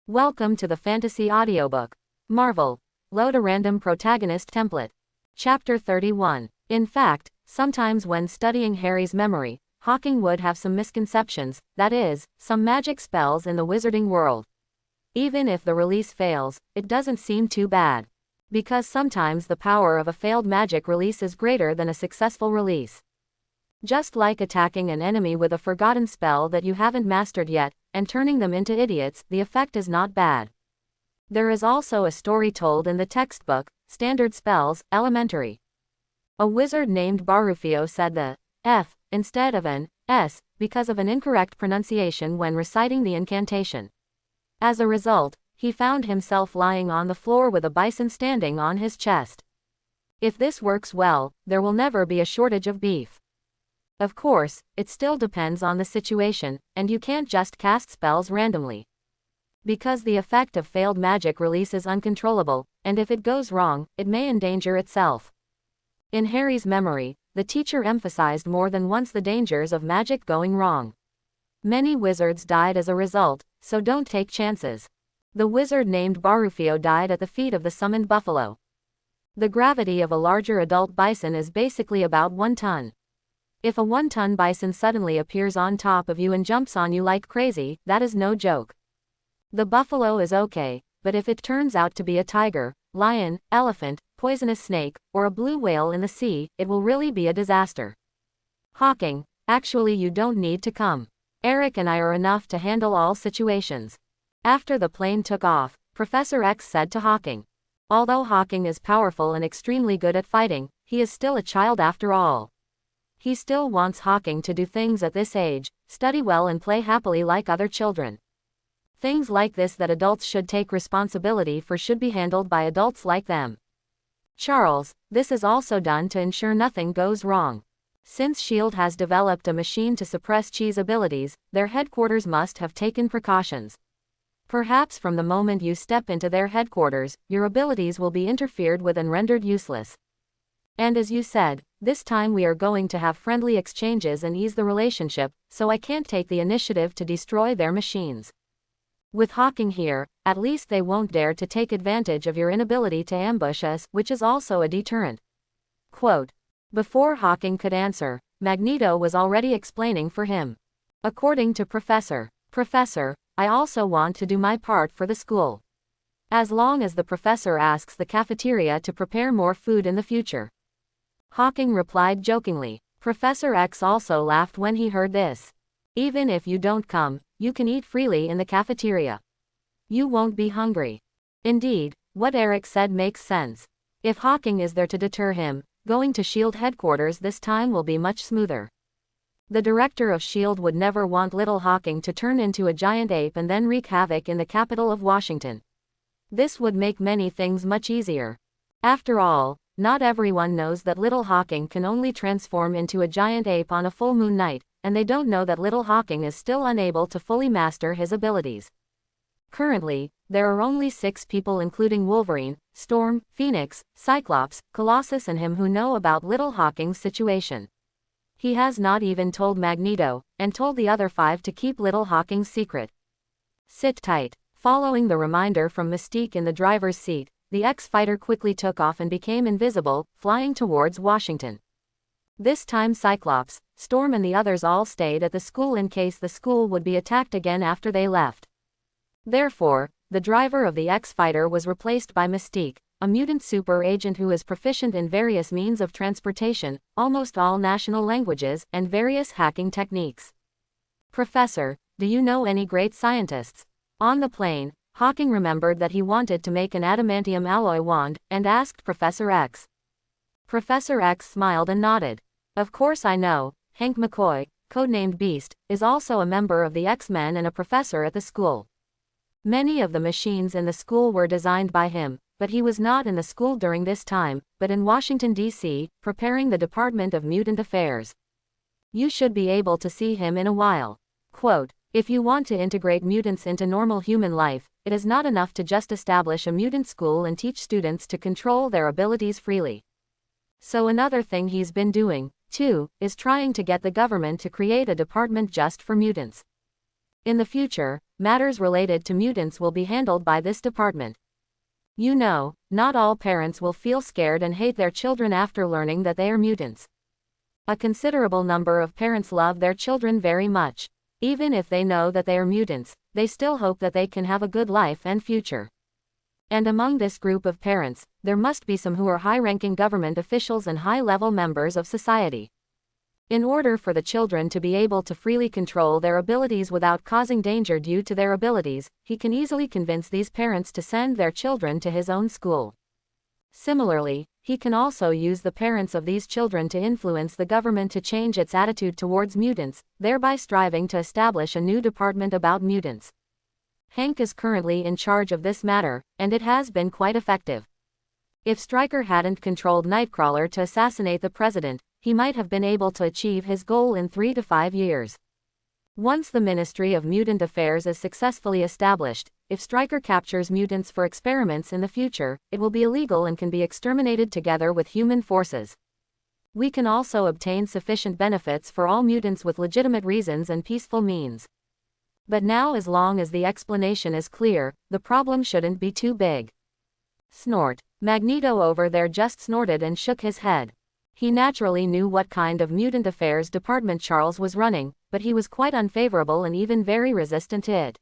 Welcome to the Fantasy Audiobook. Marvel. Load a random protagonist template. Chapter 31. In fact, sometimes when studying Harry's memory, Hawking would have some misconceptions, that is, some magic spells in the wizarding world. Even if the release fails, it doesn't seem too bad. Because sometimes the power of a failed magic release is greater than a successful release. Just like attacking an enemy with a forgotten spell that you haven't mastered yet, and turning them into idiots, the effect is not bad. There is also a story told in the textbook, Standard Spells, Elementary. A wizard named Barufio said the F instead of an S because of an incorrect pronunciation when reciting the incantation. As a result, he found himself lying on the floor with a bison standing on his chest. If this works well, there will never be a shortage of beef. Of course, it still depends on the situation, and you can't just cast spells randomly. Because the effect of failed magic release is uncontrollable, and if it goes wrong, it may endanger itself. In Harry's memory, the teacher emphasized more than once the dangers of magic going wrong. Many wizards died as a result, so don't take chances. The wizard named Barufio died at the feet of the summoned buffalo. The gravity of a larger adult bison is basically about 1 ton. If a 1-ton bison suddenly appears on top of you and jumps on you like crazy, that is no joke. The buffalo is okay, but if it turns out to be a tiger, lion, elephant, poisonous snake, or a blue whale in the sea, it will really be a disaster. Hawking, actually you don't need to come. Eric and I are enough to handle all situations. After the plane took off, Professor X said to Hawking. Although Hawking is powerful and extremely good at fighting, he is still a child after all. He still wants Hawking to do things at this age, study well and play happily like other children. Things like this that adults should take responsibility for should be handled by adults like them. Charles, this is also done to ensure nothing goes wrong. Since S.H.I.E.L.D. has developed a machine to suppress Chi's abilities, their headquarters must have taken precautions. Perhaps from the moment you step into their headquarters, your abilities will be interfered with and rendered useless. And as you said, this time we are going to have friendly exchanges and ease the relationship, so I can't take the initiative to destroy their machines. With Hawking here, at least they won't dare to take advantage of your inability to ambush us, which is also a deterrent. Quote. Before Hawking could answer, Magneto was already explaining for him. According to Professor, I also want to do my part for the school. As long as the professor asks the cafeteria to prepare more food in the future. Hawking replied jokingly. Professor X also laughed when he heard this. Even if you don't come, you can eat freely in the cafeteria. You won't be hungry. Indeed, what Eric said makes sense. If Hawking is there to deter him, going to S.H.I.E.L.D. headquarters this time will be much smoother. The director of S.H.I.E.L.D. would never want little Hawking to turn into a giant ape and then wreak havoc in the capital of Washington. This would make many things much easier. After all, not everyone knows that little Hawking can only transform into a giant ape on a full moon night, and they don't know that little Hawking is still unable to fully master his abilities. Currently, there are only 6 people including Wolverine, Storm, Phoenix, Cyclops, Colossus and him who know about little Hawking's situation. He has not even told Magneto, and told the other 5 to keep little Hawking's secret. Sit tight. Following the reminder from Mystique in the driver's seat, the X-Fighter quickly took off and became invisible, flying towards Washington. This time Cyclops, Storm and the others all stayed at the school in case the school would be attacked again after they left. Therefore, the driver of the X-Fighter was replaced by Mystique, a mutant super agent who is proficient in various means of transportation, almost all national languages, and various hacking techniques. Professor, do you know any great scientists? On the plane, Hawking remembered that he wanted to make an adamantium alloy wand, and asked Professor X. Professor X smiled and nodded. Of course I know, Hank McCoy, codenamed Beast, is also a member of the X-Men and a professor at the school. Many of the machines in the school were designed by him, but he was not in the school during this time, but in Washington, D.C., preparing the Department of Mutant Affairs. You should be able to see him in a while. Quote, if you want to integrate mutants into normal human life, it is not enough to just establish a mutant school and teach students to control their abilities freely. So another thing he's been doing, too, is trying to get the government to create a department just for mutants. In the future, matters related to mutants will be handled by this department. You know, not all parents will feel scared and hate their children after learning that they are mutants. A considerable number of parents love their children very much. Even if they know that they are mutants, they still hope that they can have a good life and future. And among this group of parents, there must be some who are high-ranking government officials and high-level members of society. In order for the children to be able to freely control their abilities without causing danger due to their abilities, he can easily convince these parents to send their children to his own school. Similarly, he can also use the parents of these children to influence the government to change its attitude towards mutants, thereby striving to establish a new department about mutants. Hank is currently in charge of this matter, and it has been quite effective. If Stryker hadn't controlled Nightcrawler to assassinate the president, he might have been able to achieve his goal in 3 to 5 years. Once the Ministry of Mutant Affairs is successfully established, if Stryker captures mutants for experiments in the future, it will be illegal and can be exterminated together with human forces. We can also obtain sufficient benefits for all mutants with legitimate reasons and peaceful means. But now, as long as the explanation is clear, the problem shouldn't be too big. Snort. Magneto over there just snorted and shook his head. He naturally knew what kind of mutant affairs department Charles was running, but he was quite unfavorable and even very resistant to it.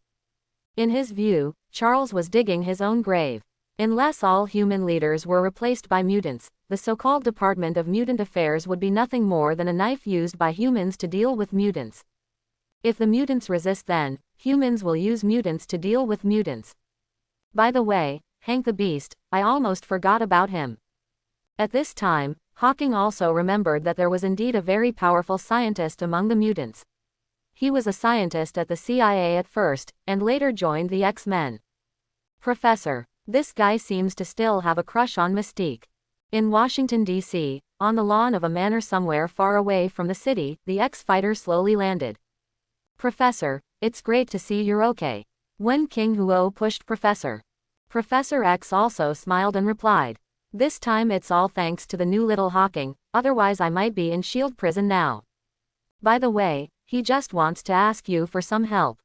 In his view, Charles was digging his own grave. Unless all human leaders were replaced by mutants, the so-called Department of Mutant Affairs would be nothing more than a knife used by humans to deal with mutants. If the mutants resist, then humans will use mutants to deal with mutants. By the way, Hank the Beast, I almost forgot about him. At this time, Hawking also remembered that there was indeed a very powerful scientist among the mutants. He was a scientist at the CIA at first, and later joined the X-Men. Professor. This guy seems to still have a crush on Mystique. In Washington, D.C., on the lawn of a manor somewhere far away from the city, the X-Fighter slowly landed. Professor, it's great to see you're okay. When King Huo pushed Professor X also smiled and replied, this time it's all thanks to the new little Hawking, otherwise I might be in S.H.I.E.L.D. prison now. By the way, he just wants to ask you for some help.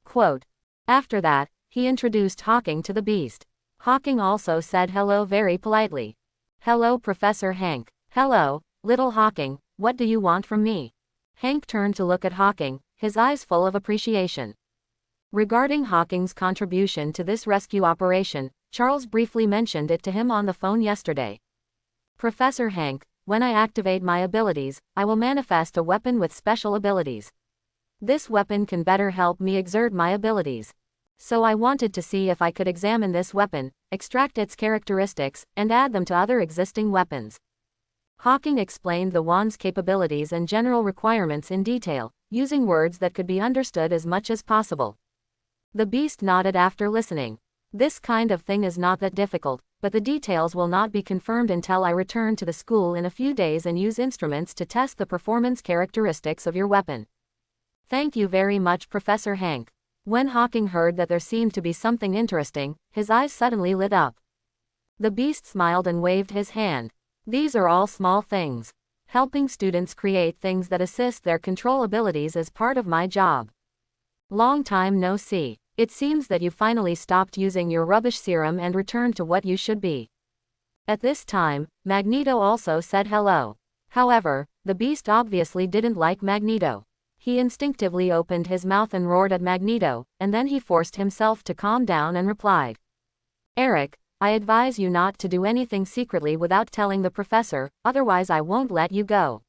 Quote. After that, he introduced Hawking to the Beast. Hawking also said hello very politely. Hello Professor Hank. Hello, little Hawking, what do you want from me? Hank turned to look at Hawking, his eyes full of appreciation. Regarding Hawking's contribution to this rescue operation, Charles briefly mentioned it to him on the phone yesterday. Professor Hank, when I activate my abilities, I will manifest a weapon with special abilities. This weapon can better help me exert my abilities. So I wanted to see if I could examine this weapon, extract its characteristics, and add them to other existing weapons. Hawking explained the wand's capabilities and general requirements in detail, using words that could be understood as much as possible. The Beast nodded after listening. This kind of thing is not that difficult, but the details will not be confirmed until I return to the school in a few days and use instruments to test the performance characteristics of your weapon. Thank you very much, Professor Hank. When Hawking heard that there seemed to be something interesting, his eyes suddenly lit up. The Beast smiled and waved his hand. These are all small things. Helping students create things that assist their control abilities is part of my job. Long time no see. It seems that you finally stopped using your rubbish serum and returned to what you should be. At this time, Magneto also said hello. However, the Beast obviously didn't like Magneto. He instinctively opened his mouth and roared at Magneto, and then he forced himself to calm down and replied. Eric, I advise you not to do anything secretly without telling the professor, otherwise I won't let you go.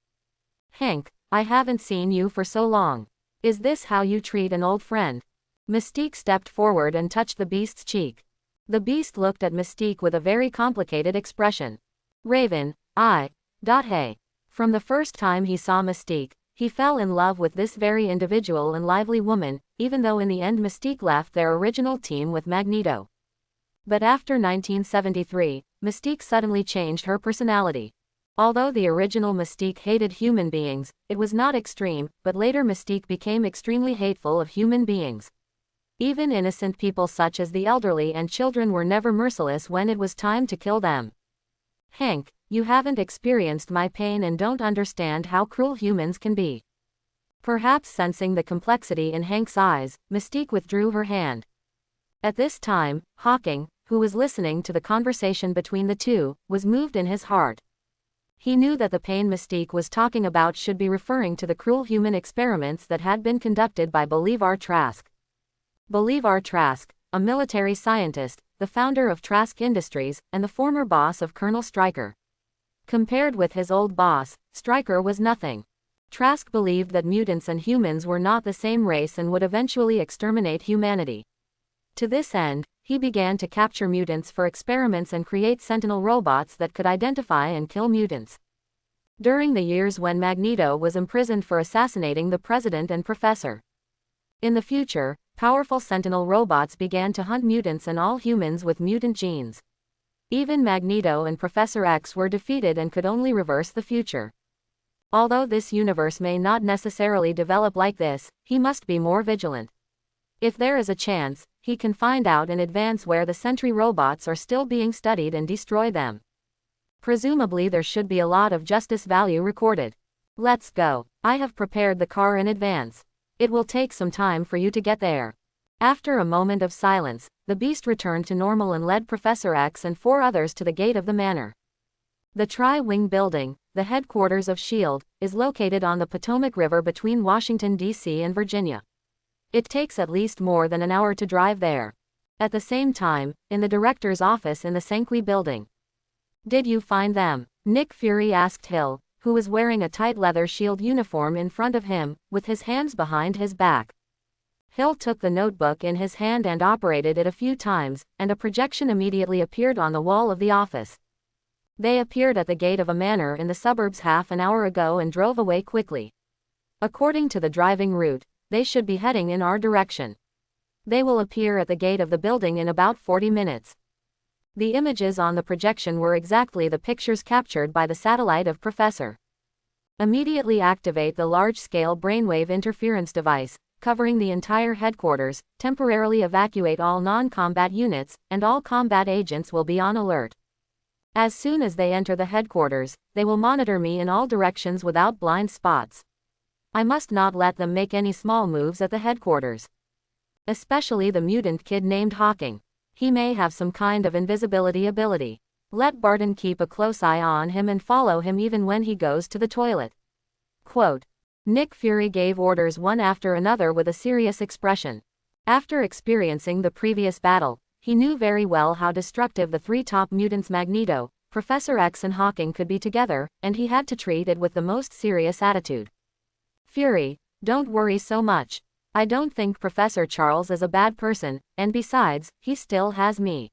Hank, I haven't seen you for so long. Is this how you treat an old friend? Mystique stepped forward and touched the Beast's cheek. The Beast looked at Mystique with a very complicated expression. Raven, hey. From the first time he saw Mystique, he fell in love with this very individual and lively woman, even though in the end Mystique left their original team with Magneto. But after 1973, Mystique suddenly changed her personality. Although the original Mystique hated human beings, it was not extreme, but later Mystique became extremely hateful of human beings. Even innocent people such as the elderly and children were never merciless when it was time to kill them. Hank, you haven't experienced my pain and don't understand how cruel humans can be. Perhaps sensing the complexity in Hank's eyes, Mystique withdrew her hand. At this time, Hawking, who was listening to the conversation between the two, was moved in his heart. He knew that the pain Mystique was talking about should be referring to the cruel human experiments that had been conducted by Bolivar Trask. Bolivar Trask, a military scientist, the founder of Trask Industries, and the former boss of Colonel Stryker. Compared with his old boss, Stryker was nothing. Trask believed that mutants and humans were not the same race and would eventually exterminate humanity. To this end, he began to capture mutants for experiments and create sentinel robots that could identify and kill mutants. During the years when Magneto was imprisoned for assassinating the president and professor. In the future, powerful sentinel robots began to hunt mutants and all humans with mutant genes. Even Magneto and Professor X were defeated and could only reverse the future. Although this universe may not necessarily develop like this, he must be more vigilant. If there is a chance, he can find out in advance where the Sentry robots are still being studied and destroy them. Presumably there should be a lot of justice value recorded. Let's go. I have prepared the car in advance. It will take some time for you to get there. After a moment of silence, the beast returned to normal and led Professor X and 4 others to the gate of the manor. The Tri-Wing building, the headquarters of S.H.I.E.L.D, is located on the Potomac River between Washington, D.C. and Virginia. It takes at least more than an hour to drive there. At the same time, in the director's office in the Sanqui building. Did you find them? Nick Fury asked Hill, who was wearing a tight leather S.H.I.E.L.D uniform in front of him, with his hands behind his back. Hill took the notebook in his hand and operated it a few times, and a projection immediately appeared on the wall of the office. They appeared at the gate of a manor in the suburbs half an hour ago and drove away quickly. According to the driving route, they should be heading in our direction. They will appear at the gate of the building in about 40 minutes. The images on the projection were exactly the pictures captured by the satellite of Professor. Immediately activate the large-scale brainwave interference device, covering the entire headquarters, temporarily evacuate all non-combat units, and all combat agents will be on alert. As soon as they enter the headquarters, they will monitor me in all directions without blind spots. I must not let them make any small moves at the headquarters. Especially the mutant kid named Hawking. He may have some kind of invisibility ability. Let Barton keep a close eye on him and follow him even when he goes to the toilet. Quote. Nick Fury gave orders one after another with a serious expression. After experiencing the previous battle, he knew very well how destructive the 3 top mutants Magneto, Professor X and Hawking could be together, and he had to treat it with the most serious attitude. Fury, don't worry so much. I don't think Professor Charles is a bad person, and besides, he still has me.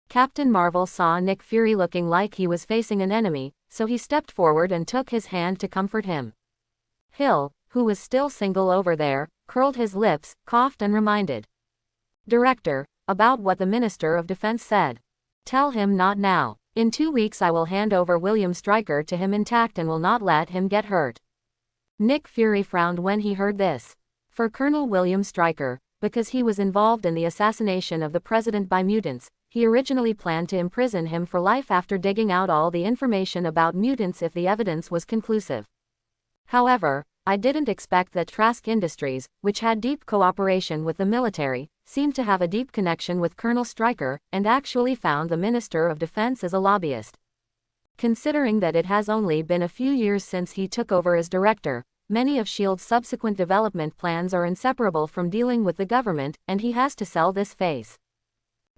Captain Marvel saw Nick Fury looking like he was facing an enemy, so he stepped forward and took his hand to comfort him. Hill, who was still single over there, curled his lips, coughed and reminded. Director, about what the Minister of Defense said. Tell him not now. In 2 weeks I will hand over William Stryker to him intact and will not let him get hurt. Nick Fury frowned when he heard this. For Colonel William Stryker, because he was involved in the assassination of the president by mutants, he originally planned to imprison him for life after digging out all the information about mutants if the evidence was conclusive. However, I didn't expect that Trask Industries, which had deep cooperation with the military, seemed to have a deep connection with Colonel Stryker, and actually found the Minister of Defense as a lobbyist. Considering that it has only been a few years since he took over as director, many of S.H.I.E.L.D's subsequent development plans are inseparable from dealing with the government, and he has to sell this face.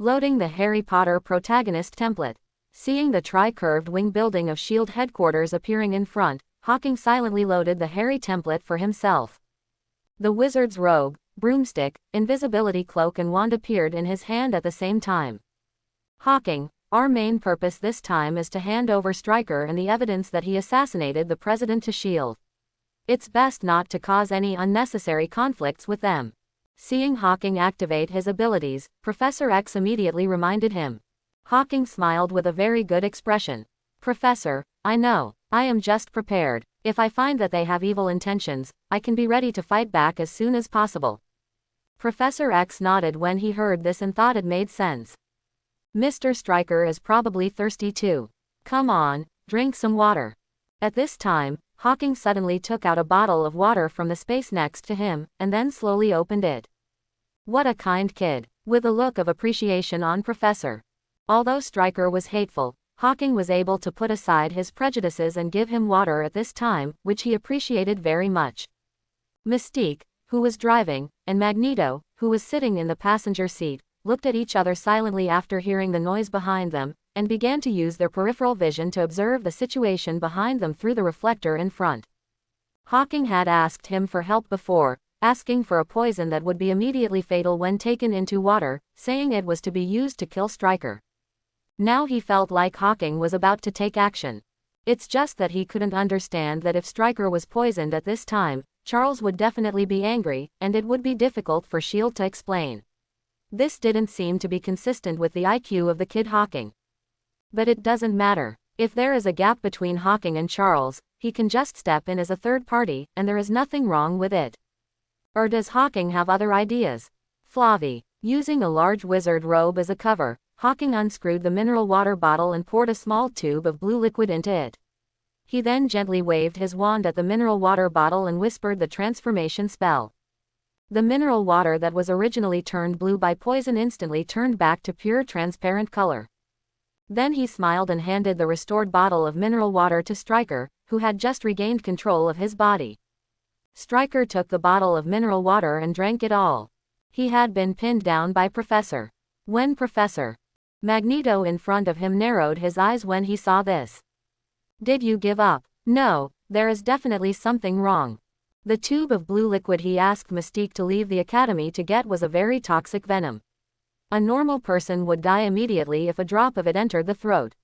Loading the Harry Potter protagonist template. Seeing the tri-curved wing building of S.H.I.E.L.D. headquarters appearing in front, Hawking silently loaded the Harry template for himself. The wizard's robe, broomstick, invisibility cloak and wand appeared in his hand at the same time. Hawking, our main purpose this time is to hand over Stryker and the evidence that he assassinated the president to S.H.I.E.L.D. It's best not to cause any unnecessary conflicts with them. Seeing Hawking activate his abilities, Professor X immediately reminded him. Hawking smiled with a very good expression. Professor, I know. I am just prepared. If I find that they have evil intentions, I can be ready to fight back as soon as possible. Professor X nodded when he heard this and thought it made sense. Mr. Stryker is probably thirsty too. Come on, drink some water. At this time, Hawking suddenly took out a bottle of water from the space next to him, and then slowly opened it. What a kind kid, with a look of appreciation on Professor. Although Stryker was hateful, Hawking was able to put aside his prejudices and give him water at this time, which he appreciated very much. Mystique, who was driving, and Magneto, who was sitting in the passenger seat, looked at each other silently after hearing the noise behind them, and began to use their peripheral vision to observe the situation behind them through the reflector in front. Hawking had asked him for help before, asking for a poison that would be immediately fatal when taken into water, saying it was to be used to kill Stryker. Now he felt like Hawking was about to take action. It's just that he couldn't understand that if Stryker was poisoned at this time, Charles would definitely be angry, and it would be difficult for S.H.I.E.L.D. to explain. This didn't seem to be consistent with the IQ of the kid Hawking. But it doesn't matter. If there is a gap between Hawking and Charles, he can just step in as a third party, and there is nothing wrong with it. Or does Hawking have other ideas? Flavi. Using a large wizard robe as a cover, Hawking unscrewed the mineral water bottle and poured a small tube of blue liquid into it. He then gently waved his wand at the mineral water bottle and whispered the transformation spell. The mineral water that was originally turned blue by poison instantly turned back to pure transparent color. Then he smiled and handed the restored bottle of mineral water to Stryker, who had just regained control of his body. Stryker took the bottle of mineral water and drank it all. He had been pinned down by Professor. When Professor Magneto in front of him narrowed his eyes when he saw this. Did you give up? No, there is definitely something wrong. The tube of blue liquid he asked Mystique to leave the academy to get was a very toxic venom. A normal person would die immediately if a drop of it entered the throat.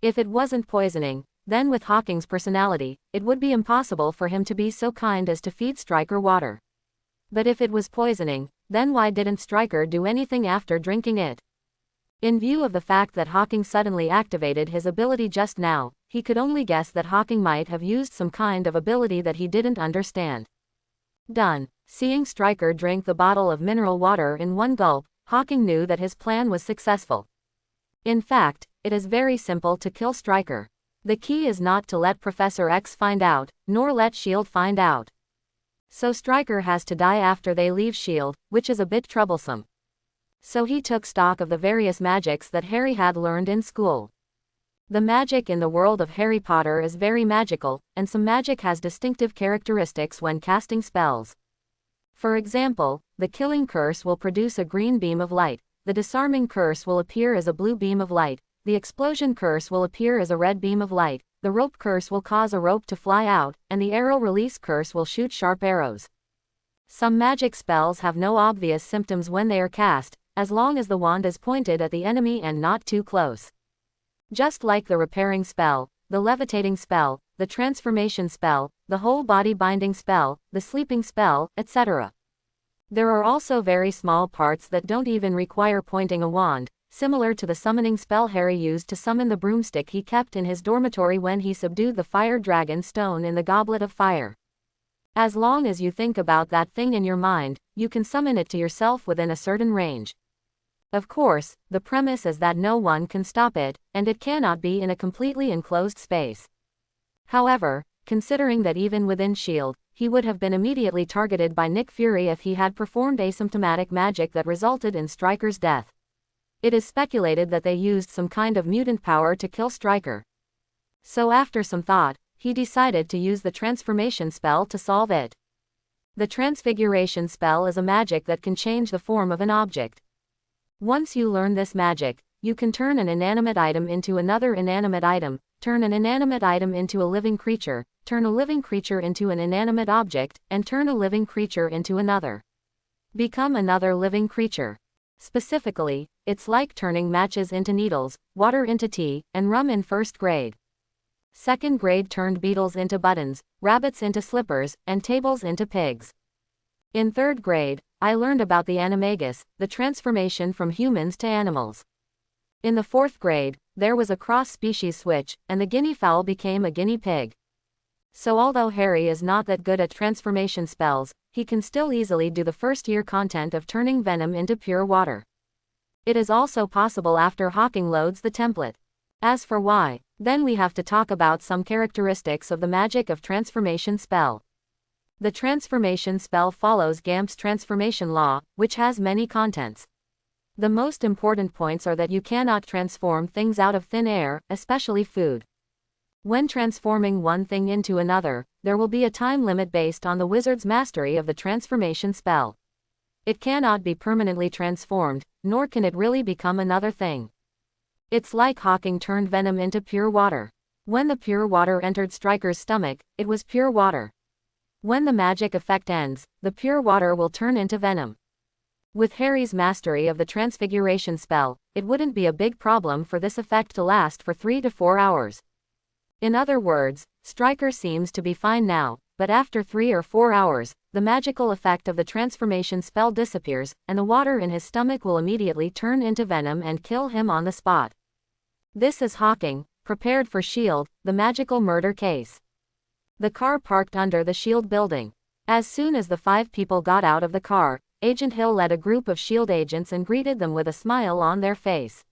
If it wasn't poisoning, then with Hawking's personality, it would be impossible for him to be so kind as to feed Stryker water. But if it was poisoning, then why didn't Stryker do anything after drinking it? In view of the fact that Hawking suddenly activated his ability just now, he could only guess that Hawking might have used some kind of ability that he didn't understand. Done. Seeing Stryker drink the bottle of mineral water in one gulp, Hawking knew that his plan was successful. In fact, it is very simple to kill Stryker. The key is not to let Professor X find out, nor let S.H.I.E.L.D. find out. So Stryker has to die after they leave S.H.I.E.L.D., which is a bit troublesome. So he took stock of the various magics that Harry had learned in school. The magic in the world of Harry Potter is very magical, and some magic has distinctive characteristics when casting spells. For example, the killing curse will produce a green beam of light, the disarming curse will appear as a blue beam of light, the explosion curse will appear as a red beam of light, the rope curse will cause a rope to fly out, and the arrow release curse will shoot sharp arrows. Some magic spells have no obvious symptoms when they are cast, as long as the wand is pointed at the enemy and not too close. Just like the repairing spell, the levitating spell, the transformation spell, the whole body binding spell, the sleeping spell, etc. There are also very small parts that don't even require pointing a wand, similar to the summoning spell Harry used to summon the broomstick he kept in his dormitory when he subdued the fire dragon stone in the Goblet of Fire. As long as you think about that thing in your mind, you can summon it to yourself within a certain range. Of course, the premise is that no one can stop it, and it cannot be in a completely enclosed space. However, considering that even within S.H.I.E.L.D., he would have been immediately targeted by Nick Fury if he had performed asymptomatic magic that resulted in Stryker's death. It is speculated that they used some kind of mutant power to kill Stryker. So after some thought, he decided to use the transformation spell to solve it. The transfiguration spell is a magic that can change the form of an object. Once you learn this magic, you can turn an inanimate item into another inanimate item, turn an inanimate item into a living creature, turn a living creature into an inanimate object, and turn a living creature into another. Become another living creature. Specifically, it's like turning matches into needles, water into tea, and rum in first grade. Second grade turned beetles into buttons, rabbits into slippers, and tables into pigs. In third grade, I learned about the animagus, the transformation from humans to animals. In the fourth grade, there was a cross-species switch, and the guinea fowl became a guinea pig. So although Harry is not that good at transformation spells, he can still easily do the first-year content of turning venom into pure water. It is also possible after Hawking loads the template. As for why Then we have to talk about some characteristics of the magic of transformation spell. The transformation spell follows Gamp's transformation law, which has many contents. The most important points are that you cannot transform things out of thin air, especially food. When transforming one thing into another, there will be a time limit based on the wizard's mastery of the transformation spell. It cannot be permanently transformed, nor can it really become another thing. It's like Hawking turned venom into pure water. When the pure water entered Stryker's stomach, it was pure water. When the magic effect ends, the pure water will turn into venom. With Harry's mastery of the transfiguration spell, it wouldn't be a big problem for this effect to last for 3 to 4 hours. In other words, Stryker seems to be fine now, but after 3 or 4 hours, the magical effect of the transformation spell disappears, and the water in his stomach will immediately turn into venom and kill him on the spot. This is Hawking, prepared for S.H.I.E.L.D, the magical murder case. The car parked under the S.H.I.E.L.D building. As soon as the 5 people got out of the car, Agent Hill led a group of S.H.I.E.L.D agents and greeted them with a smile on their face.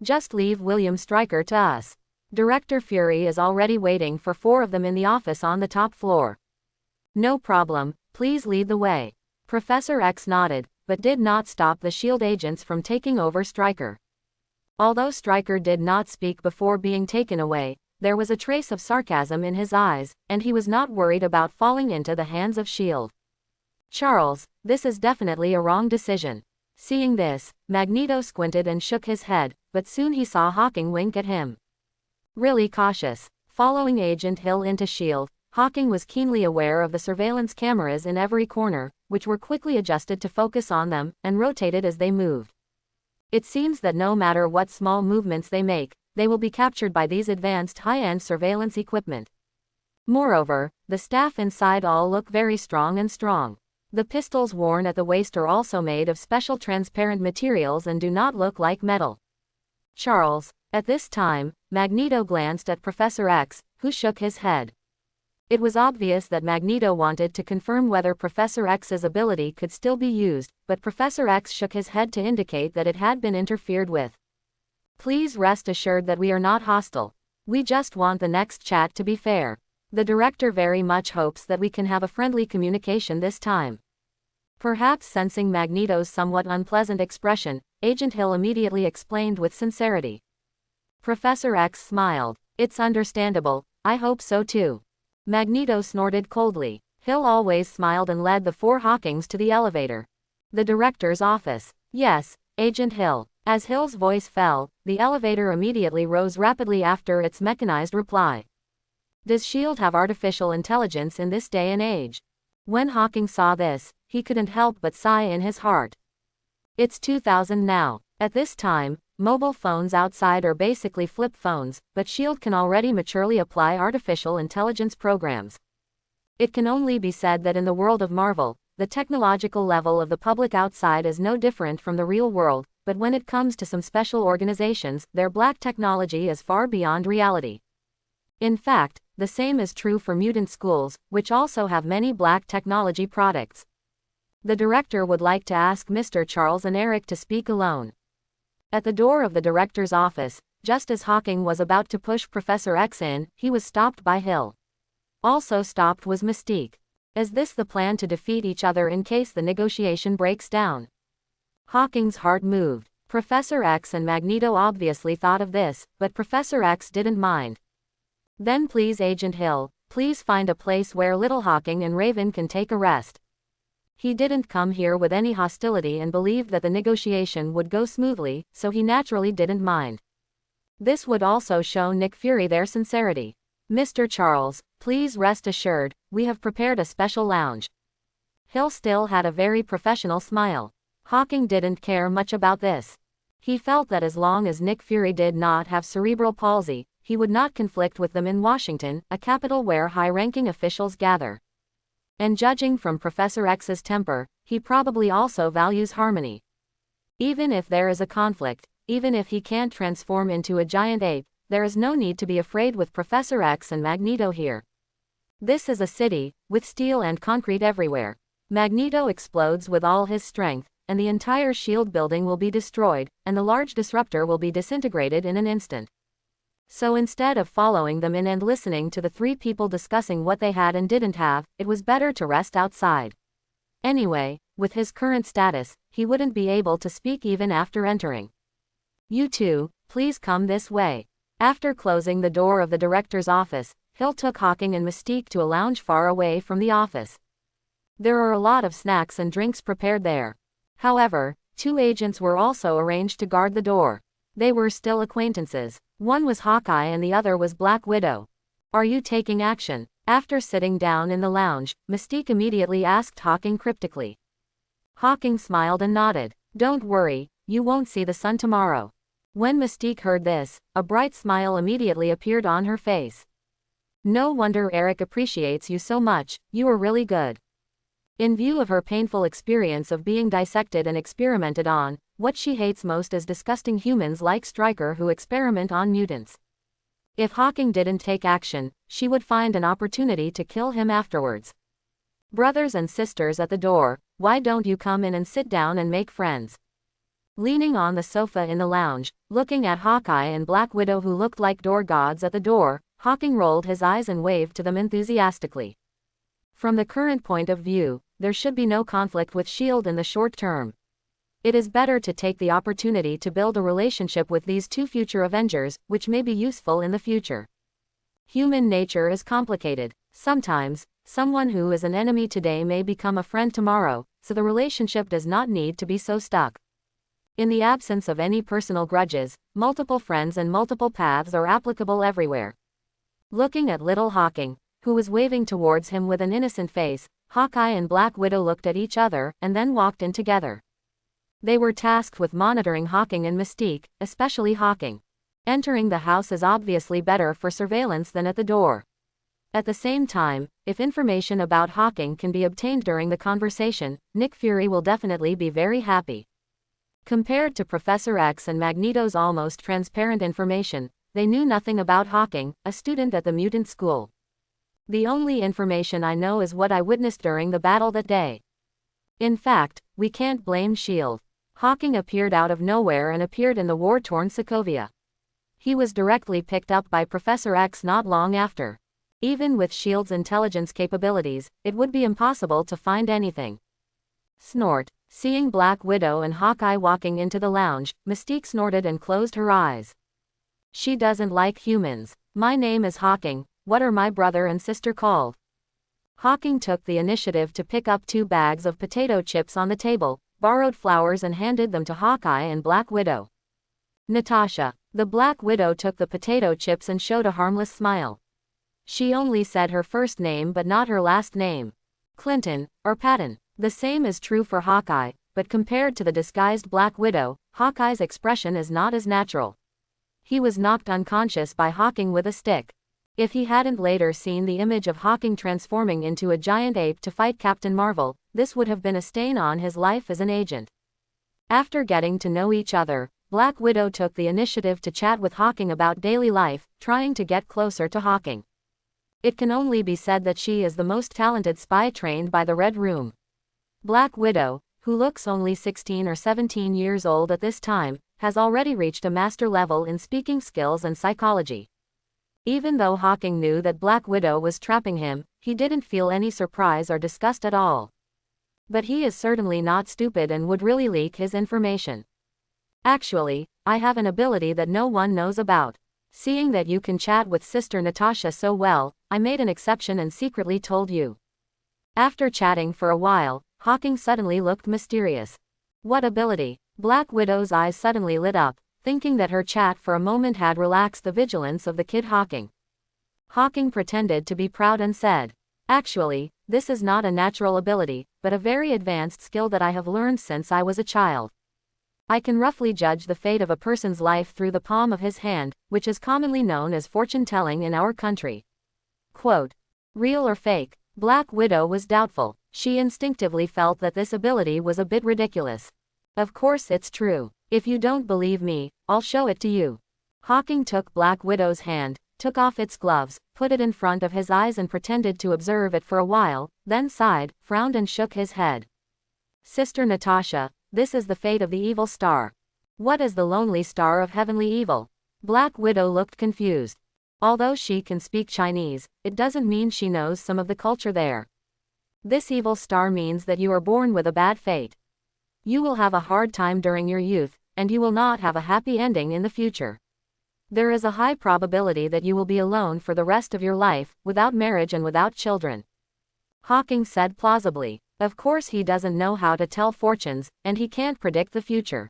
Just leave William Stryker to us. Director Fury is already waiting for 4 of them in the office on the top floor. No problem, please lead the way. Professor X nodded, but did not stop the S.H.I.E.L.D agents from taking over Stryker. Although Stryker did not speak before being taken away, there was a trace of sarcasm in his eyes, and he was not worried about falling into the hands of S.H.I.E.L.D. Charles, this is definitely a wrong decision. Seeing this, Magneto squinted and shook his head, but soon he saw Hawking wink at him. Really cautious. Following Agent Hill into S.H.I.E.L.D, Hawking was keenly aware of the surveillance cameras in every corner, which were quickly adjusted to focus on them, and rotated as they moved. It seems that no matter what small movements they make, they will be captured by these advanced high-end surveillance equipment. Moreover, the staff inside all look very strong and strong. The pistols worn at the waist are also made of special transparent materials and do not look like metal. Charles. At this time, Magneto glanced at Professor X, who shook his head. It was obvious that Magneto wanted to confirm whether Professor X's ability could still be used, but Professor X shook his head to indicate that it had been interfered with. Please rest assured that we are not hostile. We just want the next chat to be fair. The director very much hopes that we can have a friendly communication this time. Perhaps sensing Magneto's somewhat unpleasant expression, Agent Hill immediately explained with sincerity. Professor X smiled. It's understandable, I hope so too. Magneto snorted coldly. Hill always smiled and led the 4 Hawkings to the elevator. The director's office. Yes, Agent Hill. As Hill's voice fell, the elevator immediately rose rapidly after its mechanized reply. Does S.H.I.E.L.D have artificial intelligence in this day and age? When Hawking saw this, he couldn't help but sigh in his heart. It's 2000 now. At this time, mobile phones outside are basically flip phones, but S.H.I.E.L.D can already maturely apply artificial intelligence programs. It can only be said that in the world of Marvel, the technological level of the public outside is no different from the real world, but when it comes to some special organizations, their black technology is far beyond reality. In fact, the same is true for mutant schools, which also have many black technology products. The director would like to ask Mr. Charles and Eric to speak alone. At the door of the director's office, just as Hawking was about to push Professor X in, he was stopped by Hill. Also stopped was Mystique. Is this the plan to defeat each other in case the negotiation breaks down? Hawking's heart moved. Professor X and Magneto obviously thought of this, but Professor X didn't mind. Then please Agent Hill, please find a place where little Hawking and Raven can take a rest. He didn't come here with any hostility and believed that the negotiation would go smoothly, so he naturally didn't mind. This would also show Nick Fury their sincerity. Mr. Charles, please rest assured, we have prepared a special lounge. Hill still had a very professional smile. Hawking didn't care much about this. He felt that as long as Nick Fury did not have cerebral palsy, he would not conflict with them in Washington, a capital where high-ranking officials gather. And judging from Professor X's temper, he probably also values harmony. Even if there is a conflict, even if he can't transform into a giant ape, there is no need to be afraid with Professor X and Magneto here. This is a city, with steel and concrete everywhere. Magneto explodes with all his strength, and the entire S.H.I.E.L.D. building will be destroyed, and the large disruptor will be disintegrated in an instant. So instead of following them in and listening to the three people discussing what they had and didn't have, it was better to rest outside. Anyway, with his current status, he wouldn't be able to speak even after entering. "You two, please come this way." After closing the door of the director's office, Hill took Hawking and Mystique to a lounge far away from the office. There are a lot of snacks and drinks prepared there. However, 2 agents were also arranged to guard the door. They were still acquaintances. One was Hawkeye and the other was Black Widow. "Are you taking action?" After sitting down in the lounge, Mystique immediately asked Hawking cryptically. Hawking smiled and nodded. "Don't worry, you won't see the sun tomorrow." When Mystique heard this, a bright smile immediately appeared on her face. "No wonder Eric appreciates you so much, you are really good." In view of her painful experience of being dissected and experimented on, what she hates most is disgusting humans like Stryker who experiment on mutants. If Hawking didn't take action, she would find an opportunity to kill him afterwards. "Brothers and sisters at the door, why don't you come in and sit down and make friends?" Leaning on the sofa in the lounge, looking at Hawkeye and Black Widow who looked like door gods at the door, Hawking rolled his eyes and waved to them enthusiastically. From the current point of view, there should be no conflict with S.H.I.E.L.D. in the short term. It is better to take the opportunity to build a relationship with these 2 future Avengers, which may be useful in the future. Human nature is complicated. Sometimes, someone who is an enemy today may become a friend tomorrow, so the relationship does not need to be so stuck. In the absence of any personal grudges, multiple friends and multiple paths are applicable everywhere. Looking at little Hawking, who was waving towards him with an innocent face, Hawkeye and Black Widow looked at each other, and then walked in together. They were tasked with monitoring Hawking and Mystique, especially Hawking. Entering the house is obviously better for surveillance than at the door. At the same time, if information about Hawking can be obtained during the conversation, Nick Fury will definitely be very happy. Compared to Professor X and Magneto's almost transparent information, they knew nothing about Hawking, a student at the mutant school. "The only information I know is what I witnessed during the battle that day. In fact, we can't blame S.H.I.E.L.D. Hawking appeared out of nowhere and appeared in the war-torn Sokovia. He was directly picked up by Professor X not long after. Even with S.H.I.E.L.D.'s intelligence capabilities, it would be impossible to find anything." Snort. Seeing Black Widow and Hawkeye walking into the lounge, Mystique snorted and closed her eyes. "She doesn't like humans. My name is Hawking, what are my brother and sister called?" Hawking took the initiative to pick up 2 bags of potato chips on the table, borrowed flowers and handed them to Hawkeye and Black Widow. "Natasha." The Black Widow took the potato chips and showed a harmless smile. She only said her first name but not her last name. "Clinton, or Patton." The same is true for Hawkeye, but compared to the disguised Black Widow, Hawkeye's expression is not as natural. He was knocked unconscious by Hawking with a stick. If he hadn't later seen the image of Hawking transforming into a giant ape to fight Captain Marvel, this would have been a stain on his life as an agent. After getting to know each other, Black Widow took the initiative to chat with Hawking about daily life, trying to get closer to Hawking. It can only be said that she is the most talented spy trained by the Red Room. Black Widow, who looks only 16 or 17 years old at this time, has already reached a master level in speaking skills and psychology. Even though Hawking knew that Black Widow was trapping him, he didn't feel any surprise or disgust at all. But he is certainly not stupid and would really leak his information. "Actually, I have an ability that no one knows about. Seeing that you can chat with Sister Natasha so well, I made an exception and secretly told you." After chatting for a while, Hawking suddenly looked mysterious. "What ability?" Black Widow's eyes suddenly lit up, thinking that her chat for a moment had relaxed the vigilance of the kid Hawking. Hawking pretended to be proud and said, "Actually, this is not a natural ability, but a very advanced skill that I have learned since I was a child. I can roughly judge the fate of a person's life through the palm of his hand, which is commonly known as fortune-telling in our country." Quote. Real or fake? Black Widow was doubtful. She instinctively felt that this ability was a bit ridiculous. "Of course it's true. If you don't believe me, I'll show it to you." Hawking took Black Widow's hand, took off its gloves, put it in front of his eyes and pretended to observe it for a while, then sighed, frowned and shook his head. "Sister Natasha, this is the fate of the evil star." "What is the lonely star of heavenly evil?" Black Widow looked confused. Although she can speak Chinese, it doesn't mean she knows some of the culture there. This evil star means that you are born with a bad fate. You will have a hard time during your youth, and you will not have a happy ending in the future. There is a high probability that you will be alone for the rest of your life, without marriage and without children. Hawking said plausibly. Of course he doesn't know how to tell fortunes, and he can't predict the future.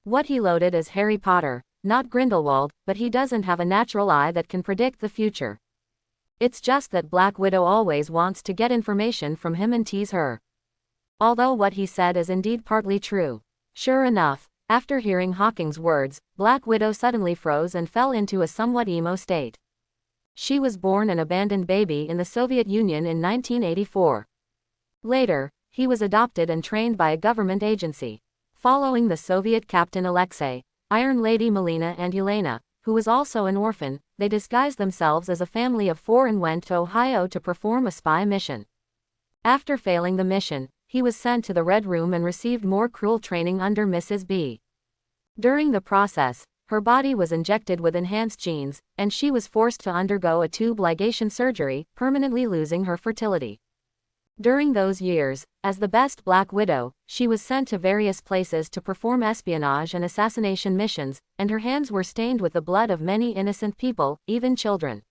What he loaded is Harry Potter, not Grindelwald, but he doesn't have a natural eye that can predict the future. It's just that Black Widow always wants to get information from him and tease her. Although what he said is indeed partly true. Sure enough, after hearing Hawking's words, Black Widow suddenly froze and fell into a somewhat emo state. She was born an abandoned baby in the Soviet Union in 1984. Later, he was adopted and trained by a government agency. Following the Soviet captain Alexei, Iron Lady Melina and Yelena, who was also an orphan, they disguised themselves as a family of 4 and went to Ohio to perform a spy mission. After failing the mission, he was sent to the Red Room and received more cruel training under Mrs. B. During the process, her body was injected with enhanced genes, and she was forced to undergo a tube ligation surgery, permanently losing her fertility. During those years, as the best Black Widow, she was sent to various places to perform espionage and assassination missions, and her hands were stained with the blood of many innocent people, even children.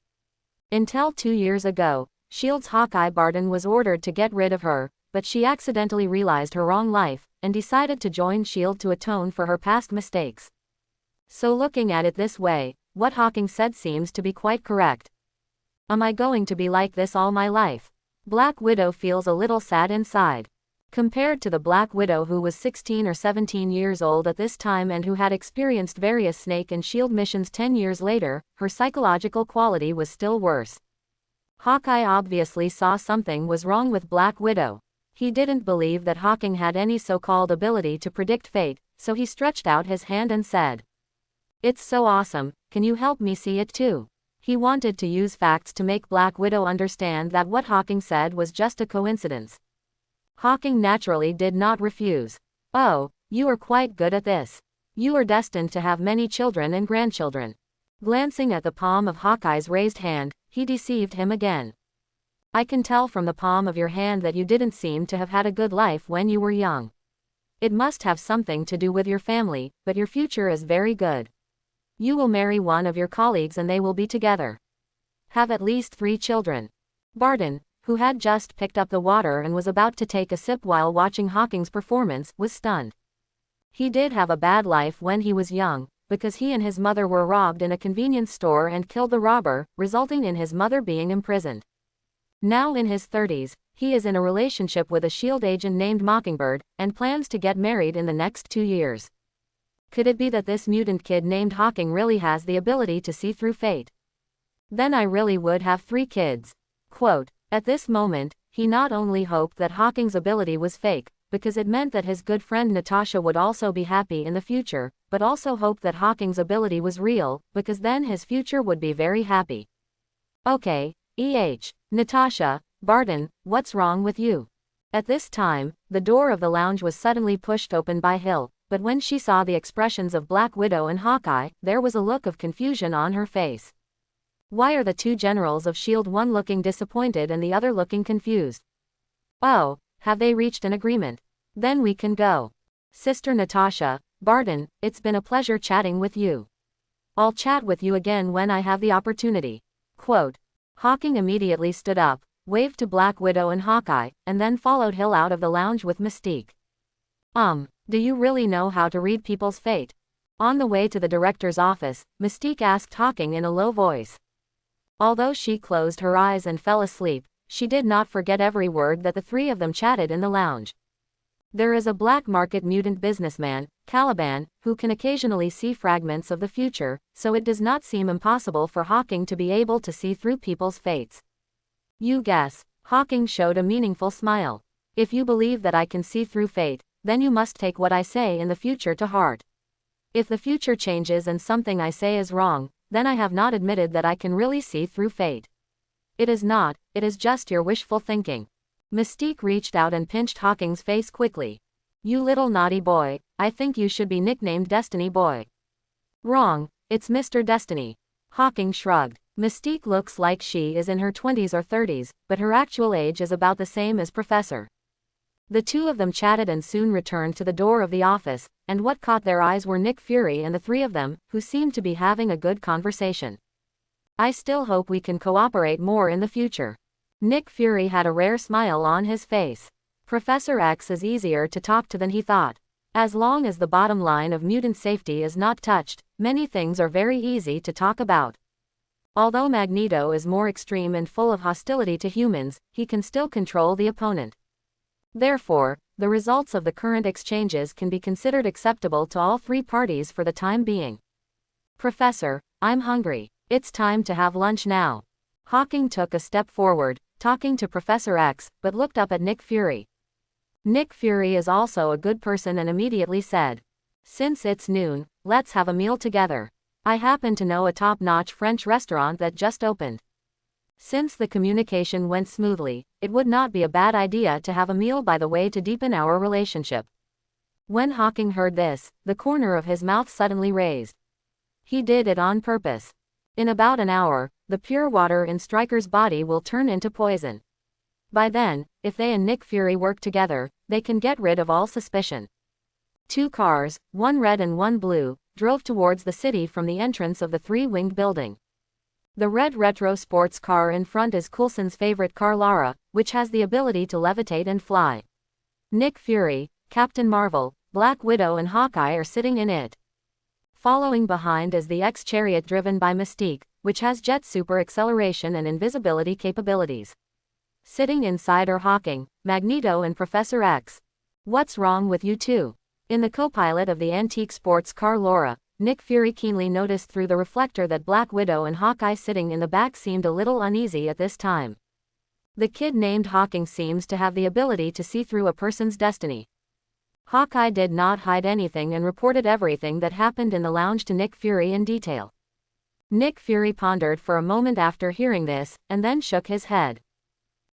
Until 2 years ago, S.H.I.E.L.D's Hawkeye Barton was ordered to get rid of her, but she accidentally realized her wrong life, and decided to join S.H.I.E.L.D. to atone for her past mistakes. So looking at it this way, what Hawking said seems to be quite correct. Am I going to be like this all my life? Black Widow feels a little sad inside. Compared to the Black Widow who was 16 or 17 years old at this time and who had experienced various Snake and S.H.I.E.L.D. missions 10 years later, her psychological quality was still worse. Hawkeye obviously saw something was wrong with Black Widow. He didn't believe that Hawking had any so-called ability to predict fate, so he stretched out his hand and said, "It's so awesome, can you help me see it too?" He wanted to use facts to make Black Widow understand that what Hawking said was just a coincidence. Hawking naturally did not refuse. "Oh, you are quite good at this. You are destined to have many children and grandchildren." Glancing at the palm of Hawkeye's raised hand, he deceived him again. "I can tell from the palm of your hand that you didn't seem to have had a good life when you were young. It must have something to do with your family, but your future is very good. You will marry one of your colleagues and they will be together. Have at least 3 children." Barton, who had just picked up the water and was about to take a sip while watching Hawking's performance, was stunned. He did have a bad life when he was young, because he and his mother were robbed in a convenience store and killed the robber, resulting in his mother being imprisoned. Now in his 30s, he is in a relationship with a S.H.I.E.L.D. agent named Mockingbird, and plans to get married in the next 2 years. Could it be that this mutant kid named Hawking really has the ability to see through fate? Then I really would have 3 kids. Quote, at this moment, he not only hoped that Hawking's ability was fake, because it meant that his good friend Natasha would also be happy in the future, but also hoped that Hawking's ability was real, because then his future would be very happy. Okay, Natasha, Barton, what's wrong with you? At this time, the door of the lounge was suddenly pushed open by Hill, but when she saw the expressions of Black Widow and Hawkeye, there was a look of confusion on her face. Why are the 2 generals of S.H.I.E.L.D. one looking disappointed and the other looking confused? Oh, have they reached an agreement? Then we can go. Sister Natasha, Barton, it's been a pleasure chatting with you. I'll chat with you again when I have the opportunity. Quote. Hawking immediately stood up, waved to Black Widow and Hawkeye, and then followed Hill out of the lounge with Mystique. Do you really know how to read people's fate? On the way to the director's office, Mystique asked Hawking in a low voice. Although she closed her eyes and fell asleep, she did not forget every word that the 3 of them chatted in the lounge. There is a black market mutant businessman, Caliban, who can occasionally see fragments of the future, so it does not seem impossible for Hawking to be able to see through people's fates. You guess. Hawking showed a meaningful smile. If you believe that I can see through fate, then you must take what I say in the future to heart. If the future changes and something I say is wrong, then I have not admitted that I can really see through fate. It is not, it is just your wishful thinking. Mystique reached out and pinched Hawking's face quickly. You little naughty boy, I think you should be nicknamed Destiny Boy. Wrong, It's Mr. Destiny. Hawking shrugged. Mystique looks like she is in her 20s or 30s, but her actual age is about the same as Professor. The two of them chatted and soon returned to the door of the office, and what caught their eyes were Nick Fury and the three of them, who seemed to be having a good conversation. I still hope we can cooperate more in the future. Nick Fury had a rare smile on his face. Professor X is easier to talk to than he thought. As long as the bottom line of mutant safety is not touched, many things are very easy to talk about. Although Magneto is more extreme and full of hostility to humans, he can still control the opponent. Therefore, the results of the current exchanges can be considered acceptable to all three parties for the time being. Professor, I'm hungry. It's time to have lunch now. Hawking took a step forward, talking to Professor X, but looked up at Nick Fury. Nick Fury is also a good person and immediately said, "Since it's noon, let's have a meal together. I happen to know a top-notch French restaurant that just opened." Since the communication went smoothly, it would not be a bad idea to have a meal by the way to deepen our relationship. When Hawking heard this, the corner of his mouth suddenly raised. He did it on purpose. In about an hour, the pure water in Stryker's body will turn into poison. By then, if they and Nick Fury work together, they can get rid of all suspicion. Two cars, one red and one blue, drove towards the city from the entrance of the three-winged building. The red retro sports car in front is Coulson's favorite car Lara, which has the ability to levitate and fly. Nick Fury, Captain Marvel, Black Widow and Hawkeye are sitting in it. Following behind is the X-Chariot driven by Mystique, which has jet super acceleration and invisibility capabilities. Sitting inside are Hawking, Magneto and Professor X. What's wrong with you two? In the co-pilot of the antique sports car Laura, Nick Fury keenly noticed through the reflector that Black Widow and Hawkeye sitting in the back seemed a little uneasy at this time. The kid named Hawking seems to have the ability to see through a person's destiny. Hawkeye did not hide anything and reported everything that happened in the lounge to Nick Fury in detail. Nick Fury pondered for a moment after hearing this, and then shook his head.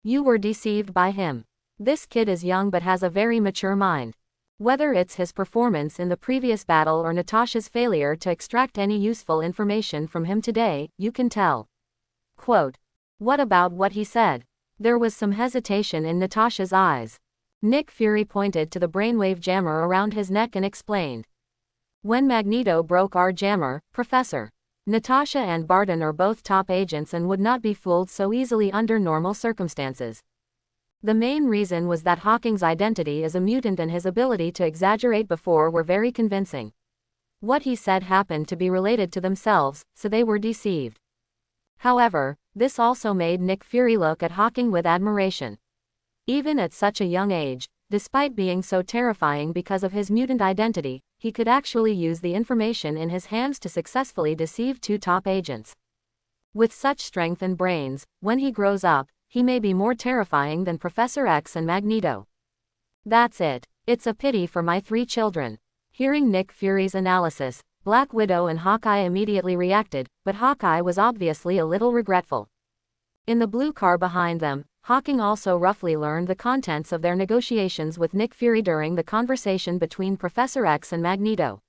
You were deceived by him. This kid is young but has a very mature mind. Whether it's his performance in the previous battle or Natasha's failure to extract any useful information from him today, you can tell. Quote. What about what he said? There was some hesitation in Natasha's eyes. Nick Fury pointed to the brainwave jammer around his neck and explained. When Magneto broke our jammer, Professor. Natasha and Barton are both top agents and would not be fooled so easily under normal circumstances. The main reason was that Hawking's identity as a mutant and his ability to exaggerate before were very convincing. What he said happened to be related to themselves, so they were deceived. However, this also made Nick Fury look at Hawking with admiration. Even at such a young age, despite being so terrifying because of his mutant identity, he could actually use the information in his hands to successfully deceive two top agents. With such strength and brains, when he grows up, he may be more terrifying than Professor X and Magneto. That's it. It's a pity for my three children. Hearing Nick Fury's analysis, Black Widow and Hawkeye immediately reacted, but Hawkeye was obviously a little regretful. In the blue car behind them, Hawking also roughly learned the contents of their negotiations with Nick Fury during the conversation between Professor X and Magneto.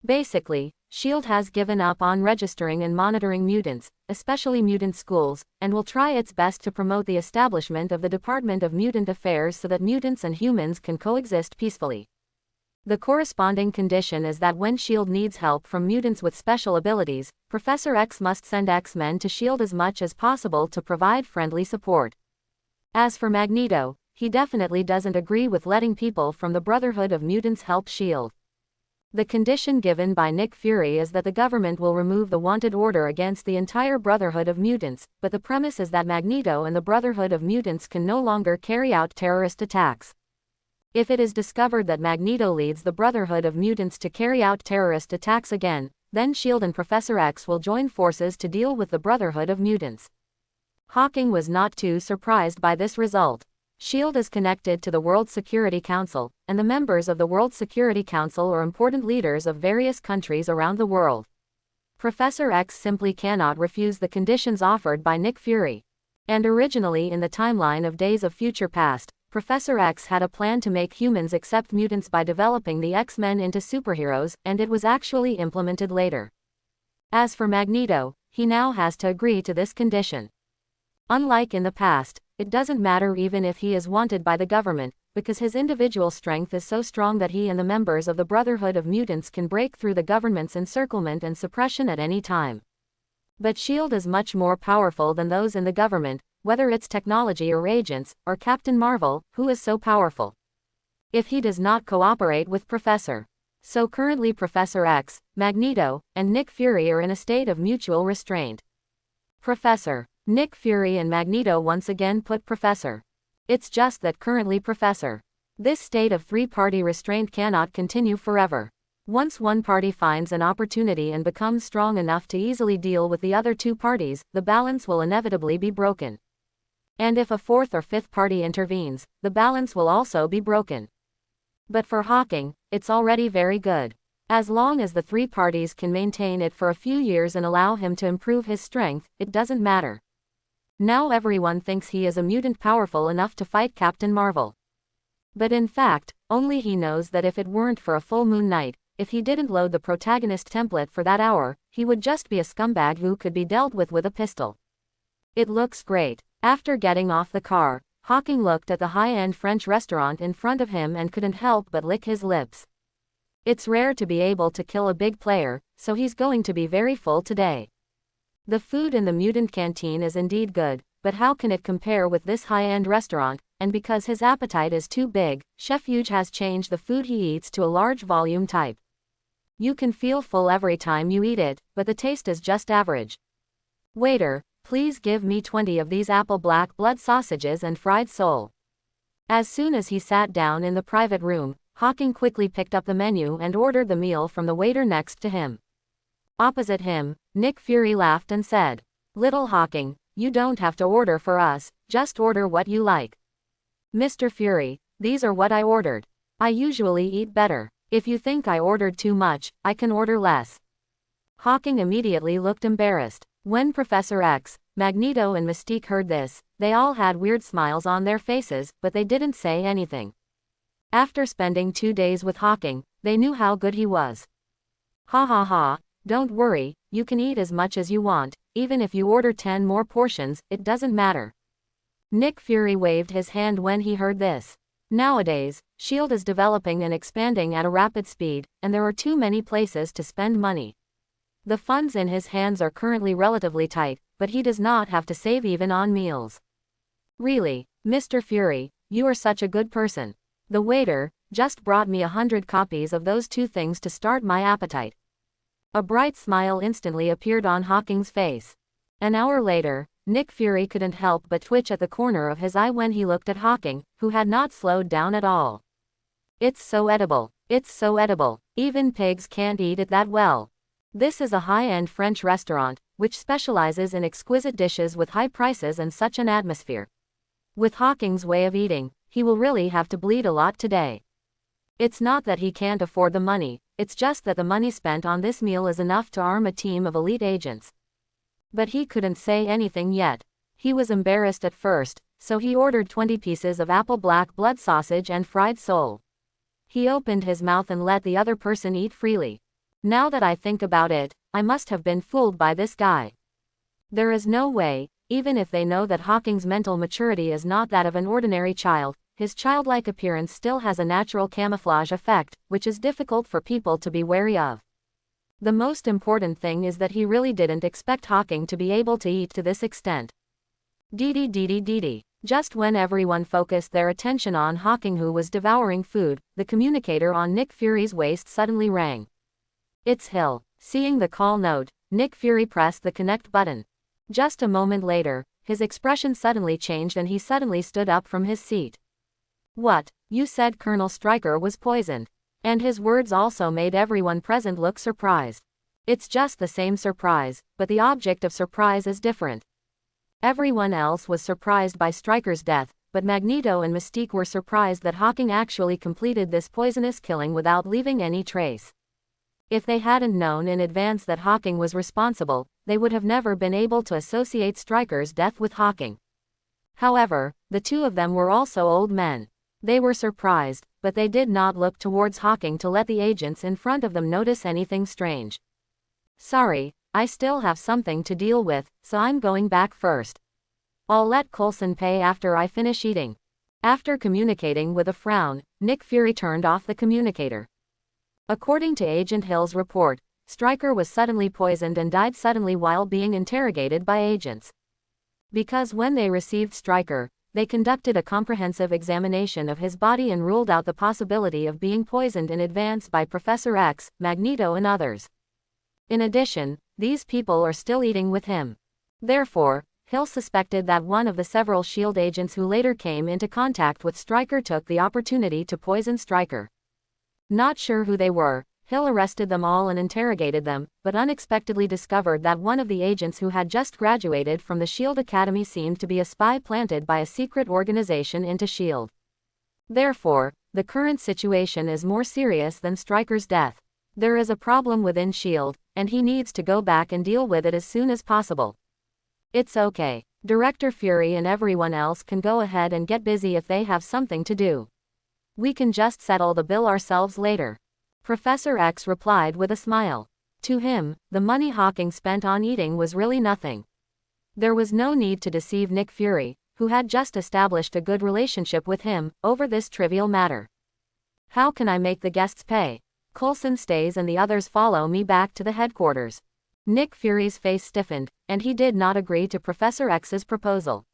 Basically, S.H.I.E.L.D. has given up on registering and monitoring mutants, especially mutant schools, and will try its best to promote the establishment of the Department of Mutant Affairs so that mutants and humans can coexist peacefully. The corresponding condition is that when S.H.I.E.L.D. needs help from mutants with special abilities, Professor X must send X-Men to S.H.I.E.L.D. as much as possible to provide friendly support. As for Magneto, he definitely doesn't agree with letting people from the Brotherhood of Mutants help S.H.I.E.L.D. The condition given by Nick Fury is that the government will remove the wanted order against the entire Brotherhood of Mutants, but the premise is that Magneto and the Brotherhood of Mutants can no longer carry out terrorist attacks. If it is discovered that Magneto leads the Brotherhood of Mutants to carry out terrorist attacks again, then S.H.I.E.L.D. and Professor X will join forces to deal with the Brotherhood of Mutants. Hawking was not too surprised by this result. S.H.I.E.L.D. is connected to the World Security Council, and the members of the World Security Council are important leaders of various countries around the world. Professor X simply cannot refuse the conditions offered by Nick Fury. And originally in the timeline of Days of Future Past, Professor X had a plan to make humans accept mutants by developing the X-Men into superheroes, and it was actually implemented later. As for Magneto, he now has to agree to this condition. Unlike in the past, it doesn't matter even if he is wanted by the government, because his individual strength is so strong that he and the members of the Brotherhood of Mutants can break through the government's encirclement and suppression at any time. But S.H.I.E.L.D. is much more powerful than those in the government, whether it's technology or agents, or Captain Marvel, who is so powerful. If he does not cooperate with Professor. So currently Professor X, Magneto, and Nick Fury are in a state of mutual restraint. Professor. Nick Fury and Magneto once again put Professor. It's just that currently Professor. This state of three-party restraint cannot continue forever. Once one party finds an opportunity and becomes strong enough to easily deal with the other two parties, the balance will inevitably be broken. And if a fourth or fifth party intervenes, the balance will also be broken. But for Hawking, it's already very good. As long as the three parties can maintain it for a few years and allow him to improve his strength, it doesn't matter. Now everyone thinks he is a mutant powerful enough to fight Captain Marvel. But in fact, only he knows that if it weren't for a full moon night, if he didn't load the protagonist template for that hour, he would just be a scumbag who could be dealt with a pistol. It looks great. After getting off the car, Hawking looked at the high-end French restaurant in front of him and couldn't help but lick his lips. It's rare to be able to kill a big player, so he's going to be very full today. The food in the mutant canteen is indeed good, but how can it compare with this high-end restaurant? And because his appetite is too big, Chef Huge has changed the food he eats to a large volume type. You can feel full every time you eat it, but the taste is just average. Waiter, please give me 20 of these apple black blood sausages and fried sole. As soon as he sat down in the private room, Hawking quickly picked up the menu and ordered the meal from the waiter next to him. Opposite him, Nick Fury laughed and said, "Little Hawking, you don't have to order for us, just order what you like." "Mr. Fury, these are what I ordered. I usually eat better. If you think I ordered too much, I can order less." Hawking immediately looked embarrassed. When Professor X, Magneto and Mystique heard this, they all had weird smiles on their faces, but they didn't say anything. After spending 2 days with Hawking, they knew how good he was. "Ha ha ha, don't worry, you can eat as much as you want, even if you order 10 more portions, it doesn't matter." Nick Fury waved his hand when he heard this. Nowadays, S.H.I.E.L.D. is developing and expanding at a rapid speed, and there are too many places to spend money. The funds in his hands are currently relatively tight, but he does not have to save even on meals. "Really, Mr. Fury, you are such a good person. The waiter just brought me 100 copies of those two things to start my appetite." A bright smile instantly appeared on Hawking's face. An hour later, Nick Fury couldn't help but twitch at the corner of his eye when he looked at Hawking, who had not slowed down at all. "It's so edible. It's so edible. Even pigs can't eat it that well." This is a high-end French restaurant, which specializes in exquisite dishes with high prices and such an atmosphere. With Hawking's way of eating, he will really have to bleed a lot today. It's not that he can't afford the money, it's just that the money spent on this meal is enough to arm a team of elite agents. But he couldn't say anything yet. He was embarrassed at first, so he ordered 20 pieces of apple black blood sausage and fried sole. He opened his mouth and let the other person eat freely. Now that I think about it, I must have been fooled by this guy. There is no way, even if they know that Hawking's mental maturity is not that of an ordinary child, his childlike appearance still has a natural camouflage effect, which is difficult for people to be wary of. The most important thing is that he really didn't expect Hawking to be able to eat to this extent. Dee. Just when everyone focused their attention on Hawking, who was devouring food, the communicator on Nick Fury's waist suddenly rang. "It's Hill." Seeing the call note, Nick Fury pressed the connect button. Just a moment later, his expression suddenly changed and he suddenly stood up from his seat. "What? You said Colonel Stryker was poisoned?" And his words also made everyone present look surprised. It's just the same surprise, but the object of surprise is different. Everyone else was surprised by Stryker's death, but Magneto and Mystique were surprised that Hawking actually completed this poisonous killing without leaving any trace. If they hadn't known in advance that Hawking was responsible, they would have never been able to associate Stryker's death with Hawking. However, the two of them were also old men. They were surprised, but they did not look towards Hawking to let the agents in front of them notice anything strange. "Sorry, I still have something to deal with, so I'm going back first. I'll let Coulson pay after I finish eating. After communicating with a frown, Nick Fury turned off the communicator. According to Agent Hill's report, Stryker was suddenly poisoned and died suddenly while being interrogated by agents. Because when they received Stryker, they conducted a comprehensive examination of his body and ruled out the possibility of being poisoned in advance by Professor X, Magneto and others. In addition, these people are still eating with him. Therefore, Hill suspected that one of the several S.H.I.E.L.D. agents who later came into contact with Stryker took the opportunity to poison Stryker. Not sure who they were, Hill arrested them all and interrogated them, but unexpectedly discovered that one of the agents who had just graduated from the S.H.I.E.L.D. Academy seemed to be a spy planted by a secret organization into S.H.I.E.L.D. Therefore, the current situation is more serious than Stryker's death. There is a problem within S.H.I.E.L.D., and he needs to go back and deal with it as soon as possible. It's okay. Director Fury and everyone else can go ahead and get busy if they have something to do. We can just settle the bill ourselves later. Professor X replied with a smile. To him, the money Hawking spent on eating was really nothing. There was no need to deceive Nick Fury, who had just established a good relationship with him, over this trivial matter. How can I make the guests pay? Coulson stays and the others follow me back to the headquarters. Nick Fury's face stiffened, and he did not agree to Professor X's proposal.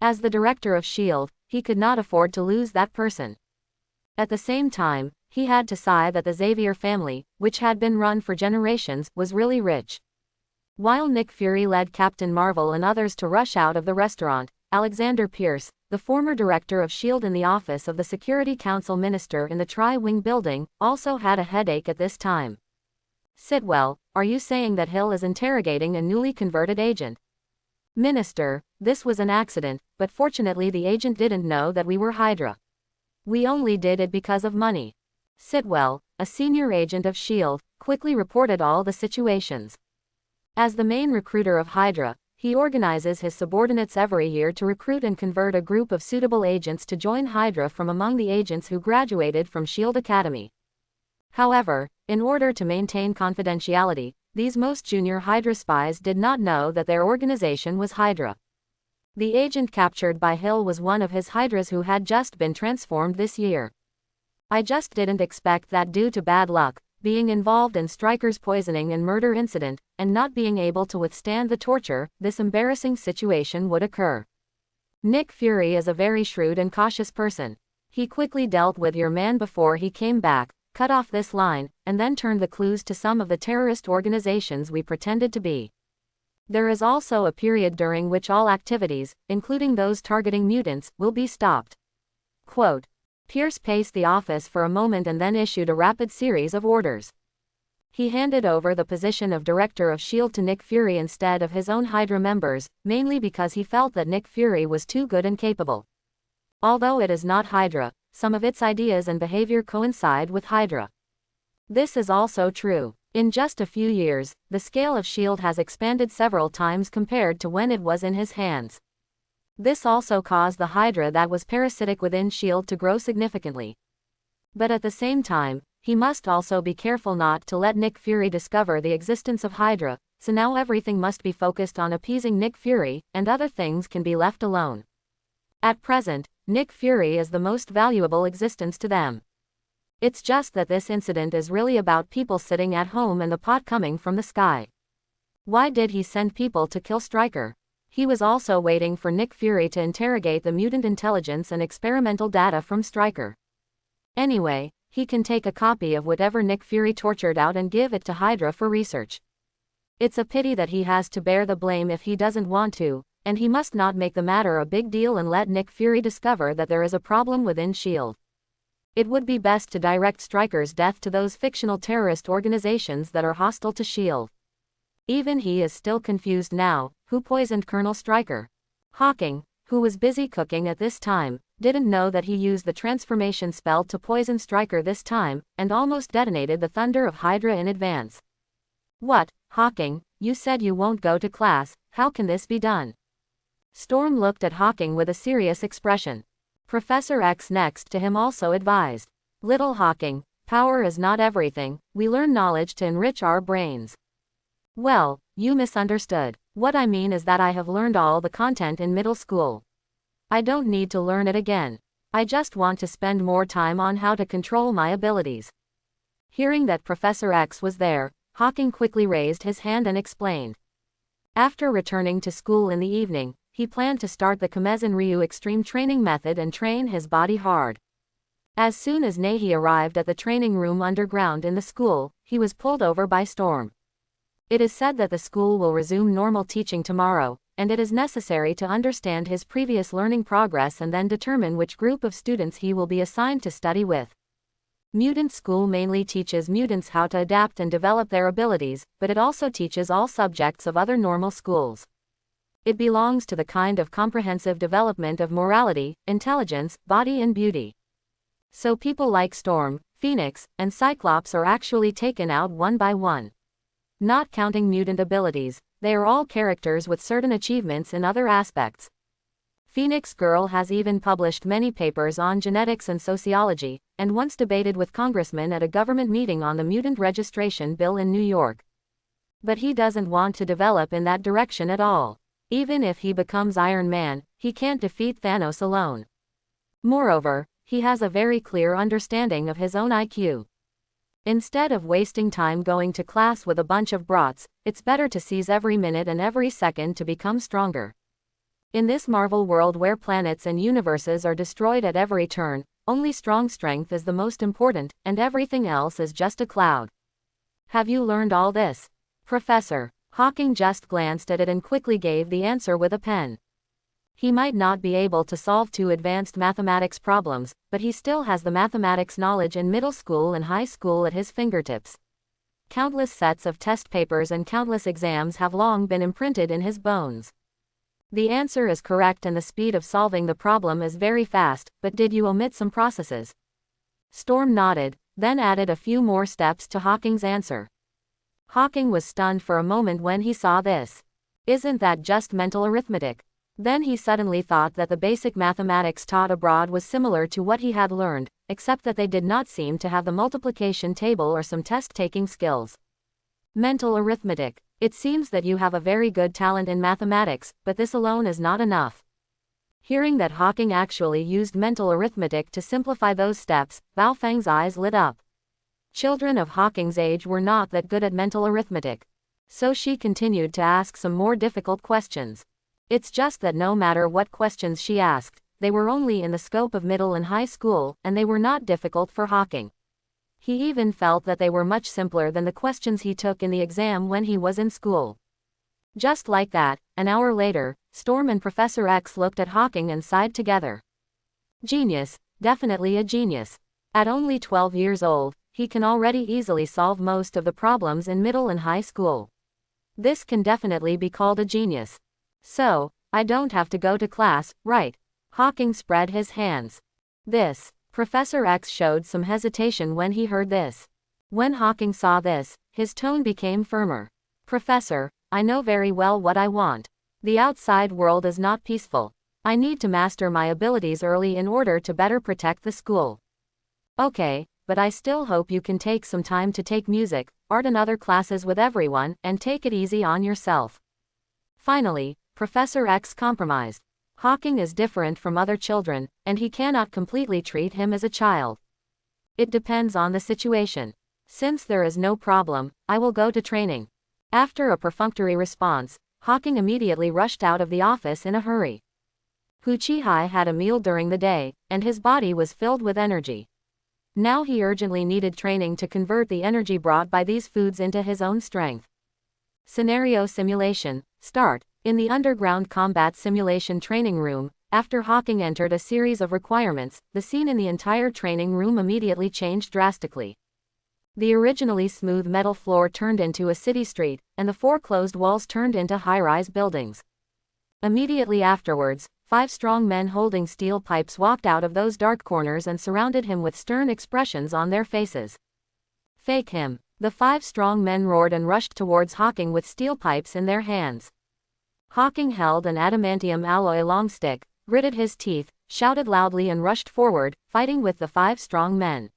As the director of S.H.I.E.L.D., he could not afford to lose that person. At the same time, he had to sigh that the Xavier family, which had been run for generations, was really rich. While Nick Fury led Captain Marvel and others to rush out of the restaurant, Alexander Pierce, the former director of S.H.I.E.L.D. in the office of the Security Council Minister in the Tri-Wing building, also had a headache at this time. Sitwell, are you saying that Hill is interrogating a newly converted agent? Minister, this was an accident, but fortunately the agent didn't know that we were Hydra. We only did it because of money. Sitwell, a senior agent of S.H.I.E.L.D., quickly reported all the situations. As the main recruiter of Hydra, he organizes his subordinates every year to recruit and convert a group of suitable agents to join Hydra from among the agents who graduated from S.H.I.E.L.D. Academy. However, in order to maintain confidentiality, these most junior Hydra spies did not know that their organization was Hydra. The agent captured by Hill was one of his Hydras who had just been transformed this year. I just didn't expect that due to bad luck, being involved in Stryker's poisoning and murder incident, and not being able to withstand the torture, this embarrassing situation would occur. Nick Fury is a very shrewd and cautious person. He quickly dealt with your man before he came back, cut off this line, and then turned the clues to some of the terrorist organizations we pretended to be. There is also a period during which all activities, including those targeting mutants, will be stopped. Quote. Pierce paced the office for a moment and then issued a rapid series of orders. He handed over the position of director of S.H.I.E.L.D. to Nick Fury instead of his own Hydra members, mainly because he felt that Nick Fury was too good and capable. Although it is not Hydra, some of its ideas and behavior coincide with Hydra. This is also true. In just a few years, the scale of S.H.I.E.L.D. has expanded several times compared to when it was in his hands. This also caused the Hydra that was parasitic within S.H.I.E.L.D. to grow significantly. But at the same time, he must also be careful not to let Nick Fury discover the existence of Hydra, so now everything must be focused on appeasing Nick Fury, and other things can be left alone. At present, Nick Fury is the most valuable existence to them. It's just that this incident is really about people sitting at home and the pot coming from the sky. Why did he send people to kill Stryker? He was also waiting for Nick Fury to interrogate the mutant intelligence and experimental data from Stryker. Anyway, he can take a copy of whatever Nick Fury tortured out and give it to Hydra for research. It's a pity that he has to bear the blame if he doesn't want to, and he must not make the matter a big deal and let Nick Fury discover that there is a problem within S.H.I.E.L.D. It would be best to direct Stryker's death to those fictional terrorist organizations that are hostile to S.H.I.E.L.D. Even he is still confused now. Who poisoned Colonel Stryker? Hawking, who was busy cooking at this time, didn't know that he used the transformation spell to poison Stryker this time, and almost detonated the thunder of Hydra in advance. What, Hawking, you said you won't go to class, how can this be done? Storm looked at Hawking with a serious expression. Professor X next to him also advised. Little Hawking, power is not everything, we learn knowledge to enrich our brains. Well, you misunderstood. What I mean is that I have learned all the content in middle school. I don't need to learn it again. I just want to spend more time on how to control my abilities. Hearing that Professor X was there, Hawking quickly raised his hand and explained. After returning to school in the evening, he planned to start the Kamezen Ryu extreme training method and train his body hard. As soon as Nahi arrived at the training room underground in the school, he was pulled over by Storm. It is said that the school will resume normal teaching tomorrow, and it is necessary to understand his previous learning progress and then determine which group of students he will be assigned to study with. Mutant School mainly teaches mutants how to adapt and develop their abilities, but it also teaches all subjects of other normal schools. It belongs to the kind of comprehensive development of morality, intelligence, body and beauty. So people like Storm, Phoenix, and Cyclops are actually taken out one by one. Not counting mutant abilities, they are all characters with certain achievements in other aspects. Phoenix Girl has even published many papers on genetics and sociology, and once debated with congressmen at a government meeting on the mutant registration bill in New York. But he doesn't want to develop in that direction at all. Even if he becomes Iron Man, he can't defeat Thanos alone. Moreover, he has a very clear understanding of his own IQ. Instead of wasting time going to class with a bunch of brats, it's better to seize every minute and every second to become stronger. In this Marvel world where planets and universes are destroyed at every turn, only strong strength is the most important, and everything else is just a cloud. Have you learned all this? Professor Hawking just glanced at it and quickly gave the answer with a pen. He might not be able to solve 2 advanced mathematics problems, but he still has the mathematics knowledge in middle school and high school at his fingertips. Countless sets of test papers and countless exams have long been imprinted in his bones. The answer is correct and the speed of solving the problem is very fast, but did you omit some processes? Storm nodded, then added a few more steps to Hawking's answer. Hawking was stunned for a moment when he saw this. Isn't that just mental arithmetic? Then he suddenly thought that the basic mathematics taught abroad was similar to what he had learned, except that they did not seem to have the multiplication table or some test-taking skills. Mental arithmetic. It seems that you have a very good talent in mathematics, but this alone is not enough. Hearing that Hawking actually used mental arithmetic to simplify those steps, Bao Feng's eyes lit up. Children of Hawking's age were not that good at mental arithmetic. So she continued to ask some more difficult questions. It's just that no matter what questions she asked, they were only in the scope of middle and high school, and they were not difficult for Hawking. He even felt that they were much simpler than the questions he took in the exam when he was in school. Just like that, an hour later, Storm and Professor X looked at Hawking and sighed together. Genius, definitely a genius. At only 12 years old, he can already easily solve most of the problems in middle and high school. This can definitely be called a genius. So, I don't have to go to class, right? Hawking spread his hands. Professor X showed some hesitation when he heard this. When Hawking saw this, his tone became firmer. Professor, I know very well what I want. The outside world is not peaceful. I need to master my abilities early in order to better protect the school. Okay, but I still hope you can take some time to take music, art and other classes with everyone, and take it easy on yourself. Finally, Professor X compromised. Hawking is different from other children, and he cannot completely treat him as a child. It depends on the situation. Since there is no problem, I will go to training. After a perfunctory response, Hawking immediately rushed out of the office in a hurry. Hu-Chi-Hai had a meal during the day, and his body was filled with energy. Now he urgently needed training to convert the energy brought by these foods into his own strength. Scenario simulation, start. In the underground combat simulation training room, after Hawking entered a series of requirements, the scene in the entire training room immediately changed drastically. The originally smooth metal floor turned into a city street, and the 4 closed walls turned into high-rise buildings. Immediately afterwards, 5 strong men holding steel pipes walked out of those dark corners and surrounded him with stern expressions on their faces. Fake him. The 5 strong men roared and rushed towards Hawking with steel pipes in their hands. Hawking held an adamantium alloy long stick, gritted his teeth, shouted loudly and rushed forward, fighting with the 5 strong men.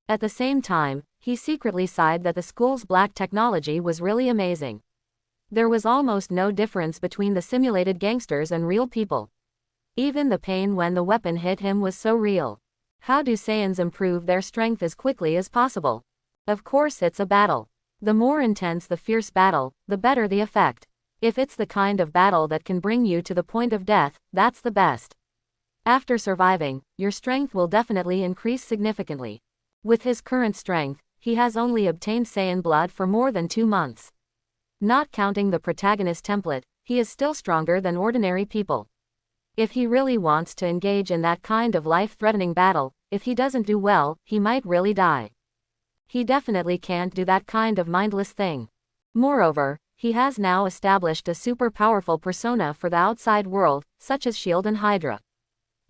At the same time, He secretly sighed that the school's black technology was really amazing. There was almost no difference between the simulated gangsters and real people. Even the pain when the weapon hit him was so real. How do Saiyans improve their strength as quickly as possible? Of course it's a battle. The more intense the fierce battle, the better the effect. If it's the kind of battle that can bring you to the point of death, that's the best. After surviving, your strength will definitely increase significantly. With his current strength, he has only obtained Saiyan blood for more than 2 months. Not counting the protagonist template, he is still stronger than ordinary people. If he really wants to engage in that kind of life-threatening battle, if he doesn't do well, he might really die. He definitely can't do that kind of mindless thing. Moreover, he has now established a super powerful persona for the outside world, such as S.H.I.E.L.D. and Hydra.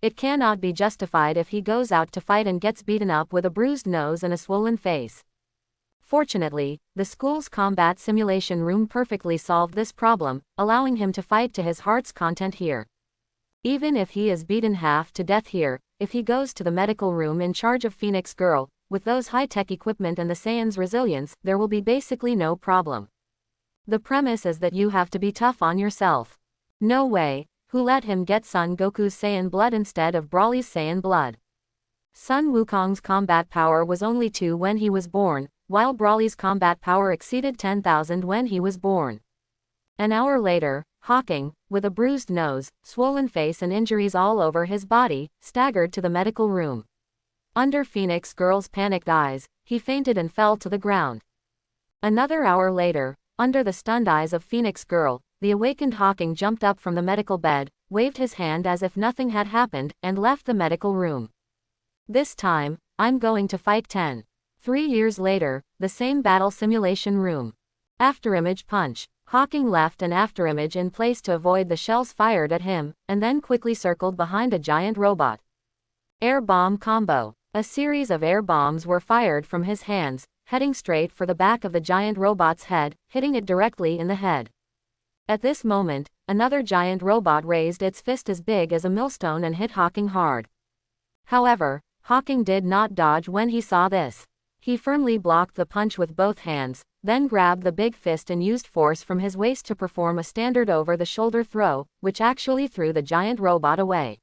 It cannot be justified if he goes out to fight and gets beaten up with a bruised nose and a swollen face. Fortunately, the school's combat simulation room perfectly solved this problem, allowing him to fight to his heart's content here. Even if he is beaten half to death here, if he goes to the medical room in charge of Phoenix Girl, with those high-tech equipment and the Saiyan's resilience, there will be basically no problem. The premise is that you have to be tough on yourself. No way. Who let him get Son Goku's Saiyan blood instead of Broly's Saiyan blood? Sun Wukong's combat power was only 2 when he was born, while Broly's combat power exceeded 10,000 when he was born. An hour later, Hawking, with a bruised nose, swollen face and injuries all over his body, staggered to the medical room. Under Phoenix Girl's panicked eyes, he fainted and fell to the ground. Another hour later, under the stunned eyes of Phoenix Girl, the awakened Hawking jumped up from the medical bed, waved his hand as if nothing had happened, and left the medical room. This time, I'm going to fight 10. 3 years later, the same battle simulation room. Afterimage punch. Hawking left an afterimage in place to avoid the shells fired at him, and then quickly circled behind a giant robot. Air bomb combo. A series of air bombs were fired from his hands, heading straight for the back of the giant robot's head, hitting it directly in the head. At this moment, another giant robot raised its fist as big as a millstone and hit Hawking hard. However, Hawking did not dodge when he saw this. He firmly blocked the punch with both hands, then grabbed the big fist and used force from his waist to perform a standard over-the-shoulder throw, which actually threw the giant robot away.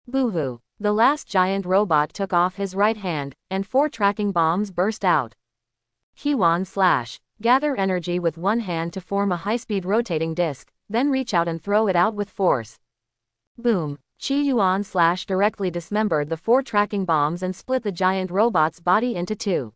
Boo-hoo. The last giant robot took off his right hand, and 4 tracking bombs burst out. Kiwan slash. Gather energy with one hand to form a high-speed rotating disc, then reach out and throw it out with force. Boom. Chi Yuan slash directly dismembered the 4 tracking bombs and split the giant robot's body into 2.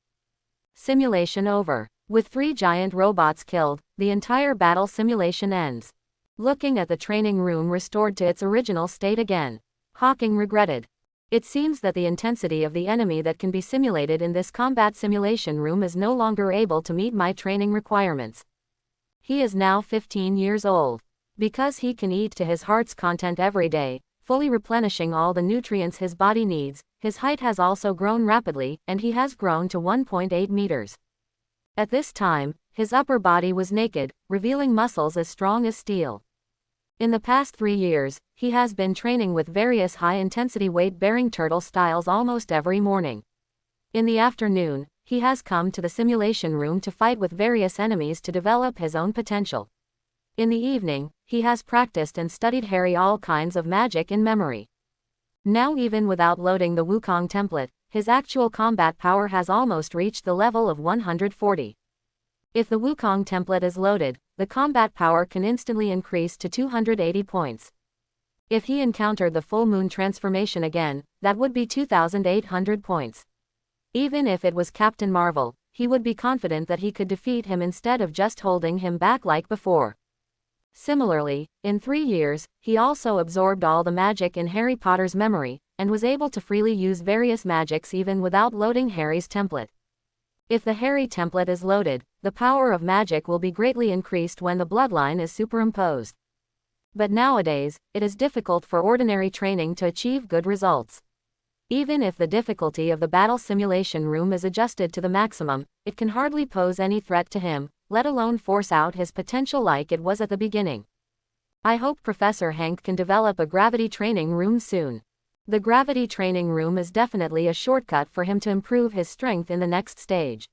Simulation over. With 3 giant robots killed, the entire battle simulation ends. Looking at the training room restored to its original state again, Hawking regretted. It seems that the intensity of the enemy that can be simulated in this combat simulation room is no longer able to meet my training requirements. He is now 15 years old. Because he can eat to his heart's content every day, fully replenishing all the nutrients his body needs, his height has also grown rapidly, and he has grown to 1.8 meters. At this time, his upper body was naked, revealing muscles as strong as steel. In the past 3 years, he has been training with various high-intensity weight-bearing turtle styles almost every morning. In the afternoon, he has come to the simulation room to fight with various enemies to develop his own potential. In the evening, he has practiced and studied Harry all kinds of magic in memory. Now even without loading the Wukong template, his actual combat power has almost reached the level of 140. If the Wukong template is loaded, the combat power can instantly increase to 280 points. If he encountered the full moon transformation again, that would be 2,800 points. Even if it was Captain Marvel, he would be confident that he could defeat him instead of just holding him back like before. Similarly, in 3 years, he also absorbed all the magic in Harry Potter's memory, and was able to freely use various magics even without loading Harry's template. If the Harry template is loaded, the power of magic will be greatly increased when the bloodline is superimposed. But nowadays, it is difficult for ordinary training to achieve good results. Even if the difficulty of the battle simulation room is adjusted to the maximum, it can hardly pose any threat to him, let alone force out his potential like it was at the beginning. I hope Professor Hank can develop a gravity training room soon. The gravity training room is definitely a shortcut for him to improve his strength in the next stage.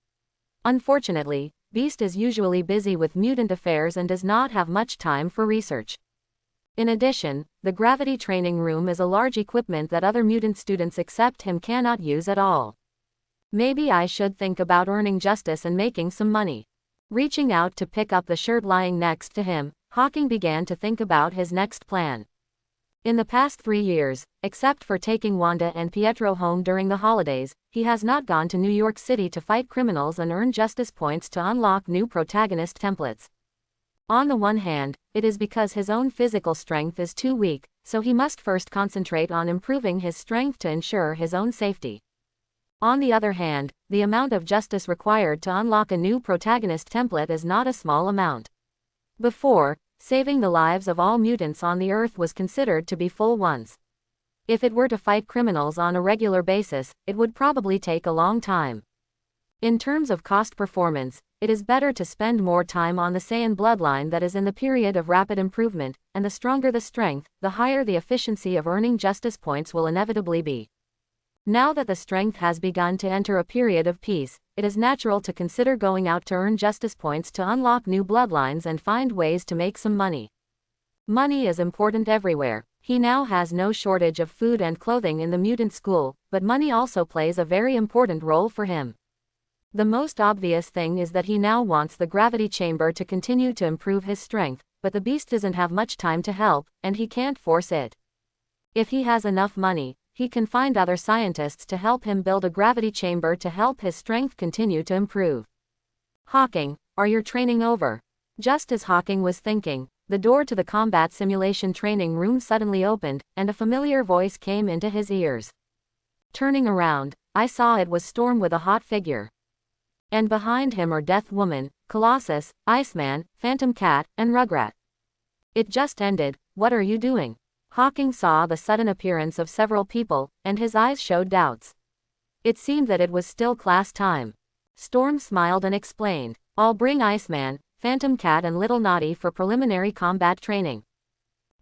Unfortunately, Beast is usually busy with mutant affairs and does not have much time for research. In addition, the gravity training room is a large equipment that other mutant students except him cannot use at all. Maybe I should think about earning justice and making some money. Reaching out to pick up the shirt lying next to him, Hawking began to think about his next plan. In the past 3 years, except for taking Wanda and Pietro home during the holidays, he has not gone to New York City to fight criminals and earn justice points to unlock new protagonist templates. On the one hand, it is because his own physical strength is too weak, so he must first concentrate on improving his strength to ensure his own safety. On the other hand, the amount of justice required to unlock a new protagonist template is not a small amount. Before, saving the lives of all mutants on the Earth was considered to be full once. If it were to fight criminals on a regular basis, it would probably take a long time. In terms of cost performance, it is better to spend more time on the Saiyan bloodline that is in the period of rapid improvement, and the stronger the strength, the higher the efficiency of earning justice points will inevitably be. Now that the strength has begun to enter a period of peace, it is natural to consider going out to earn justice points to unlock new bloodlines and find ways to make some money. Money is important everywhere. He now has no shortage of food and clothing in the mutant school, but money also plays a very important role for him. The most obvious thing is that he now wants the gravity chamber to continue to improve his strength, but the Beast doesn't have much time to help, and he can't force it. If he has enough money, he can find other scientists to help him build a gravity chamber to help his strength continue to improve. Hawking, are your training over? Just as Hawking was thinking, the door to the combat simulation training room suddenly opened, and a familiar voice came into his ears. Turning around, I saw it was Storm with a hot figure. And behind him are Death Woman, Colossus, Iceman, Phantom Cat, and Rugrat. It just ended, what are you doing? Hawking saw the sudden appearance of several people, and his eyes showed doubts. It seemed that it was still class time. Storm smiled and explained, I'll bring Iceman, Phantom Cat and Little Naughty for preliminary combat training.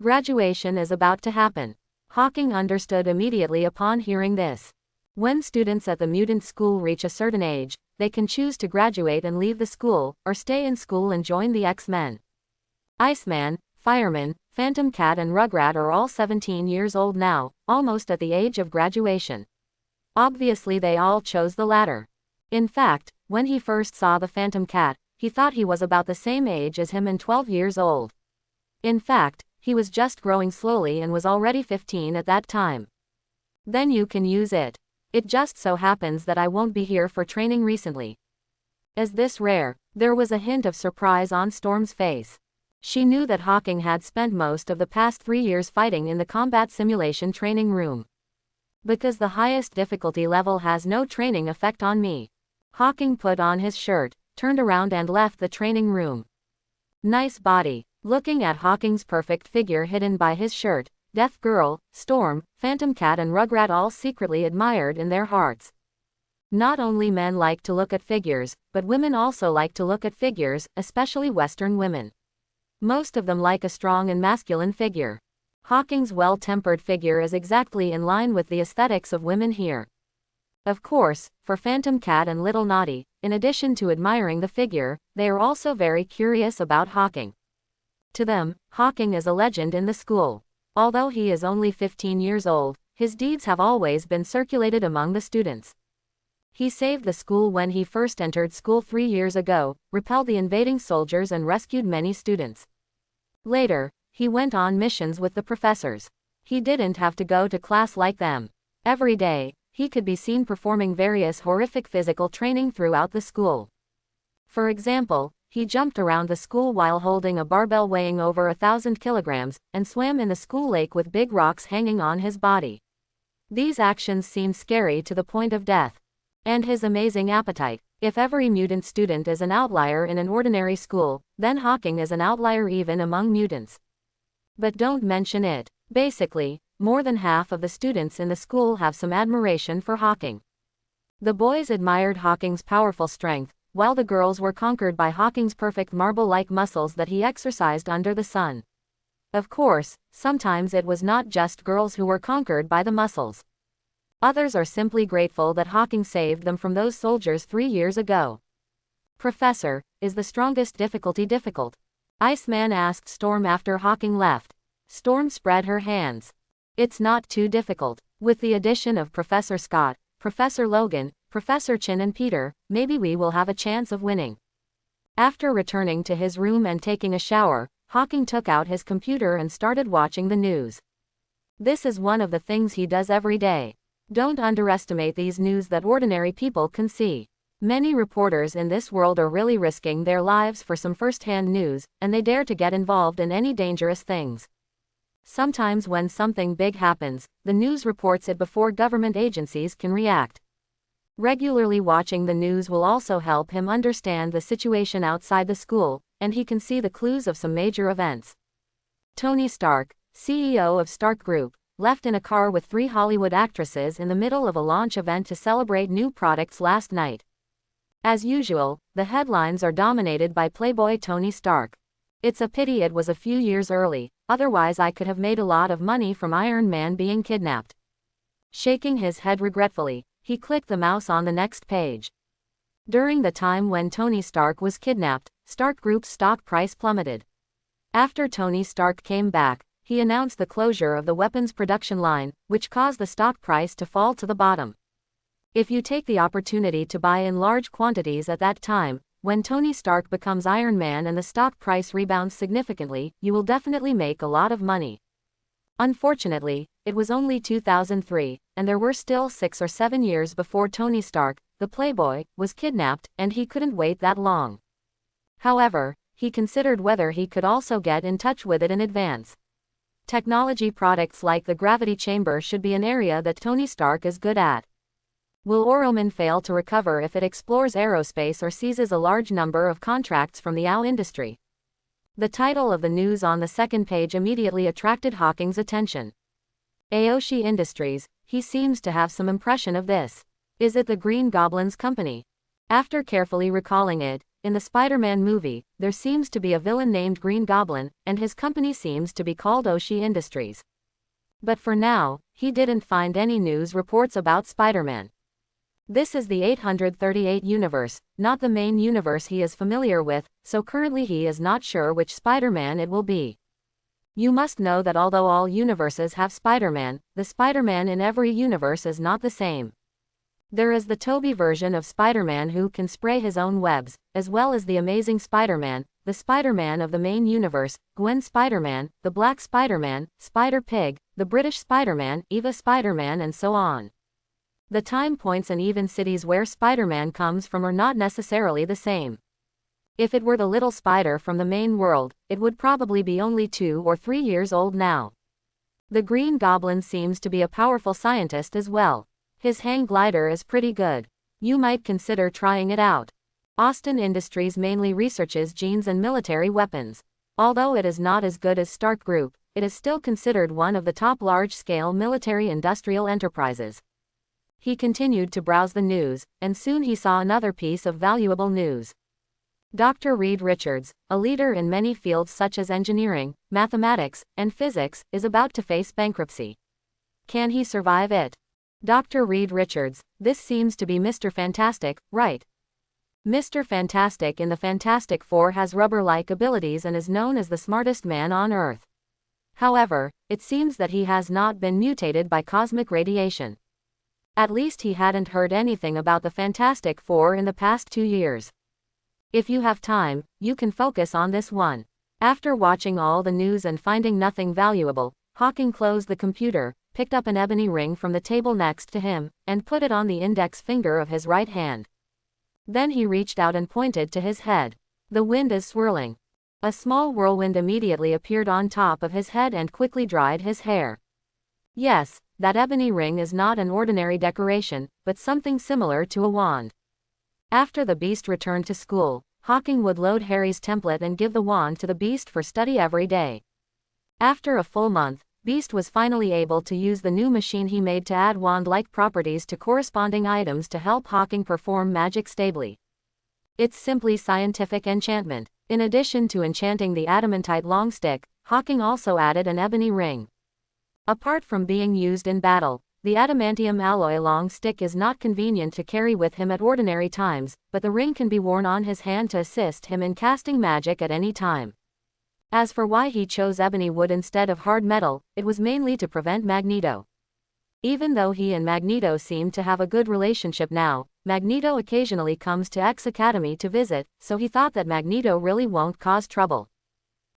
Graduation is about to happen. Hawking understood immediately upon hearing this. When students at the mutant school reach a certain age, they can choose to graduate and leave the school, or stay in school and join the X-Men. Iceman, Fireman, Phantom Cat and Rugrat are all 17 years old now, almost at the age of graduation. Obviously they all chose the latter. In fact, when he first saw the Phantom Cat, he thought he was about the same age as him and 12 years old. In fact, he was just growing slowly and was already 15 at that time. Then you can use it. It just so happens that I won't be here for training recently. Is this rare? There was a hint of surprise on Storm's face. She knew that Hawking had spent most of the past 3 years fighting in the combat simulation training room. Because the highest difficulty level has no training effect on me. Hawking put on his shirt, turned around and left the training room. Nice body. Looking at Hawking's perfect figure hidden by his shirt, Death Girl, Storm, Phantom Cat and Rugrat all secretly admired in their hearts. Not only men like to look at figures, but women also like to look at figures, especially Western women. Most of them like a strong and masculine figure. Hawking's well-tempered figure is exactly in line with the aesthetics of women here. Of course, for Phantom Cat and Little Naughty, in addition to admiring the figure, they are also very curious about Hawking. To them, Hawking is a legend in the school. Although he is only 15 years old, his deeds have always been circulated among the students. He saved the school when he first entered school 3 years ago, repelled the invading soldiers and rescued many students. Later, he went on missions with the professors. He didn't have to go to class like them. Every day, he could be seen performing various horrific physical training throughout the school. For example, he jumped around the school while holding a barbell weighing over 1,000 kilograms, and swam in the school lake with big rocks hanging on his body. These actions seem scary to the point of death. And his amazing appetite. If every mutant student is an outlier in an ordinary school, then Hawking is an outlier even among mutants. But don't mention it. Basically, more than half of the students in the school have some admiration for Hawking. The boys admired Hawking's powerful strength, while the girls were conquered by Hawking's perfect marble-like muscles that he exercised under the sun. Of course, sometimes it was not just girls who were conquered by the muscles. Others are simply grateful that Hawking saved them from those soldiers 3 years ago. Professor, is the strongest difficulty difficult? Iceman asked Storm after Hawking left. Storm spread her hands. It's not too difficult. With the addition of Professor Scott, Professor Logan, Professor Chin and Peter, maybe we will have a chance of winning. After returning to his room and taking a shower, Hawking took out his computer and started watching the news. This is one of the things he does every day. Don't underestimate these news that ordinary people can see. Many reporters in this world are really risking their lives for some first-hand news, and they dare to get involved in any dangerous things. Sometimes when something big happens, the news reports it before government agencies can react. Regularly watching the news will also help him understand the situation outside the school, and he can see the clues of some major events. Tony Stark, CEO of Stark Group, left in a car with 3 Hollywood actresses in the middle of a launch event to celebrate new products last night. As usual, the headlines are dominated by Playboy Tony Stark. It's a pity it was a few years early, otherwise I could have made a lot of money from Iron Man being kidnapped. Shaking his head regretfully, he clicked the mouse on the next page. During the time when Tony Stark was kidnapped, Stark Group's stock price plummeted. After Tony Stark came back, he announced the closure of the weapons production line, which caused the stock price to fall to the bottom. If you take the opportunity to buy in large quantities at that time, when Tony Stark becomes Iron Man and the stock price rebounds significantly, you will definitely make a lot of money. Unfortunately, it was only 2003, and there were still 6 or 7 years before Tony Stark, the Playboy, was kidnapped, and he couldn't wait that long. However, he considered whether he could also get in touch with it in advance. Technology products like the gravity chamber should be an area that Tony Stark is good at. Will Oroman fail to recover if it explores aerospace or seizes a large number of contracts from the OW industry? The title of the news on the second page immediately attracted Hawking's attention. S.H.I.E.L.D. Industries, he seems to have some impression of this. Is it the Green Goblin's company? After carefully recalling it, in the Spider-Man movie, there seems to be a villain named Green Goblin, and his company seems to be called S.H.I.E.L.D. Industries. But for now, he didn't find any news reports about Spider-Man. This is the 838 universe, not the main universe he is familiar with, so currently he is not sure which Spider-Man it will be. You must know that although all universes have Spider-Man, the Spider-Man in every universe is not the same. There is the Tobey version of Spider-Man who can spray his own webs, as well as the Amazing Spider-Man, the Spider-Man of the main universe, Gwen Spider-Man, the Black Spider-Man, Spider-Pig, the British Spider-Man, Eva Spider-Man and so on. The time points and even cities where Spider-Man comes from are not necessarily the same. If it were the little spider from the main world, it would probably be only 2 or 3 years old now. The Green Goblin seems to be a powerful scientist as well. His hang glider is pretty good. You might consider trying it out. Austin Industries mainly researches genes and military weapons. Although it is not as good as Stark Group, it is still considered one of the top large-scale military industrial enterprises. He continued to browse the news, and soon he saw another piece of valuable news. Dr. Reed Richards, a leader in many fields such as engineering, mathematics, and physics, is about to face bankruptcy. Can he survive it? Dr. Reed Richards, this seems to be Mr. Fantastic, right? Mr. Fantastic in the Fantastic Four has rubber-like abilities and is known as the smartest man on Earth. However, it seems that he has not been mutated by cosmic radiation. At least he hadn't heard anything about the Fantastic Four in the past 2 years. If you have time, you can focus on this one. After watching all the news and finding nothing valuable, Hawking closed the computer, picked up an ebony ring from the table next to him, and put it on the index finger of his right hand. Then he reached out and pointed to his head. The wind is swirling. A small whirlwind immediately appeared on top of his head and quickly dried his hair. Yes, that ebony ring is not an ordinary decoration, but something similar to a wand. After the Beast returned to school, Hawking would load Harry's template and give the wand to the Beast for study every day. After a full month, Beast was finally able to use the new machine he made to add wand-like properties to corresponding items to help Hawking perform magic stably. It's simply scientific enchantment. In addition to enchanting the adamantite long stick, Hawking also added an ebony ring. Apart from being used in battle, The adamantium alloy long stick is not convenient to carry with him at ordinary times, but the ring can be worn on his hand to assist him in casting magic at any time. As for why he chose ebony wood instead of hard metal, it was mainly to prevent Magneto. Even though he and Magneto seem to have a good relationship now, Magneto occasionally comes to X Academy to visit, so he thought that Magneto really won't cause trouble.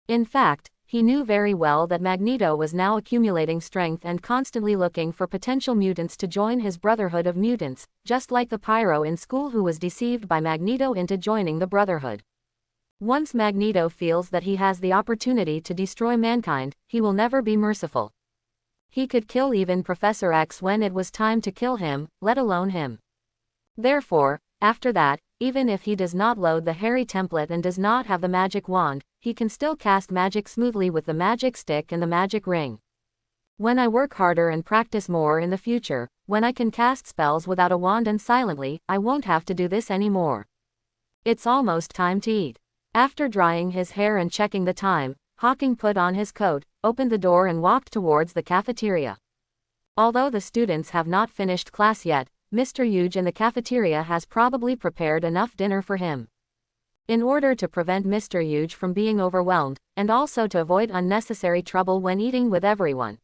In fact, he knew very well that Magneto was now accumulating strength and constantly looking for potential mutants to join his Brotherhood of Mutants, just like the Pyro in school who was deceived by Magneto into joining the Brotherhood. Once Magneto feels that he has the opportunity to destroy mankind, he will never be merciful. He could kill even Professor X when it was time to kill him, let alone him. Therefore, after that, even if he does not load the Harry template and does not have the magic wand, he can still cast magic smoothly with the magic stick and the magic ring. When I work harder and practice more in the future, when I can cast spells without a wand and silently, I won't have to do this anymore. It's almost time to eat. After drying his hair and checking the time, Hawking put on his coat, opened the door and walked towards the cafeteria. Although the students have not finished class yet, Mr. Huge in the cafeteria has probably prepared enough dinner for him. In order to prevent Mr. Huge from being overwhelmed, and also to avoid unnecessary trouble when eating with everyone,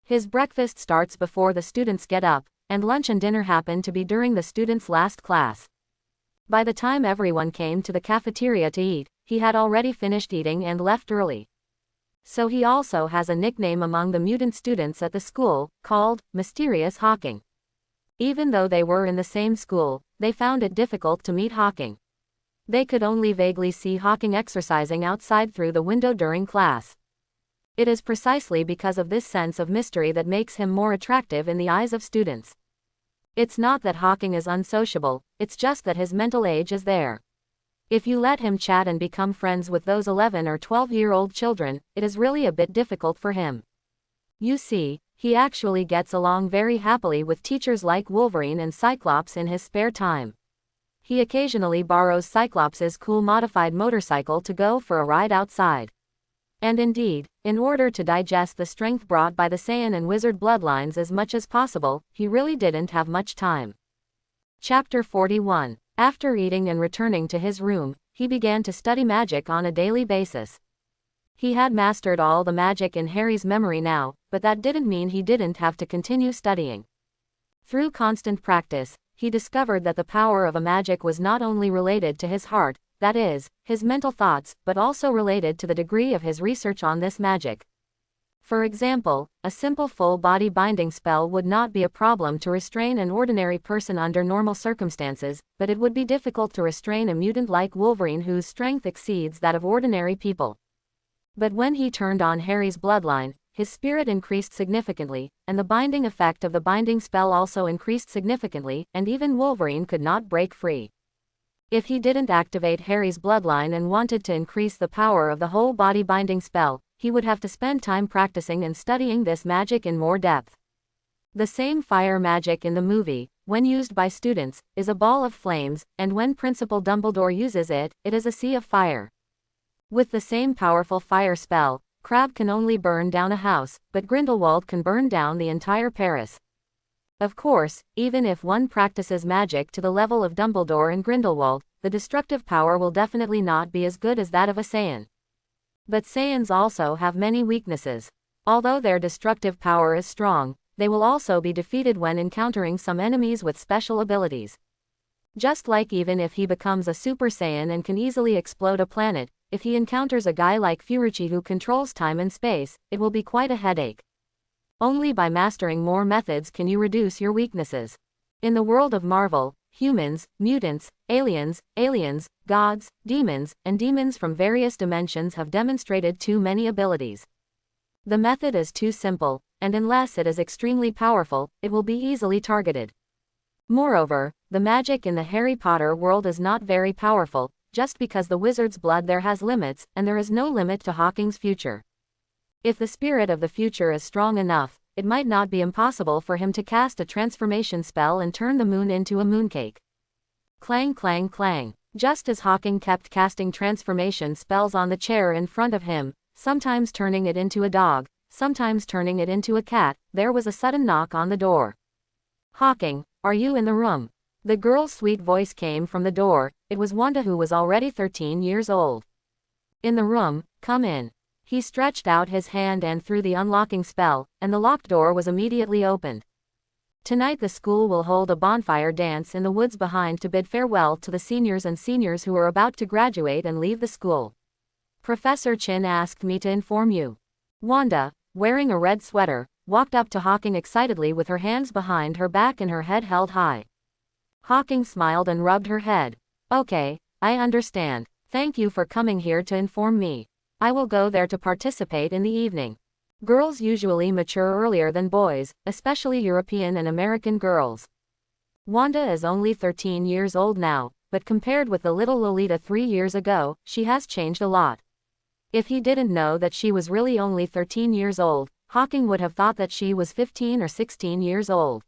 his breakfast starts before the students get up, and lunch and dinner happen to be during the students' last class. By the time everyone came to the cafeteria to eat, he had already finished eating and left early. So he also has a nickname among the mutant students at the school, called Mysterious Hawking. Even though they were in the same school, they found it difficult to meet Hawking. They could only vaguely see Hawking exercising outside through the window during class. It is precisely because of this sense of mystery that makes him more attractive in the eyes of students. It's not that Hawking is unsociable, it's just that his mental age is there. If you let him chat and become friends with those 11 or 12-year-old children, it is really a bit difficult for him. You see, he actually gets along very happily with teachers like Wolverine and Cyclops in his spare time. He occasionally borrows Cyclops' cool modified motorcycle to go for a ride outside. And indeed, in order to digest the strength brought by the Saiyan and Wizard bloodlines as much as possible, he really didn't have much time. Chapter 41. After eating and returning to his room, he began to study magic on a daily basis. He had mastered all the magic in Harry's memory now, but that didn't mean he didn't have to continue studying. Through constant practice, he discovered that the power of a magic was not only related to his heart, that is, his mental thoughts, but also related to the degree of his research on this magic. For example, a simple full-body binding spell would not be a problem to restrain an ordinary person under normal circumstances, but it would be difficult to restrain a mutant like Wolverine whose strength exceeds that of ordinary people. But when he turned on Harry's bloodline, his spirit increased significantly, and the binding effect of the binding spell also increased significantly, and even Wolverine could not break free. If he didn't activate Harry's bloodline and wanted to increase the power of the whole body binding spell, he would have to spend time practicing and studying this magic in more depth. The same fire magic in the movie, when used by students, is a ball of flames, and when Principal Dumbledore uses it, it is a sea of fire. With the same powerful fire spell, Crabbe can only burn down a house, but Grindelwald can burn down the entire Paris. Of course, even if one practices magic to the level of Dumbledore and Grindelwald, the destructive power will definitely not be as good as that of a Saiyan. But Saiyans also have many weaknesses. Although their destructive power is strong, they will also be defeated when encountering some enemies with special abilities. Just like even if he becomes a Super Saiyan and can easily explode a planet, if he encounters a guy like Furuchi who controls time and space, it will be quite a headache. Only by mastering more methods can you reduce your weaknesses. In the world of Marvel, humans, mutants, aliens, gods, demons, and demons from various dimensions have demonstrated too many abilities. The method is too simple, and unless it is extremely powerful, it will be easily targeted. Moreover, the magic in the Harry Potter world is not very powerful, just because the wizard's blood there has limits, and there is no limit to Hawking's future. If the spirit of the future is strong enough, it might not be impossible for him to cast a transformation spell and turn the moon into a mooncake. Clang clang clang. Just as Hawking kept casting transformation spells on the chair in front of him, sometimes turning it into a dog, sometimes turning it into a cat. There was a sudden knock on the door. "Hawking, are you in the room?" The girl's sweet voice came from the door. It was Wanda, who was already 13 years old. "In the room, come in." He stretched out his hand and threw the unlocking spell, and the locked door was immediately opened. Tonight the school will hold a bonfire dance in the woods behind to bid farewell to the seniors and seniors who are about to graduate and leave the school. Professor Chin asked me to inform you. Wanda, wearing a red sweater, walked up to Hawking excitedly with her hands behind her back and her head held high. Hawking smiled and rubbed her head. "Okay, I understand. Thank you for coming here to inform me. I will go there to participate in the evening." Girls usually mature earlier than boys, especially European and American girls. Wanda is only 13 years old now, but compared with the little Lolita 3 years ago, she has changed a lot. If he didn't know that she was really only 13 years old, Hawking would have thought that she was 15 or 16 years old.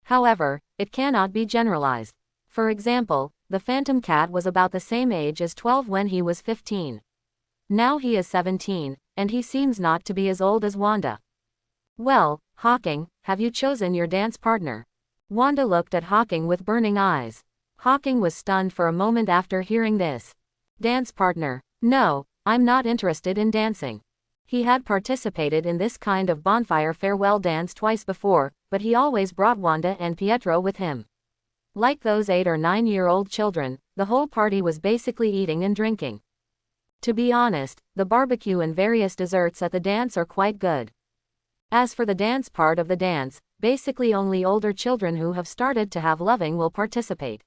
However, it cannot be generalized. For example, the Phantom Cat was about the same age as 12 when he was 15. Now he is 17, and he seems not to be as old as Wanda. "Well, Hawking, have you chosen your dance partner?" Wanda looked at Hawking with burning eyes. Hawking was stunned for a moment after hearing this. "Dance partner? No, I'm not interested in dancing." He had participated in this kind of bonfire farewell dance twice before, but he always brought Wanda and Pietro with him. Like those 8 or 9-year-old children, the whole party was basically eating and drinking. To be honest, the barbecue and various desserts at the dance are quite good. As for the dance part of the dance, basically only older children who have started to have loving will participate.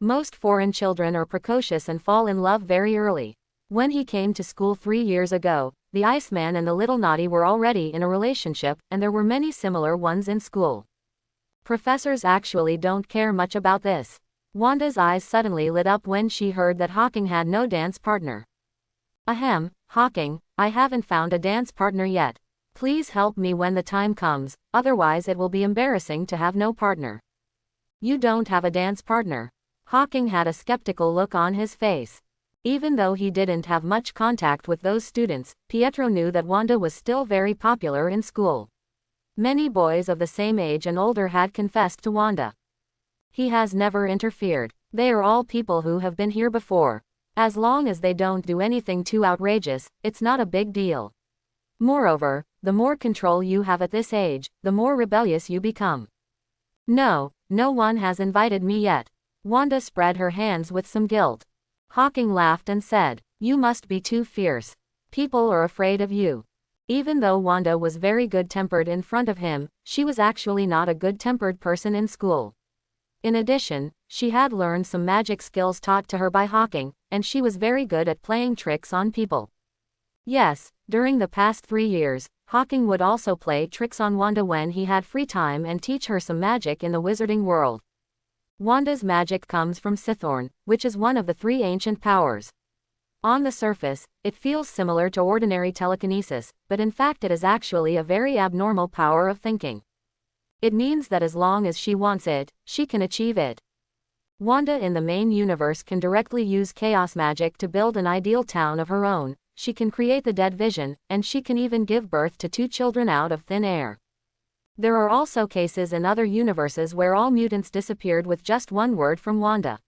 Most foreign children are precocious and fall in love very early. When he came to school 3 years ago, the Iceman and the little Naughty were already in a relationship, and there were many similar ones in school. Professors actually don't care much about this. Wanda's eyes suddenly lit up when she heard that Hawking had no dance partner. "Ahem, Hawking, I haven't found a dance partner yet. Please help me when the time comes, otherwise it will be embarrassing to have no partner." "You don't have a dance partner?" Hawking had a skeptical look on his face. Even though he didn't have much contact with those students, Pietro knew that Wanda was still very popular in school. Many boys of the same age and older had confessed to Wanda. He has never interfered. They are all people who have been here before. As long as they don't do anything too outrageous, it's not a big deal. Moreover, the more control you have at this age, the more rebellious you become. "No, no one has invited me yet." Wanda spread her hands with some guilt. Hawking laughed and said, "You must be too fierce. People are afraid of you." Even though Wanda was very good-tempered in front of him, she was actually not a good-tempered person in school. In addition, she had learned some magic skills taught to her by Hawking, and she was very good at playing tricks on people. Yes, during the past 3 years, Hawking would also play tricks on Wanda when he had free time and teach her some magic in the wizarding world. Wanda's magic comes from Sithorn, which is one of the 3 ancient powers. On the surface, it feels similar to ordinary telekinesis, but in fact it is actually a very abnormal power of thinking. It means that as long as she wants it, she can achieve it. Wanda in the main universe can directly use chaos magic to build an ideal town of her own, she can create the dead vision, and she can even give birth to 2 children out of thin air. There are also cases in other universes where all mutants disappeared with just 1 word from Wanda.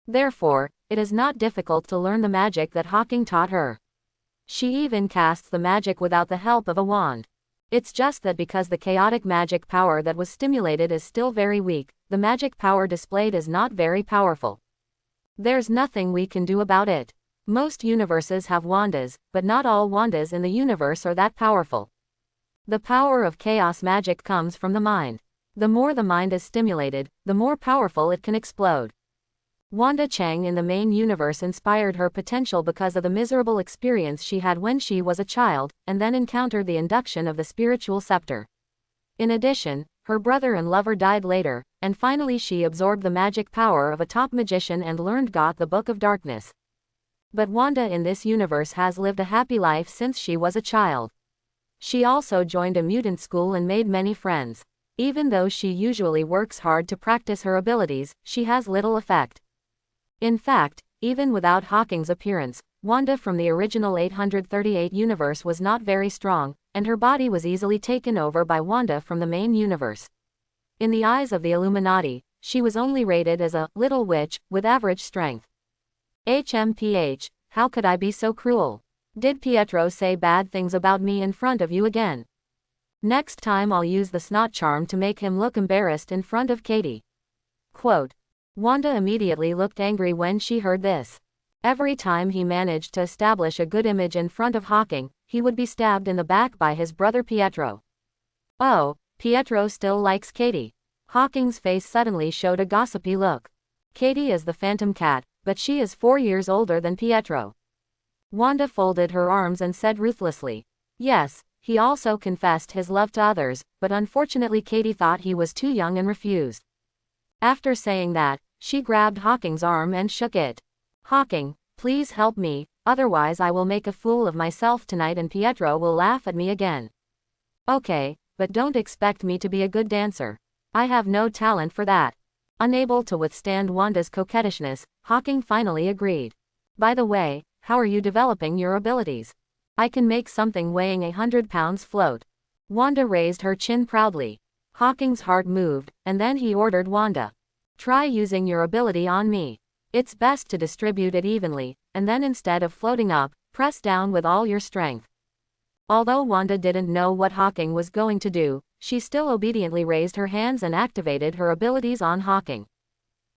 Therefore, it is not difficult to learn the magic that Hawking taught her. She even casts the magic without the help of a wand. It's just that because the chaotic magic power that was stimulated is still very weak, the magic power displayed is not very powerful. There's nothing we can do about it. Most universes have Wandas, but not all Wandas in the universe are that powerful. The power of chaos magic comes from the mind. The more the mind is stimulated, the more powerful it can explode. Wanda Chang in the main universe inspired her potential because of the miserable experience she had when she was a child, and then encountered the induction of the spiritual scepter. In addition, her brother and lover died later, and finally she absorbed the magic power of a top magician and learned got the Book of Darkness. But Wanda in this universe has lived a happy life since she was a child. She also joined a mutant school and made many friends. Even though she usually works hard to practice her abilities, she has little effect. In fact, even without Hawking's appearance, Wanda from the original 838 universe was not very strong, and her body was easily taken over by Wanda from the main universe. In the eyes of the Illuminati, she was only rated as a little witch with average strength. HMPH, how could I be so cruel? Did Pietro say bad things about me in front of you again? Next time I'll use the snot charm to make him look embarrassed in front of Katie. Quote. Wanda immediately looked angry when she heard this. Every time he managed to establish a good image in front of Hawking, he would be stabbed in the back by his brother Pietro. Oh, Pietro still likes Katie. Hawking's face suddenly showed a gossipy look. Katie is the phantom cat, but she is 4 years older than Pietro. Wanda folded her arms and said ruthlessly. Yes, he also confessed his love to others, but unfortunately Katie thought he was too young and refused. After saying that, she grabbed Hawking's arm and shook it. Hawking, please help me, otherwise I will make a fool of myself tonight and Pietro will laugh at me again. Okay, but don't expect me to be a good dancer. I have no talent for that. Unable to withstand Wanda's coquettishness, Hawking finally agreed. By the way, how are you developing your abilities? I can make something weighing 100 pounds float. Wanda raised her chin proudly. Hawking's heart moved, and then he ordered Wanda. Try using your ability on me. It's best to distribute it evenly, and then instead of floating up, press down with all your strength. Although Wanda didn't know what Hawking was going to do, she still obediently raised her hands and activated her abilities on Hawking.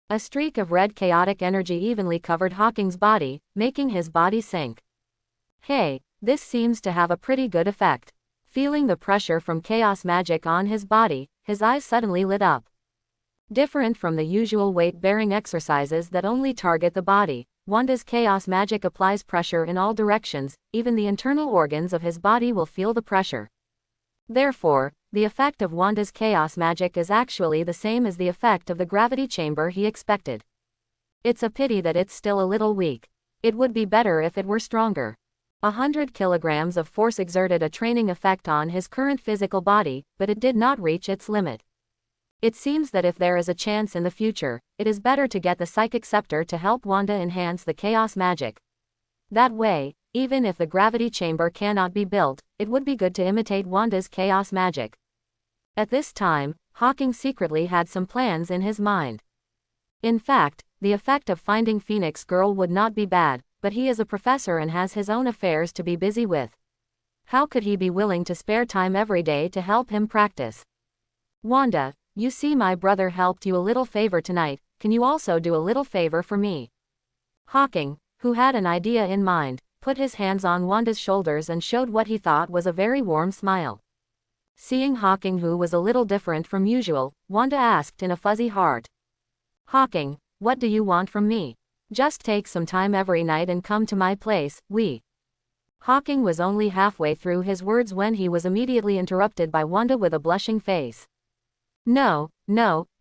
A streak of red chaotic energy evenly covered Hawking's body, making his body sink. Hey, this seems to have a pretty good effect. Feeling the pressure from chaos magic on his body, his eyes suddenly lit up. Different from the usual weight-bearing exercises that only target the body, Wanda's chaos magic applies pressure in all directions, even the internal organs of his body will feel the pressure. Therefore, the effect of Wanda's chaos magic is actually the same as the effect of the gravity chamber he expected. It's a pity that it's still a little weak. It would be better if it were stronger. 100 kilograms of force exerted a training effect on his current physical body, but it did not reach its limit. It seems that if there is a chance in the future, it is better to get the psychic scepter to help Wanda enhance the chaos magic. That way, even if the gravity chamber cannot be built, it would be good to imitate Wanda's chaos magic. At this time, Hawking secretly had some plans in his mind. In fact, the effect of finding Phoenix Girl would not be bad, but he is a professor and has his own affairs to be busy with. How could he be willing to spare time every day to help him practice? Wanda, you see my brother helped you a little favor tonight, can you also do a little favor for me? Hawking, who had an idea in mind, put his hands on Wanda's shoulders and showed what he thought was a very warm smile. Seeing Hawking, who was a little different from usual, Wanda asked in a fuzzy heart. Hawking, what do you want from me? Just take some time every night and come to my place, Hawking was only halfway through his words when he was immediately interrupted by Wanda with a blushing face. No,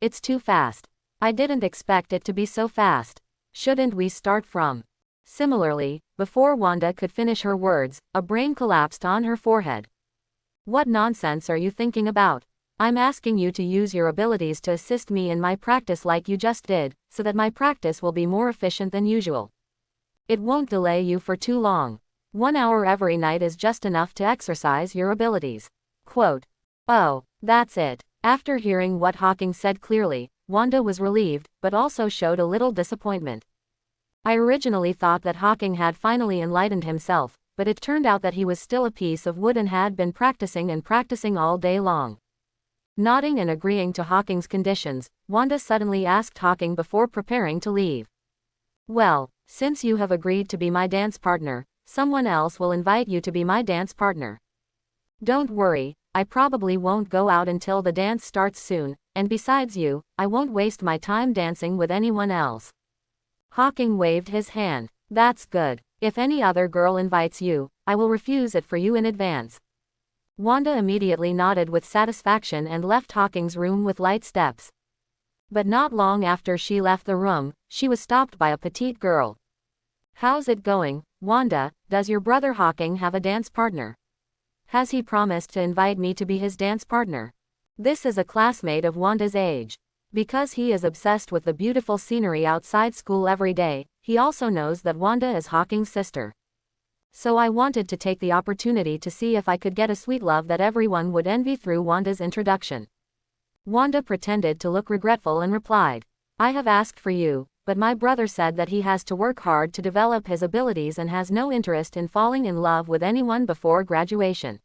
it's too fast. I didn't expect it to be so fast. Shouldn't we start from? Similarly, before Wanda could finish her words, a brain collapsed on her forehead. What nonsense are you thinking about? I'm asking you to use your abilities to assist me in my practice like you just did, so that my practice will be more efficient than usual. It won't delay you for too long. 1 hour every night is just enough to exercise your abilities. Quote. Oh, that's it. After hearing what Hawking said clearly, Wanda was relieved, but also showed a little disappointment. I originally thought that Hawking had finally enlightened himself, but it turned out that he was still a piece of wood and had been practicing and practicing all day long. Nodding and agreeing to Hawking's conditions, Wanda suddenly asked Hawking before preparing to leave. Well, since you have agreed to be my dance partner, someone else will invite you to be my dance partner. Don't worry, I probably won't go out until the dance starts soon, and besides you, I won't waste my time dancing with anyone else. Hawking waved his hand. That's good. If any other girl invites you, I will refuse it for you in advance. Wanda immediately nodded with satisfaction and left Hawking's room with light steps. But not long after she left the room, she was stopped by a petite girl. How's it going, Wanda? Does your brother Hawking have a dance partner? Has he promised to invite me to be his dance partner? This is a classmate of Wanda's age. Because he is obsessed with the beautiful scenery outside school every day, he also knows that Wanda is Hawking's sister. So I wanted to take the opportunity to see if I could get a sweet love that everyone would envy through Wanda's introduction. Wanda pretended to look regretful and replied, I have asked for you, but my brother said that he has to work hard to develop his abilities and has no interest in falling in love with anyone before graduation.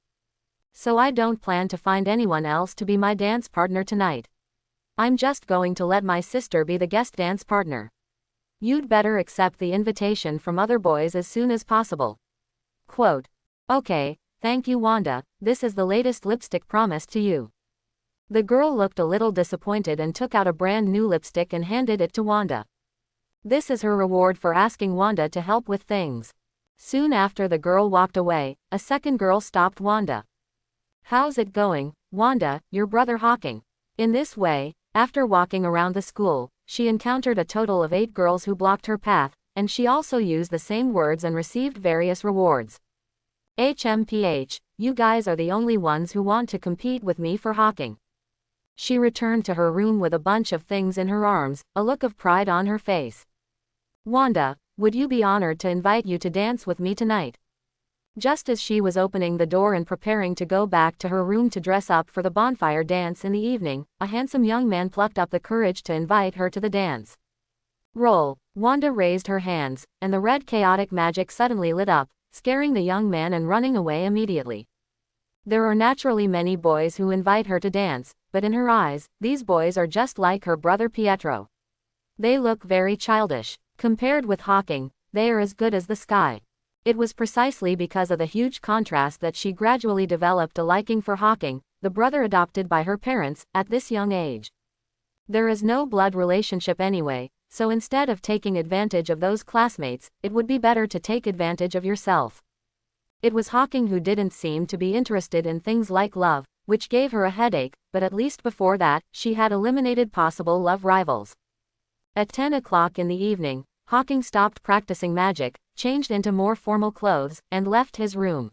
So I don't plan to find anyone else to be my dance partner tonight. I'm just going to let my sister be the guest dance partner. You'd better accept the invitation from other boys as soon as possible. Quote. Okay, thank you Wanda, this is the latest lipstick promised to you. The girl looked a little disappointed and took out a brand new lipstick and handed it to Wanda. This is her reward for asking Wanda to help with things. Soon after the girl walked away, a second girl stopped Wanda. How's it going, Wanda, your brother Hawking? In this way, after walking around the school, she encountered a total of 8 girls who blocked her path, and she also used the same words and received various rewards. HMPH, you guys are the only ones who want to compete with me for Hawking. She returned to her room with a bunch of things in her arms, a look of pride on her face. Wanda, would you be honored to invite you to dance with me tonight? Just as she was opening the door and preparing to go back to her room to dress up for the bonfire dance in the evening, a handsome young man plucked up the courage to invite her to the dance. Roll. Wanda raised her hands, and the red chaotic magic suddenly lit up, scaring the young man and running away immediately. There are naturally many boys who invite her to dance, but in her eyes, these boys are just like her brother Pietro. They look very childish. Compared with Hawking, they are as good as the sky. It was precisely because of the huge contrast that she gradually developed a liking for Hawking, the brother adopted by her parents, at this young age. There is no blood relationship anyway, so instead of taking advantage of those classmates, it would be better to take advantage of yourself. It was Hawking who didn't seem to be interested in things like love, which gave her a headache, but at least before that, she had eliminated possible love rivals. At 10 o'clock in the evening, Hawking stopped practicing magic, changed into more formal clothes, and left his room.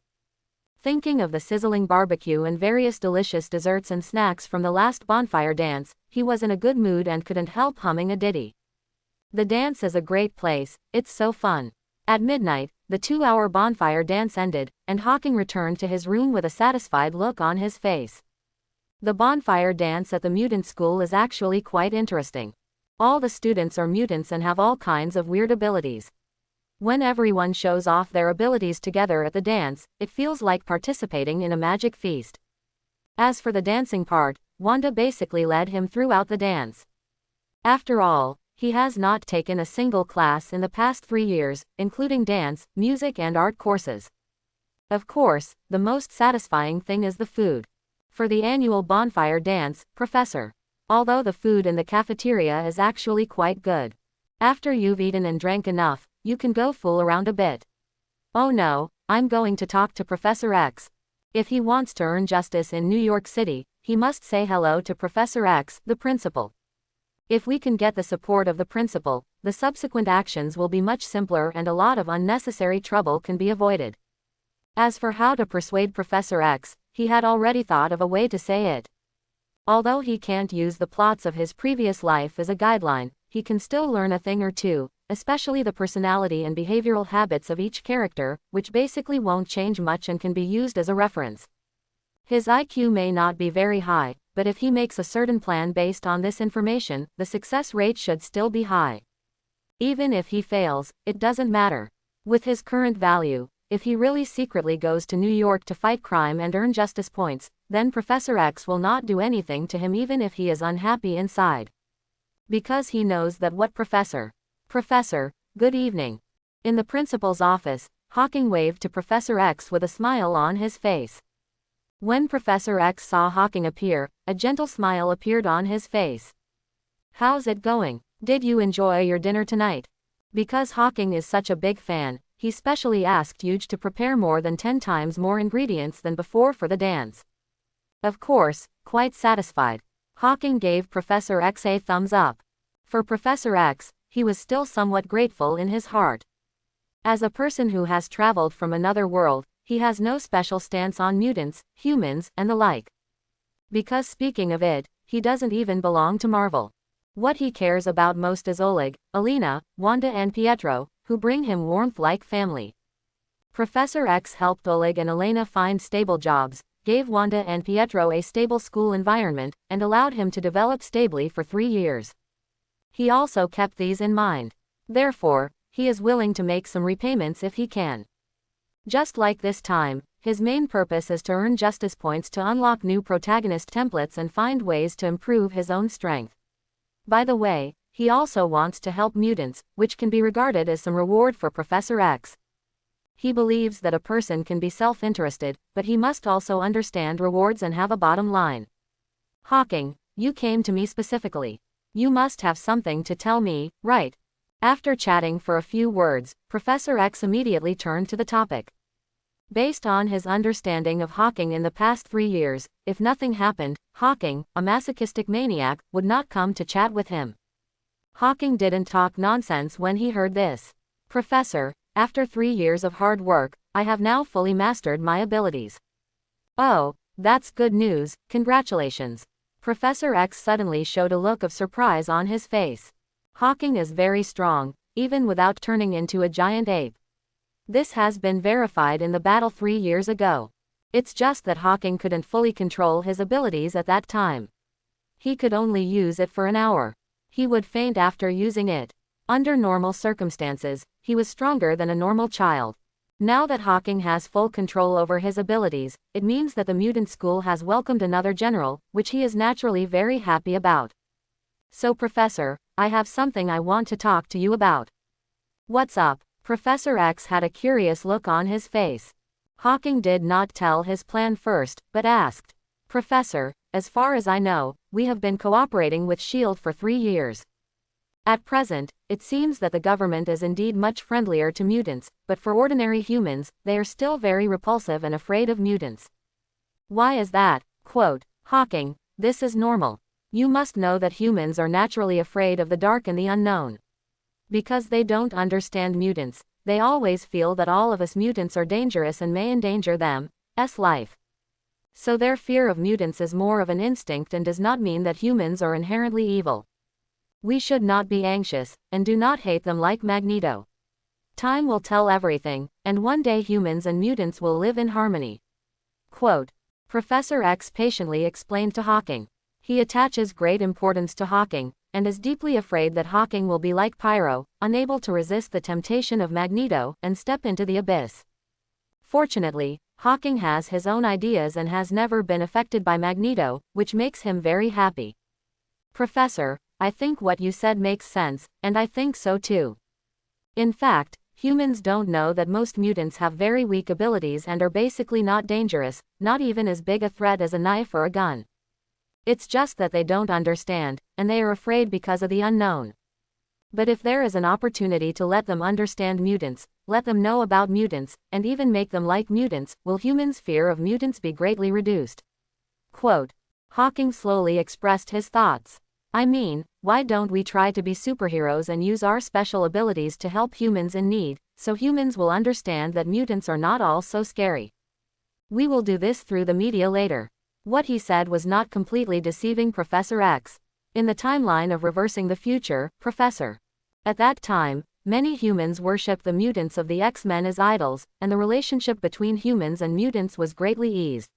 Thinking of the sizzling barbecue and various delicious desserts and snacks from the last bonfire dance, he was in a good mood and couldn't help humming a ditty. The dance is a great place, it's so fun. At midnight, the 2-hour bonfire dance ended, and Hawking returned to his room with a satisfied look on his face. The bonfire dance at the mutant school is actually quite interesting. All the students are mutants and have all kinds of weird abilities. When everyone shows off their abilities together at the dance, it feels like participating in a magic feast. As for the dancing part, Wanda basically led him throughout the dance. After all, he has not taken a single class in the past 3 years, including dance, music and art courses. Of course, the most satisfying thing is the food. For the annual bonfire dance, although the food in the cafeteria is actually quite good. After you've eaten and drank enough, you can go fool around a bit. Oh no, I'm going to talk to Professor X. If he wants to earn justice in New York City, he must say hello to Professor X, the principal. If we can get the support of the principal, the subsequent actions will be much simpler and a lot of unnecessary trouble can be avoided. As for how to persuade Professor X, he had already thought of a way to say it. Although he can't use the plots of his previous life as a guideline, he can still learn a thing or two, especially the personality and behavioral habits of each character, which basically won't change much and can be used as a reference. His IQ may not be very high, but if he makes a certain plan based on this information, the success rate should still be high. Even if he fails, it doesn't matter. With his current value, if he really secretly goes to New York to fight crime and earn justice points, then Professor X will not do anything to him even if he is unhappy inside. Because he knows that what Professor, good evening. In the principal's office, Hawking waved to Professor X with a smile on his face. When Professor X saw Hawking appear, a gentle smile appeared on his face. How's it going? Did you enjoy your dinner tonight? Because Hawking is such a big fan, he specially asked Huge to prepare more than 10 times more ingredients than before for the dance. Of course, quite satisfied, Hawking gave Professor X a thumbs up. For Professor X, he was still somewhat grateful in his heart. As a person who has traveled from another world, he has no special stance on mutants, humans, and the like. Because speaking of it, he doesn't even belong to Marvel. What he cares about most is Oleg, Alina, Wanda and Pietro, who bring him warmth like family. Professor X helped Oleg and Elena find stable jobs, gave Wanda and Pietro a stable school environment, and allowed him to develop stably for 3 years. He also kept these in mind. Therefore, he is willing to make some repayments if he can. Just like this time, his main purpose is to earn justice points to unlock new protagonist templates and find ways to improve his own strength. By the way, he also wants to help mutants, which can be regarded as some reward for Professor X. He believes that a person can be self-interested, but he must also understand rewards and have a bottom line. Hawking, you came to me specifically. You must have something to tell me, right? After chatting for a few words, Professor X immediately turned to the topic. Based on his understanding of Hawking in the past 3 years, if nothing happened, Hawking, a masochistic maniac, would not come to chat with him. Hawking didn't talk nonsense when he heard this. Professor, after 3 years of hard work, I have now fully mastered my abilities. Oh, that's good news, congratulations. Professor X suddenly showed a look of surprise on his face. Hawking is very strong, even without turning into a giant ape. This has been verified in the battle 3 years ago. It's just that Hawking couldn't fully control his abilities at that time. He could only use it for an hour. He would faint after using it. Under normal circumstances, he was stronger than a normal child. Now that Hawking has full control over his abilities, it means that the mutant school has welcomed another general, which he is naturally very happy about. So Professor, I have something I want to talk to you about. What's up? Professor X had a curious look on his face. Hawking did not tell his plan first, but asked. Professor, as far as I know, we have been cooperating with S.H.I.E.L.D. for 3 years. At present, it seems that the government is indeed much friendlier to mutants, but for ordinary humans, they are still very repulsive and afraid of mutants. Why is that? Quote, Hawking, this is normal. You must know that humans are naturally afraid of the dark and the unknown. Because they don't understand mutants, they always feel that all of us mutants are dangerous and may endanger them's life. So their fear of mutants is more of an instinct and does not mean that humans are inherently evil. We should not be anxious, and do not hate them like Magneto. Time will tell everything, and one day humans and mutants will live in harmony. Quote, Professor X patiently explained to Hawking. He attaches great importance to Hawking, and is deeply afraid that Hawking will be like Pyro, unable to resist the temptation of Magneto, and step into the abyss. Fortunately, Hawking has his own ideas and has never been affected by Magneto, which makes him very happy. Professor, I think what you said makes sense, and I think so too. In fact, humans don't know that most mutants have very weak abilities and are basically not dangerous, not even as big a threat as a knife or a gun. It's just that they don't understand, and they are afraid because of the unknown. But if there is an opportunity to let them understand mutants, let them know about mutants, and even make them like mutants, will humans' fear of mutants be greatly reduced? Quote, Hawking slowly expressed his thoughts. I mean, why don't we try to be superheroes and use our special abilities to help humans in need, so humans will understand that mutants are not all so scary. We will do this through the media later. What he said was not completely deceiving Professor X. In the timeline of Reversing the Future, Professor. At that time, many humans worshipped the mutants of the X-Men as idols, and the relationship between humans and mutants was greatly eased.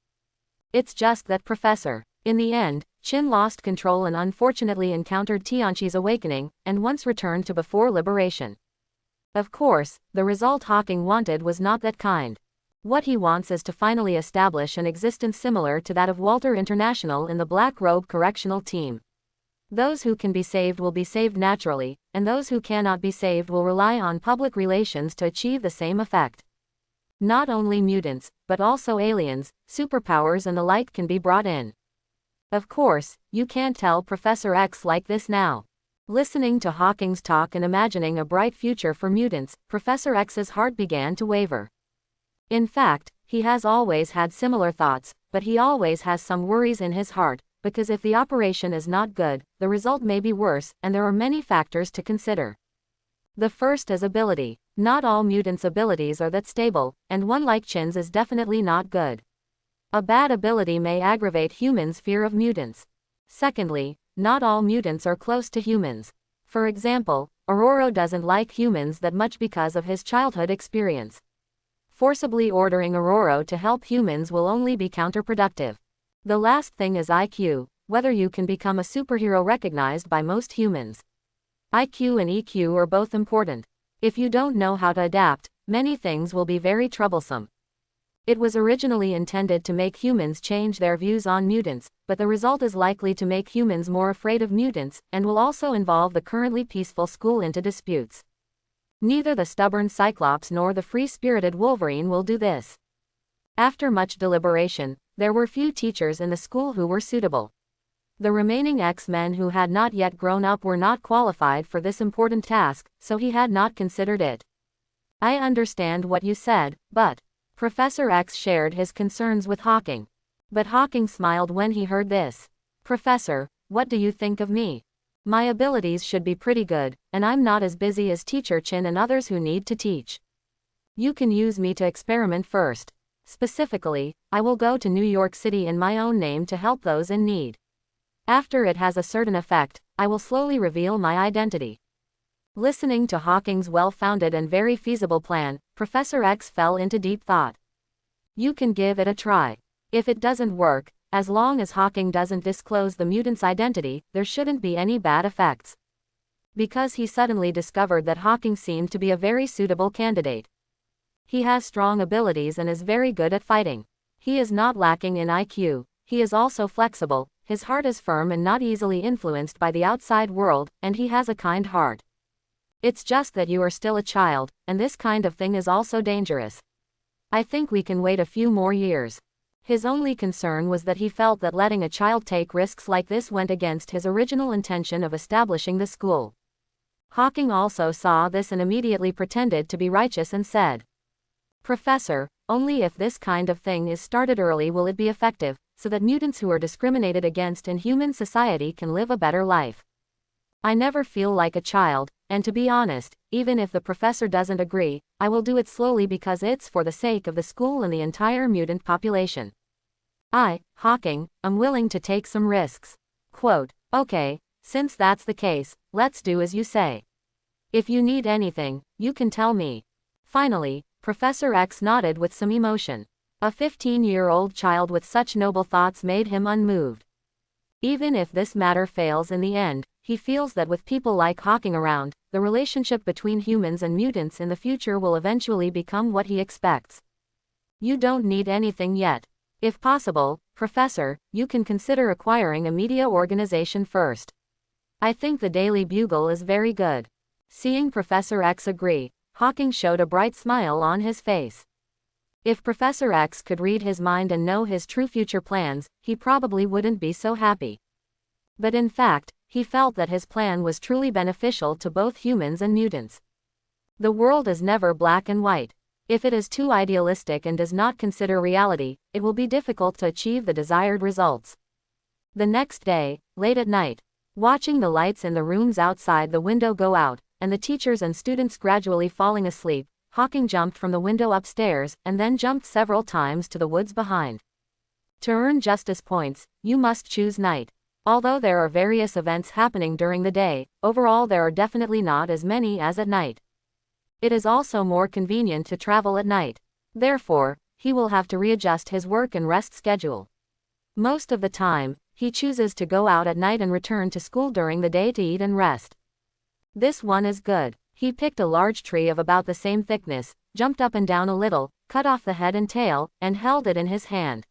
It's just that Professor. In the end, Chin lost control and unfortunately encountered Tianqi's awakening, and once returned to before liberation. Of course, the result Hawking wanted was not that kind. What he wants is to finally establish an existence similar to that of Walter International in the Black Robe Correctional Team. Those who can be saved will be saved naturally, and those who cannot be saved will rely on public relations to achieve the same effect. Not only mutants, but also aliens, superpowers and the like can be brought in. Of course, you can't tell Professor X like this now. Listening to Hawking's talk and imagining a bright future for mutants, Professor X's heart began to waver. In fact, he has always had similar thoughts, but he always has some worries in his heart, because if the operation is not good, the result may be worse, and there are many factors to consider. The first is ability. Not all mutants' abilities are that stable, and one like Chin's is definitely not good. A bad ability may aggravate humans' fear of mutants. Secondly, not all mutants are close to humans. For example, Aurora doesn't like humans that much because of his childhood experience. Forcibly ordering Aurora to help humans will only be counterproductive. The last thing is IQ, whether you can become a superhero recognized by most humans. IQ and EQ are both important. If you don't know how to adapt, many things will be very troublesome. It was originally intended to make humans change their views on mutants, but the result is likely to make humans more afraid of mutants, and will also involve the currently peaceful school into disputes. Neither the stubborn Cyclops nor the free-spirited Wolverine will do this. After much deliberation, there were few teachers in the school who were suitable. The remaining X-Men who had not yet grown up were not qualified for this important task, so he had not considered it. I understand what you said, but Professor X shared his concerns with Hawking. But Hawking smiled when he heard this. Professor, what do you think of me? My abilities should be pretty good, and I'm not as busy as Teacher Chin and others who need to teach. You can use me to experiment first. Specifically, I will go to New York City in my own name to help those in need. After it has a certain effect, I will slowly reveal my identity. Listening to Hawking's well-founded and very feasible plan, Professor X fell into deep thought. You can give it a try. If it doesn't work, as long as Hawking doesn't disclose the mutant's identity, there shouldn't be any bad effects. Because he suddenly discovered that Hawking seemed to be a very suitable candidate. He has strong abilities and is very good at fighting. He is not lacking in IQ, he is also flexible, his heart is firm and not easily influenced by the outside world, and he has a kind heart. It's just that you are still a child, and this kind of thing is also dangerous. I think we can wait a few more years. His only concern was that he felt that letting a child take risks like this went against his original intention of establishing the school. Hawking also saw this and immediately pretended to be righteous and said, Professor, only if this kind of thing is started early will it be effective, so that mutants who are discriminated against in human society can live a better life. I never feel like a child, and to be honest, even if the professor doesn't agree, I will do it slowly because it's for the sake of the school and the entire mutant population. I, Hawking, am willing to take some risks. Quote, okay, since that's the case, let's do as you say. If you need anything, you can tell me. Finally, Professor X nodded with some emotion. A 15-year-old child with such noble thoughts made him unmoved. Even if this matter fails in the end, he feels that with people like Hawking around, the relationship between humans and mutants in the future will eventually become what he expects. You don't need anything yet. If possible, Professor, you can consider acquiring a media organization first. I think the Daily Bugle is very good. Seeing Professor X agree, Hawking showed a bright smile on his face. If Professor X could read his mind and know his true future plans, he probably wouldn't be so happy. But in fact, he felt that his plan was truly beneficial to both humans and mutants. The world is never black and white. If it is too idealistic and does not consider reality, it will be difficult to achieve the desired results. The next day, late at night, watching the lights in the rooms outside the window go out, and the teachers and students gradually falling asleep, Hawking jumped from the window upstairs, and then jumped several times to the woods behind. To earn justice points, you must choose night. Although there are various events happening during the day, overall there are definitely not as many as at night. It is also more convenient to travel at night. Therefore, he will have to readjust his work and rest schedule. Most of the time, he chooses to go out at night and return to school during the day to eat and rest. This one is good. He picked a large tree of about the same thickness, jumped up and down a little, cut off the head and tail, and held it in his hand.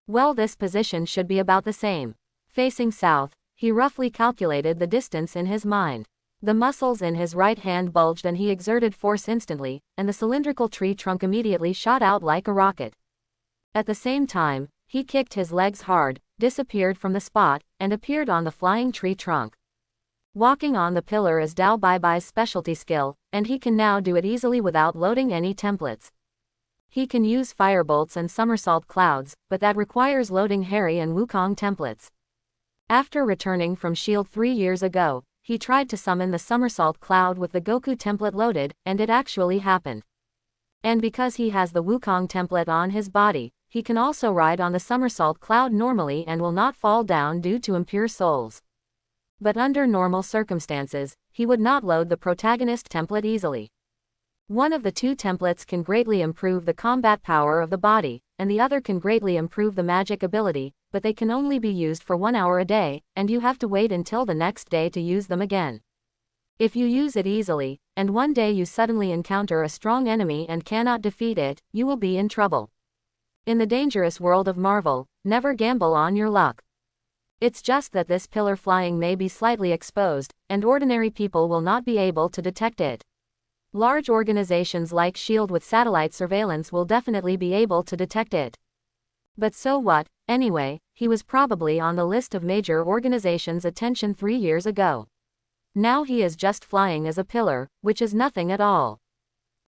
Well, this position should be about the same. Facing south, he roughly calculated the distance in his mind. The muscles in his right hand bulged and he exerted force instantly, and the cylindrical tree trunk immediately shot out like a rocket. At the same time, he kicked his legs hard, disappeared from the spot, and appeared on the flying tree trunk. Walking on the pillar is Dao Bai's specialty skill, and he can now do it easily without loading any templates. He can use firebolts and somersault clouds, but that requires loading Harry and Wukong templates. After returning from S.H.I.E.L.D. 3 years ago, he tried to summon the somersault cloud with the Goku template loaded, and it actually happened. And because he has the Wukong template on his body, he can also ride on the somersault cloud normally and will not fall down due to impure souls. But under normal circumstances, he would not load the protagonist template easily. One of the two templates can greatly improve the combat power of the body, and the other can greatly improve the magic ability, but they can only be used for 1 hour a day, and you have to wait until the next day to use them again. If you use it easily, and one day you suddenly encounter a strong enemy and cannot defeat it, you will be in trouble. In the dangerous world of Marvel, never gamble on your luck. It's just that this pillar flying may be slightly exposed, and ordinary people will not be able to detect it. Large organizations like S.H.I.E.L.D. with satellite surveillance will definitely be able to detect it. But so what, anyway, he was probably on the list of major organizations' attention 3 years ago. Now he is just flying as a pillar, which is nothing at all.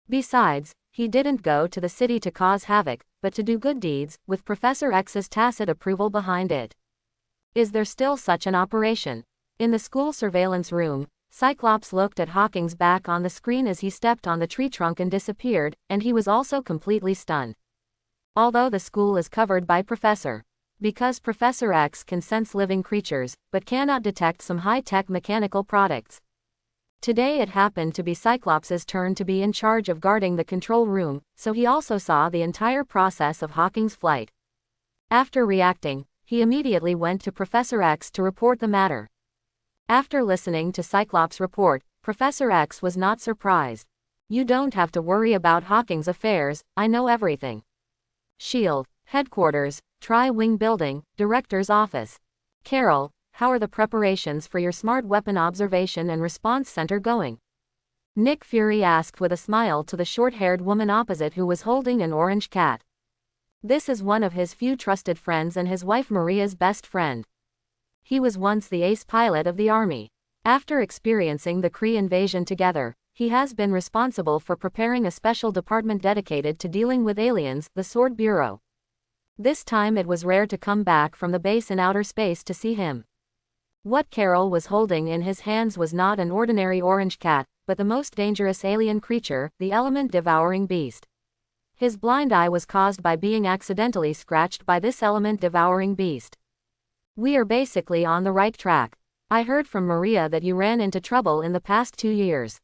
Besides, he didn't go to the city to cause havoc, but to do good deeds, with Professor X's tacit approval behind it. Is there still such an operation? In the school surveillance room, Cyclops looked at Hawking's back on the screen as he stepped on the tree trunk and disappeared, and he was also completely stunned. Although the school is covered by because Professor X can sense living creatures, but cannot detect some high-tech mechanical products. Today it happened to be Cyclops' turn to be in charge of guarding the control room, so he also saw the entire process of Hawking's flight. After reacting, he immediately went to Professor X to report the matter. After listening to Cyclops' report, Professor X was not surprised. You don't have to worry about Hawking's affairs, I know everything. S.H.I.E.L.D. Headquarters, Tri-Wing Building, Director's Office. Carol, how are the preparations for your Smart Weapon Observation and Response Center going? Nick Fury asked with a smile to the short-haired woman opposite who was holding an orange cat. This is one of his few trusted friends and his wife Maria's best friend. He was once the ace pilot of the army. After experiencing the Kree invasion together, he has been responsible for preparing a special department dedicated to dealing with aliens, the S.H.I.E.L.D. Bureau. This time it was rare to come back from the base in outer space to see him. What Carol was holding in his hands was not an ordinary orange cat, but the most dangerous alien creature, the element-devouring beast. His blind eye was caused by being accidentally scratched by this element-devouring beast. We are basically on the right track. I heard from Maria that you ran into trouble in the past 2 years.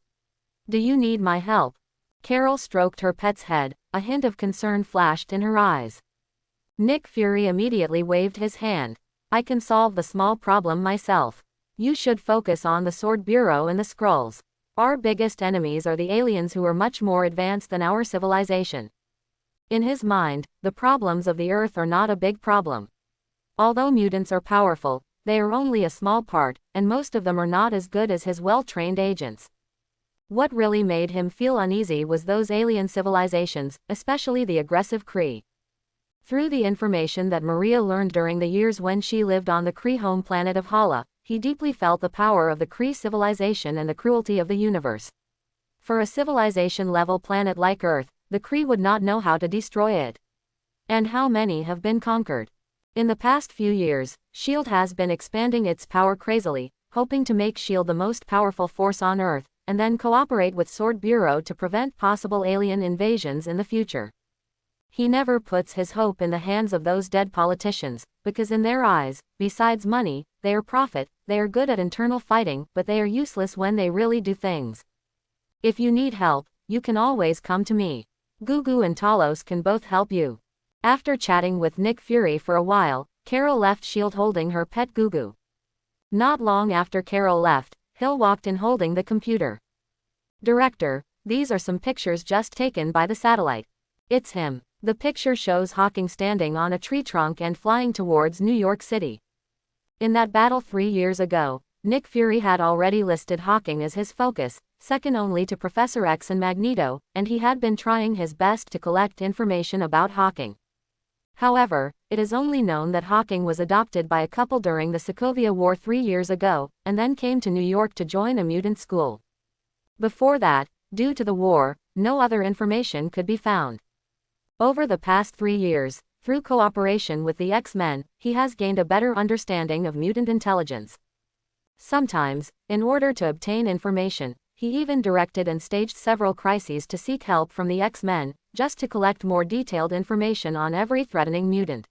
Do you need my help? Carol stroked her pet's head, a hint of concern flashed in her eyes. Nick Fury immediately waved his hand. I can solve the small problem myself. You should focus on the S.H.I.E.L.D. Bureau and the Skrulls. Our biggest enemies are the aliens who are much more advanced than our civilization. In his mind, the problems of the Earth are not a big problem. Although mutants are powerful, they are only a small part, and most of them are not as good as his well-trained agents. What really made him feel uneasy was those alien civilizations, especially the aggressive Kree. Through the information that Maria learned during the years when she lived on the Kree home planet of Hala, he deeply felt the power of the Kree civilization and the cruelty of the universe. For a civilization-level planet like Earth, the Kree would not know how to destroy it. And how many have been conquered? In the past few years, S.H.I.E.L.D. has been expanding its power crazily, hoping to make S.H.I.E.L.D. the most powerful force on Earth, and then cooperate with S.H.I.E.L.D. Bureau to prevent possible alien invasions in the future. He never puts his hope in the hands of those dead politicians, because in their eyes, besides money, they are profit, they are good at internal fighting, but they are useless when they really do things. If you need help, you can always come to me. Gugu and Talos can both help you. After chatting with Nick Fury for a while, Carol left S.H.I.E.L.D. holding her pet Gugu. Not long after Carol left, Hill walked in holding the computer. Director, these are some pictures just taken by the satellite. It's him. The picture shows Hawking standing on a tree trunk and flying towards New York City. In that battle 3 years ago, Nick Fury had already listed Hawking as his focus, second only to Professor X and Magneto, and he had been trying his best to collect information about Hawking. However, it is only known that Hawking was adopted by a couple during the Sokovia War 3 years ago, and then came to New York to join a mutant school. Before that, due to the war, no other information could be found. Over the past 3 years, through cooperation with the X-Men, he has gained a better understanding of mutant intelligence. Sometimes, in order to obtain information, he even directed and staged several crises to seek help from the X-Men, just to collect more detailed information on every threatening mutant.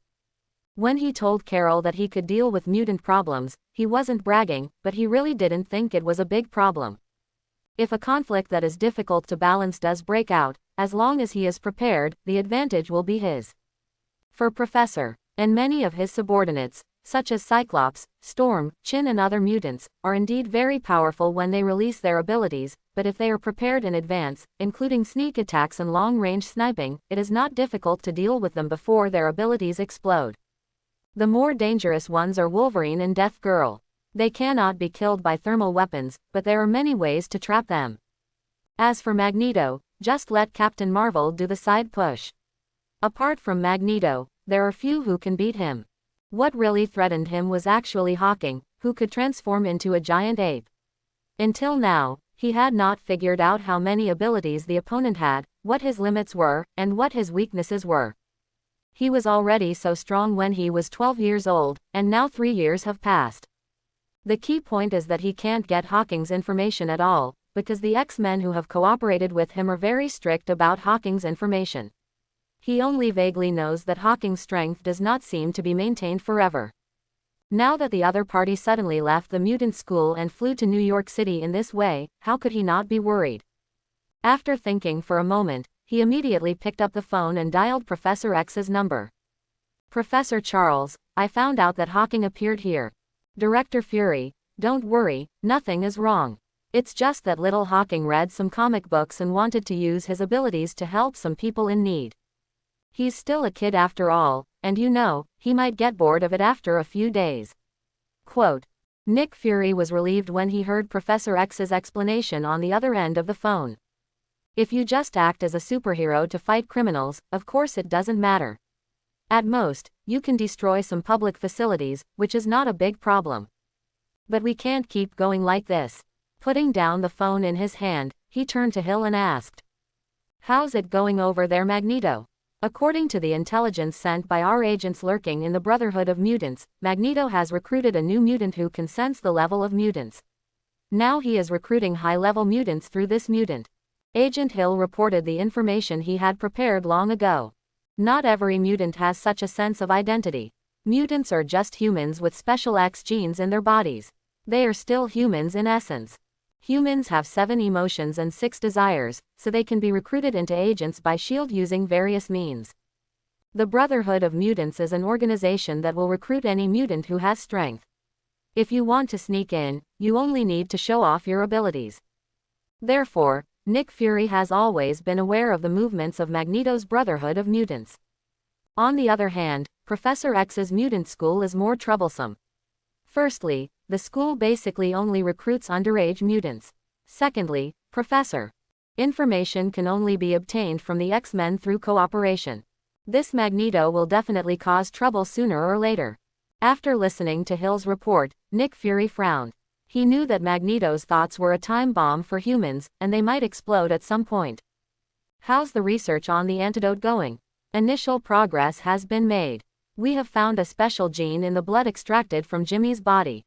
When he told Carol that he could deal with mutant problems, he wasn't bragging, but he really didn't think it was a big problem. If a conflict that is difficult to balance does break out, as long as he is prepared, the advantage will be his. For Professor, and many of his subordinates, such as Cyclops, Storm, Chin and other mutants, are indeed very powerful when they release their abilities, but if they are prepared in advance, including sneak attacks and long-range sniping, it is not difficult to deal with them before their abilities explode. The more dangerous ones are Wolverine and Death Girl. They cannot be killed by thermal weapons, but there are many ways to trap them. As for Magneto, just let Captain Marvel do the side push. Apart from Magneto, there are few who can beat him. What really threatened him was actually Hawking, who could transform into a giant ape. Until now, he had not figured out how many abilities the opponent had, what his limits were, and what his weaknesses were. He was already so strong when he was 12 years old, and now 3 years have passed. The key point is that he can't get Hawking's information at all, because the X-Men who have cooperated with him are very strict about Hawking's information. He only vaguely knows that Hawking's strength does not seem to be maintained forever. Now that the other party suddenly left the mutant school and flew to New York City in this way, how could he not be worried? After thinking for a moment, he immediately picked up the phone and dialed Professor X's number. Professor Charles, I found out that Hawking appeared here. Director Fury, don't worry, nothing is wrong. It's just that little Hawking read some comic books and wanted to use his abilities to help some people in need. He's still a kid after all, and you know, he might get bored of it after a few days. Quote. Nick Fury was relieved when he heard Professor X's explanation on the other end of the phone. If you just act as a superhero to fight criminals, of course it doesn't matter. At most, you can destroy some public facilities, which is not a big problem. But we can't keep going like this. Putting down the phone in his hand, he turned to Hill and asked. How's it going over there, Magneto? According to the intelligence sent by our agents lurking in the Brotherhood of Mutants, Magneto has recruited a new mutant who can sense the level of mutants. Now he is recruiting high-level mutants through this mutant. Agent Hill reported the information he had prepared long ago. Not every mutant has such a sense of identity. Mutants are just humans with special X genes in their bodies. They are still humans in essence. Humans have 7 emotions and 6 desires, so they can be recruited into agents by S.H.I.E.L.D. using various means. The Brotherhood of Mutants is an organization that will recruit any mutant who has strength. If you want to sneak in, you only need to show off your abilities. Therefore, Nick Fury has always been aware of the movements of Magneto's Brotherhood of Mutants. On the other hand, Professor X's mutant school is more troublesome. Firstly, the school basically only recruits underage mutants. Secondly, Professor. Information can only be obtained from the X-Men through cooperation. This Magneto will definitely cause trouble sooner or later. After listening to Hill's report, Nick Fury frowned. He knew that Magneto's thoughts were a time bomb for humans, and they might explode at some point. How's the research on the antidote going? Initial progress has been made. We have found a special gene in the blood extracted from Jimmy's body.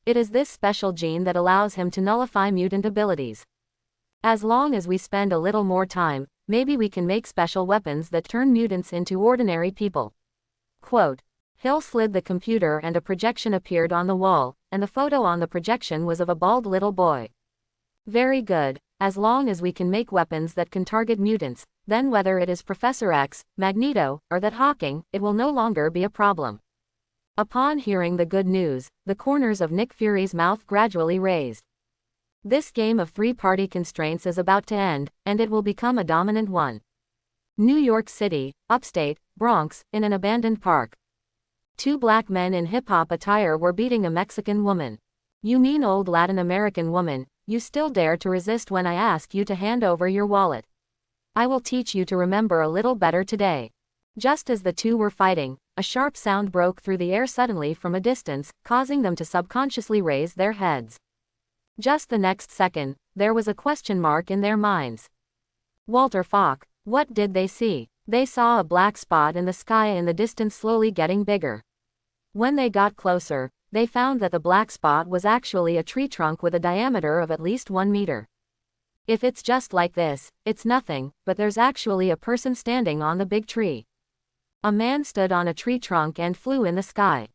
It is this special gene that allows him to nullify mutant abilities. As long as we spend a little more time, maybe we can make special weapons that turn mutants into ordinary people. Quote. Hill slid the computer and a projection appeared on the wall, and the photo on the projection was of a bald little boy. Very good. As long as we can make weapons that can target mutants, then whether it is Professor X, Magneto, or that Hawking, it will no longer be a problem. Upon hearing the good news, the corners of Nick Fury's mouth gradually raised. This game of 3-party constraints is about to end, and it will become a dominant one. New York City, upstate, Bronx, in an abandoned park. 2 black men in hip-hop attire were beating a Mexican woman. You mean old Latin American woman, you still dare to resist when I ask you to hand over your wallet. I will teach you to remember a little better today. Just as the two were fighting, a sharp sound broke through the air suddenly from a distance, causing them to subconsciously raise their heads. Just the next second, there was a question mark in their minds. Walter Falk, what did they see? They saw a black spot in the sky in the distance slowly getting bigger. When they got closer, they found that the black spot was actually a tree trunk with a diameter of at least 1 meter. If it's just like this, it's nothing, but there's actually a person standing on the big tree. A man stood on a tree trunk and flew in the sky.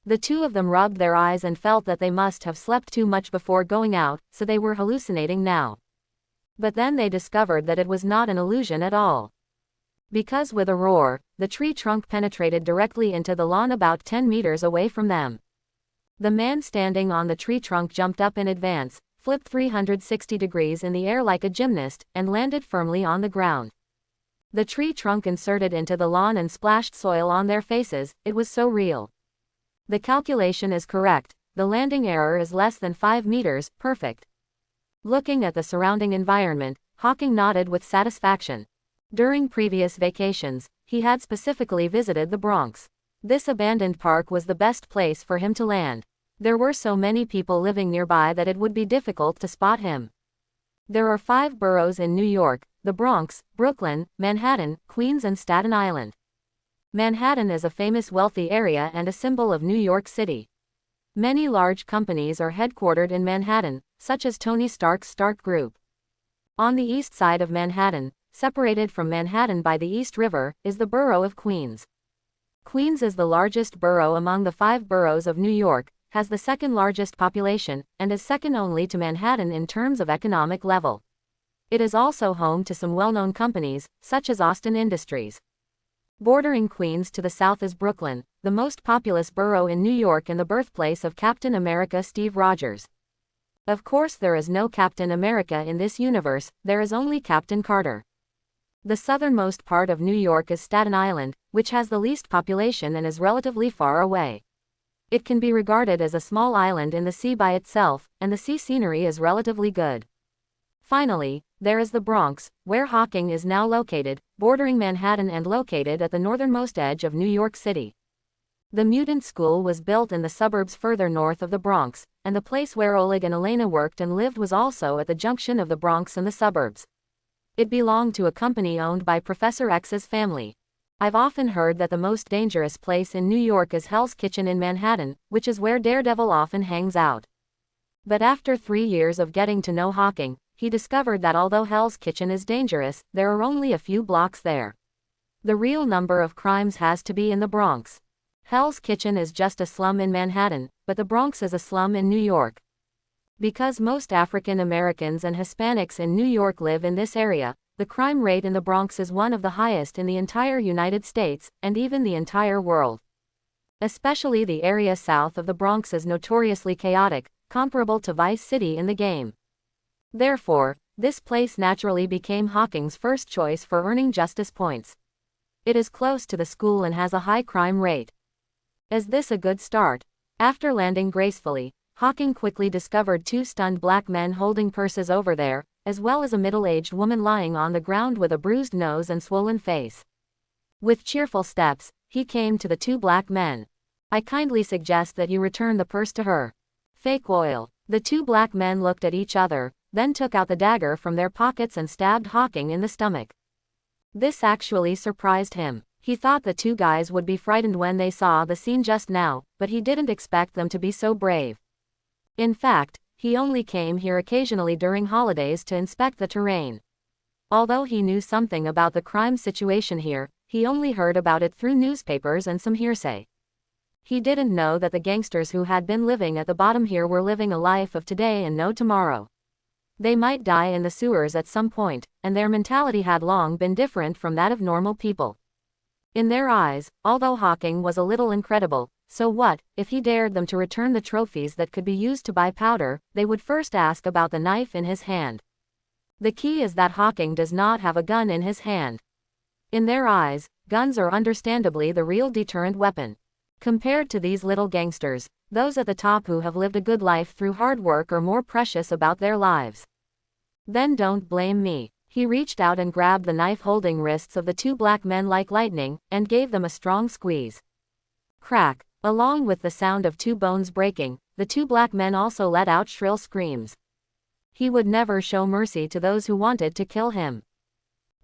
The two of them rubbed their eyes and felt that they must have slept too much before going out, so they were hallucinating now. But then they discovered that it was not an illusion at all. Because with a roar, the tree trunk penetrated directly into the lawn about 10 meters away from them. The man standing on the tree trunk jumped up in advance, flipped 360 degrees in the air like a gymnast, and landed firmly on the ground. The tree trunk inserted into the lawn and splashed soil on their faces. It was so real. The calculation is correct. The landing error is less than 5 meters, perfect. Looking at the surrounding environment, Hawking nodded with satisfaction. During previous vacations, he had specifically visited the Bronx. This abandoned park was the best place for him to land. There were so many people living nearby that it would be difficult to spot him. There are 5 boroughs in New York: the Bronx, Brooklyn, Manhattan, Queens and Staten Island. Manhattan is a famous wealthy area and a symbol of New York City. Many large companies are headquartered in Manhattan, such as Tony Stark's Stark Group. On the east side of Manhattan, separated from Manhattan by the East River, is the borough of Queens. Queens is the largest borough among the 5 boroughs of New York, has the second largest population, and is second only to Manhattan in terms of economic level. It is also home to some well-known companies, such as Austin Industries. Bordering Queens to the south is Brooklyn, the most populous borough in New York and the birthplace of Captain America Steve Rogers. Of course there is no Captain America in this universe, there is only Captain Carter. The southernmost part of New York is Staten Island, which has the least population and is relatively far away. It can be regarded as a small island in the sea by itself, and the sea scenery is relatively good. Finally, there is the Bronx, where Hawking is now located, bordering Manhattan and located at the northernmost edge of New York City. The Mutant school was built in the suburbs further north of the Bronx, and the place where Oleg and Elena worked and lived was also at the junction of the Bronx and the suburbs. It belonged to a company owned by Professor X's family. I've often heard that the most dangerous place in New York is Hell's Kitchen in Manhattan, which is where Daredevil often hangs out. But after 3 years of getting to know Hawking, he discovered that although Hell's Kitchen is dangerous, there are only a few blocks there. The real number of crimes has to be in the Bronx. Hell's Kitchen is just a slum in Manhattan, but the Bronx is a slum in New York. Because most African Americans and Hispanics in New York live in this area, the crime rate in the Bronx is one of the highest in the entire United States, and even the entire world. Especially the area south of the Bronx is notoriously chaotic, comparable to Vice City in the game. Therefore, this place naturally became Hawking's first choice for earning justice points. It is close to the school and has a high crime rate. Is this a good start? After landing gracefully, Hawking quickly discovered 2 stunned black men holding purses over there, as well as a middle-aged woman lying on the ground with a bruised nose and swollen face. With cheerful steps, he came to the 2 black men. I kindly suggest that you return the purse to her. Fake oil. The 2 black men looked at each other, then took out the dagger from their pockets and stabbed Hawking in the stomach. This actually surprised him. He thought the 2 guys would be frightened when they saw the scene just now, but he didn't expect them to be so brave. In fact, he only came here occasionally during holidays to inspect the terrain. Although he knew something about the crime situation here, he only heard about it through newspapers and some hearsay. He didn't know that the gangsters who had been living at the bottom here were living a life of today and no tomorrow. They might die in the sewers at some point, and their mentality had long been different from that of normal people. In their eyes, although Hawking was a little incredible, so what, if he dared them to return the trophies that could be used to buy powder, they would first ask about the knife in his hand. The key is that Hawking does not have a gun in his hand. In their eyes, guns are understandably the real deterrent weapon. Compared to these little gangsters, those at the top who have lived a good life through hard work are more precious about their lives. Then don't blame me. He reached out and grabbed the knife-holding wrists of the 2 black men like lightning, and gave them a strong squeeze. Crack. Along with the sound of 2 bones breaking, the 2 black men also let out shrill screams. He would never show mercy to those who wanted to kill him.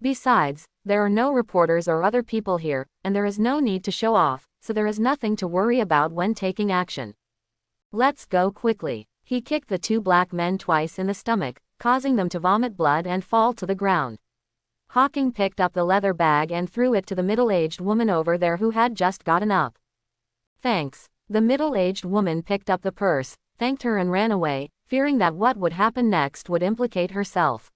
Besides, there are no reporters or other people here, and there is no need to show off, so there is nothing to worry about when taking action. Let's go quickly. He kicked the 2 black men twice in the stomach, causing them to vomit blood and fall to the ground. Hawking picked up the leather bag and threw it to the middle-aged woman over there who had just gotten up. Thanks. The middle-aged woman picked up the purse, thanked her and ran away, fearing that what would happen next would implicate herself.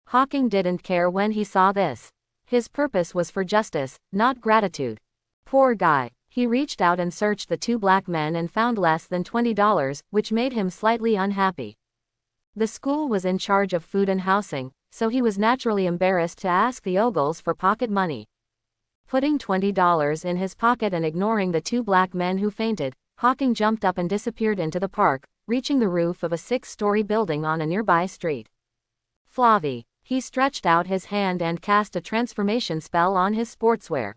Hawking didn't care when he saw this. His purpose was for justice, not gratitude. Poor guy. He reached out and searched the two black men and found less than $20, which made him slightly unhappy. The school was in charge of food and housing, so he was naturally embarrassed to ask the ogles for pocket money. Putting $20 in his pocket and ignoring the two black men who fainted, Hawking jumped up and disappeared into the park, reaching the roof of a 6-story building on a nearby street. Flavi. He stretched out his hand and cast a transformation spell on his sportswear.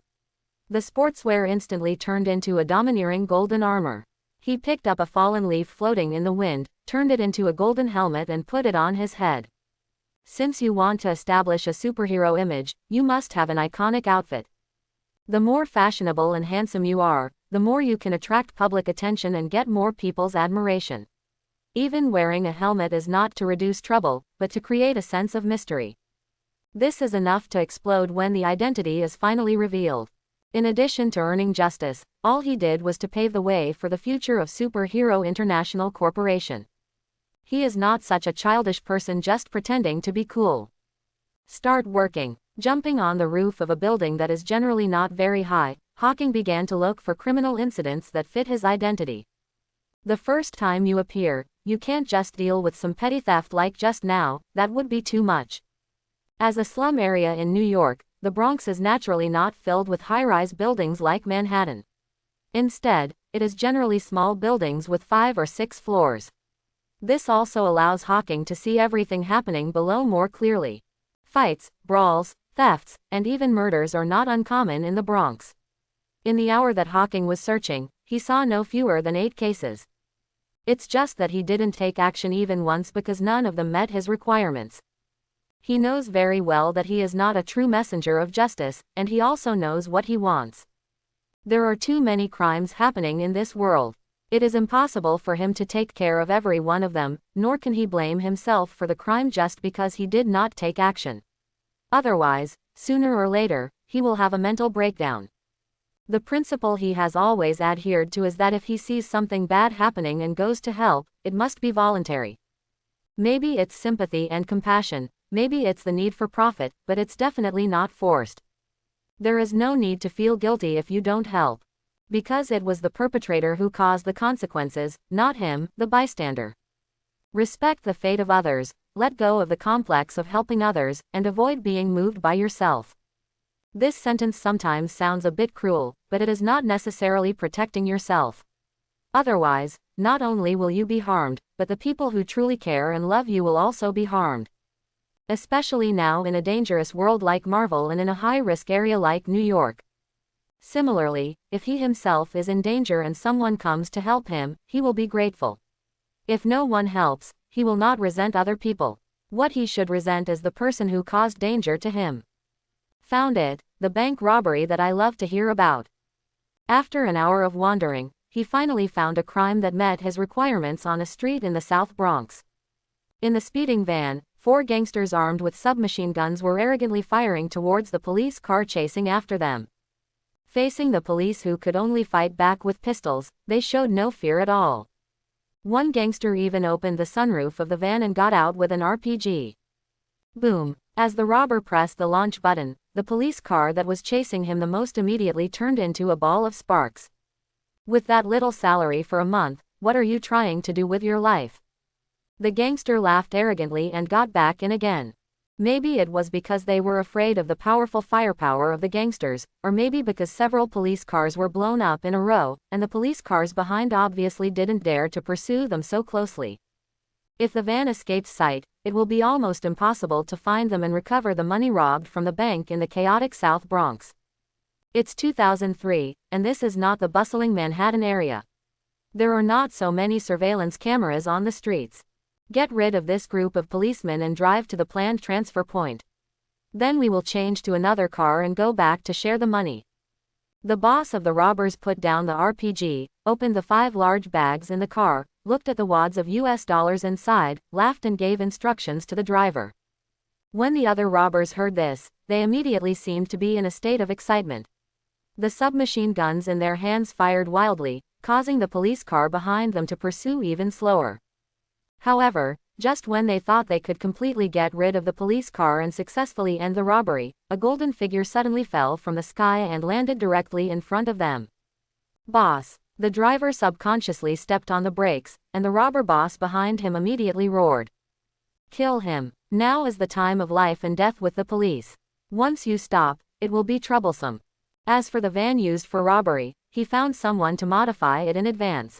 The sportswear instantly turned into a domineering golden armor. He picked up a fallen leaf floating in the wind, turned it into a golden helmet and put it on his head. Since you want to establish a superhero image, you must have an iconic outfit. The more fashionable and handsome you are, the more you can attract public attention and get more people's admiration. Even wearing a helmet is not to reduce trouble, but to create a sense of mystery. This is enough to explode when the identity is finally revealed. In addition to earning justice, all he did was to pave the way for the future of Superhero International Corporation. He is not such a childish person just pretending to be cool. Start working. Jumping on the roof of a building that is generally not very high, Hawking began to look for criminal incidents that fit his identity. The first time you appear, you can't just deal with some petty theft like just now, that would be too much. As a slum area in New York, the Bronx is naturally not filled with high-rise buildings like Manhattan. Instead, it is generally small buildings with 5 or 6 floors. This also allows Hawking to see everything happening below more clearly. Fights, brawls, thefts, and even murders are not uncommon in the Bronx. In the hour that Hawking was searching, he saw no fewer than 8 cases. It's just that he didn't take action even once because none of them met his requirements. He knows very well that he is not a true messenger of justice, and he also knows what he wants. There are too many crimes happening in this world. It is impossible for him to take care of every one of them, nor can he blame himself for the crime just because he did not take action. Otherwise, sooner or later, he will have a mental breakdown. The principle he has always adhered to is that if he sees something bad happening and goes to help, it must be voluntary. Maybe it's sympathy and compassion, maybe it's the need for profit, but it's definitely not forced. There is no need to feel guilty if you don't help. Because it was the perpetrator who caused the consequences, not him, the bystander. Respect the fate of others, let go of the complex of helping others, and avoid being moved by yourself. This sentence sometimes sounds a bit cruel, but it is not necessarily protecting yourself. Otherwise, not only will you be harmed, but the people who truly care and love you will also be harmed. Especially now in a dangerous world like Marvel and in a high-risk area like New York. Similarly, if he himself is in danger and someone comes to help him, he will be grateful. If no one helps, he will not resent other people. What he should resent is the person who caused danger to him. Found it, the bank robbery that I love to hear about. After an hour of wandering, he finally found a crime that met his requirements on a street in the South Bronx. In the speeding van, 4 gangsters armed with submachine guns were arrogantly firing towards the police car chasing after them. Facing the police who could only fight back with pistols, they showed no fear at all. One gangster even opened the sunroof of the van and got out with an RPG. Boom. As the robber pressed the launch button, the police car that was chasing him the most immediately turned into a ball of sparks. With that little salary for a month, what are you trying to do with your life? The gangster laughed arrogantly and got back in again. Maybe it was because they were afraid of the powerful firepower of the gangsters, or maybe because several police cars were blown up in a row, and the police cars behind obviously didn't dare to pursue them so closely. If the van escaped sight, it will be almost impossible to find them and recover the money robbed from the bank in the chaotic South Bronx. It's 2003, and this is not the bustling Manhattan area. There are not so many surveillance cameras on the streets. Get rid of this group of policemen and drive to the planned transfer point. Then we will change to another car and go back to share the money. The boss of the robbers put down the RPG, opened the 5 large bags in the car, looked at the wads of US dollars inside, laughed and gave instructions to the driver. When the other robbers heard this, they immediately seemed to be in a state of excitement. The submachine guns in their hands fired wildly, causing the police car behind them to pursue even slower. However, just when they thought they could completely get rid of the police car and successfully end the robbery, a golden figure suddenly fell from the sky and landed directly in front of them. Boss! The driver subconsciously stepped on the brakes, and the robber boss behind him immediately roared. Kill him. Now is the time of life and death with the police. Once you stop, it will be troublesome. As for the van used for robbery, he found someone to modify it in advance.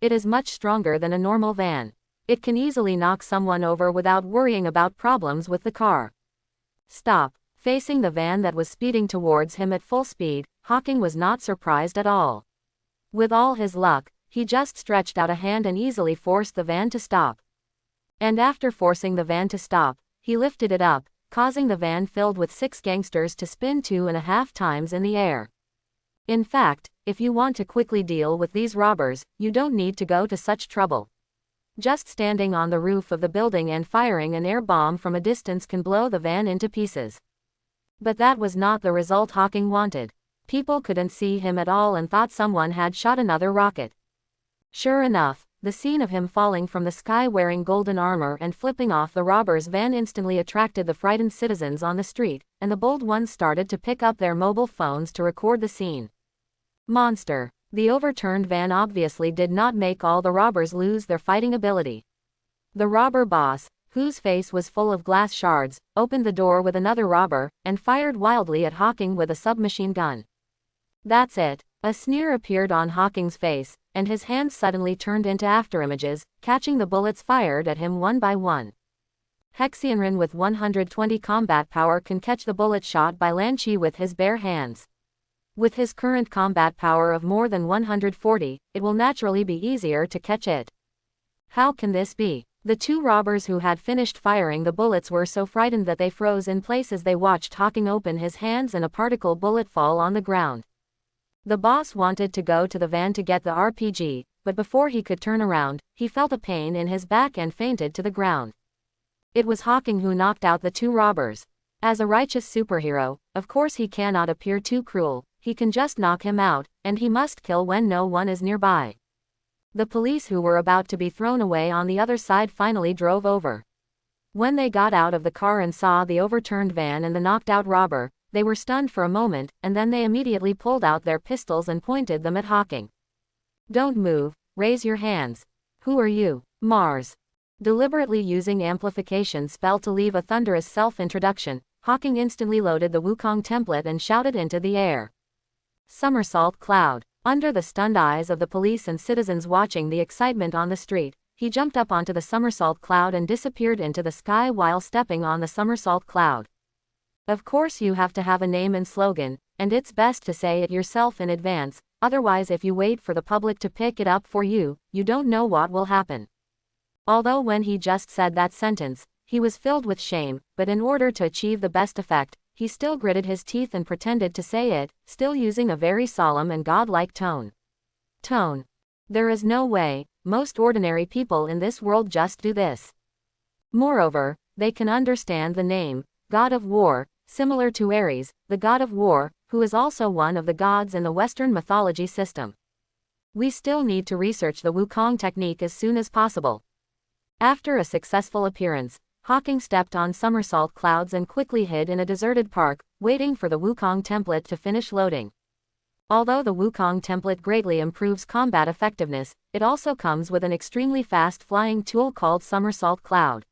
It is much stronger than a normal van. It can easily knock someone over without worrying about problems with the car. Stop. Facing the van that was speeding towards him at full speed, Hawking was not surprised at all. With all his luck, he just stretched out a hand and easily forced the van to stop. And after forcing the van to stop, he lifted it up, causing the van filled with 6 gangsters to spin 2.5 times in the air. In fact, if you want to quickly deal with these robbers, you don't need to go to such trouble. Just standing on the roof of the building and firing an air bomb from a distance can blow the van into pieces. But that was not the result Hawking wanted. People couldn't see him at all and thought someone had shot another rocket. Sure enough, the scene of him falling from the sky wearing golden armor and flipping off the robber's van instantly attracted the frightened citizens on the street, and the bold ones started to pick up their mobile phones to record the scene. Monster. The overturned van obviously did not make all the robbers lose their fighting ability. The robber boss, whose face was full of glass shards, opened the door with another robber, and fired wildly at Hawking with a submachine gun. That's it. A sneer appeared on Hawking's face, and his hands suddenly turned into afterimages, catching the bullets fired at him one by one. Hexionrin with 120 combat power can catch the bullet shot by Lan Chi with his bare hands. With his current combat power of more than 140, it will naturally be easier to catch it. How can this be? The 2 robbers who had finished firing the bullets were so frightened that they froze in place as they watched Hawking open his hands and a particle bullet fall on the ground. The boss wanted to go to the van to get the RPG, but before he could turn around, he felt a pain in his back and fainted to the ground. It was Hawking who knocked out the 2 robbers. As a righteous superhero, of course he cannot appear too cruel, he can just knock him out, and he must kill when no one is nearby. The police who were about to be thrown away on the other side finally drove over. When they got out of the car and saw the overturned van and the knocked out robber, they were stunned for a moment, and then they immediately pulled out their pistols and pointed them at Hawking. Don't move, raise your hands. Who are you? Mars. Deliberately using amplification spell to leave a thunderous self-introduction, Hawking instantly loaded the Wukong template and shouted into the air. Somersault Cloud. Under the stunned eyes of the police and citizens watching the excitement on the street, he jumped up onto the somersault cloud and disappeared into the sky while stepping on the somersault cloud. Of course you have to have a name and slogan, and it's best to say it yourself in advance, otherwise if you wait for the public to pick it up for you, you don't know what will happen. Although when he just said that sentence, he was filled with shame, but in order to achieve the best effect, he still gritted his teeth and pretended to say it, still using a very solemn and godlike tone. There is no way, most ordinary people in this world just do this. Moreover, they can understand the name, God of War, similar to Ares, the god of war, who is also one of the gods in the Western mythology system. We still need to research the Wukong technique as soon as possible. After a successful appearance, Hawking stepped on somersault clouds and quickly hid in a deserted park, waiting for the Wukong template to finish loading. Although the Wukong template greatly improves combat effectiveness, it also comes with an extremely fast flying tool called Somersault Cloud.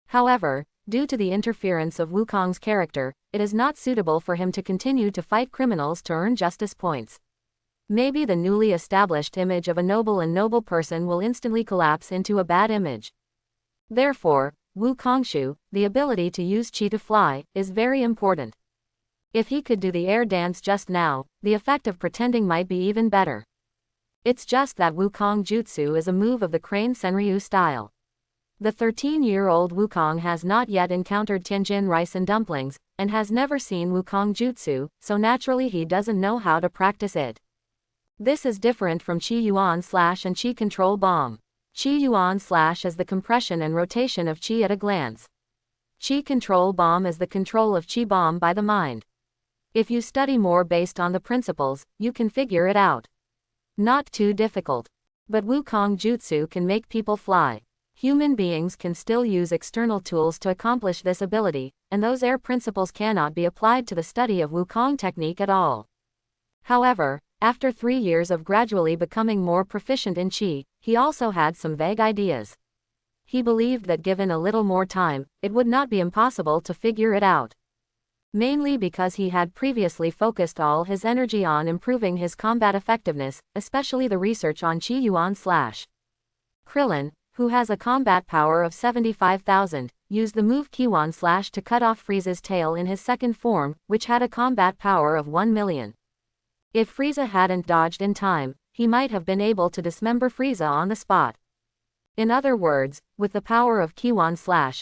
However, due to the interference of Wukong's character, it is not suitable for him to continue to fight criminals to earn justice points. Maybe the newly established image of a noble person will instantly collapse into a bad image. Therefore, Wukongshu, the ability to use chi to fly, is very important. If he could do the air dance just now, the effect of pretending might be even better. It's just that Wukong Jutsu is a move of the Crane Senryu style. The 13-year-old Wukong has not yet encountered Tianjin rice and dumplings, and has never seen Wukong Jutsu, so naturally he doesn't know how to practice it. This is different from Qi Yuan Slash and Qi Control Bomb. Qi Yuan Slash is the compression and rotation of Qi at a glance. Chi control bomb is the control of Chi bomb by the mind. If you study more based on the principles, you can figure it out. Not too difficult. But Wukong Jutsu can make people fly. Human beings can still use external tools to accomplish this ability, and those air principles cannot be applied to the study of Wukong technique at all. However, after 3 years of gradually becoming more proficient in Qi, he also had some vague ideas. He believed that given a little more time, it would not be impossible to figure it out. Mainly because he had previously focused all his energy on improving his combat effectiveness, especially the research on Qi Yuan / Krillin, who has a combat power of 75,000, used the move Kiwan / to cut off Frieza's tail in his second form, which had a combat power of 1 million. If Frieza hadn't dodged in time, he might have been able to dismember Frieza on the spot. In other words, with the power of Kiwan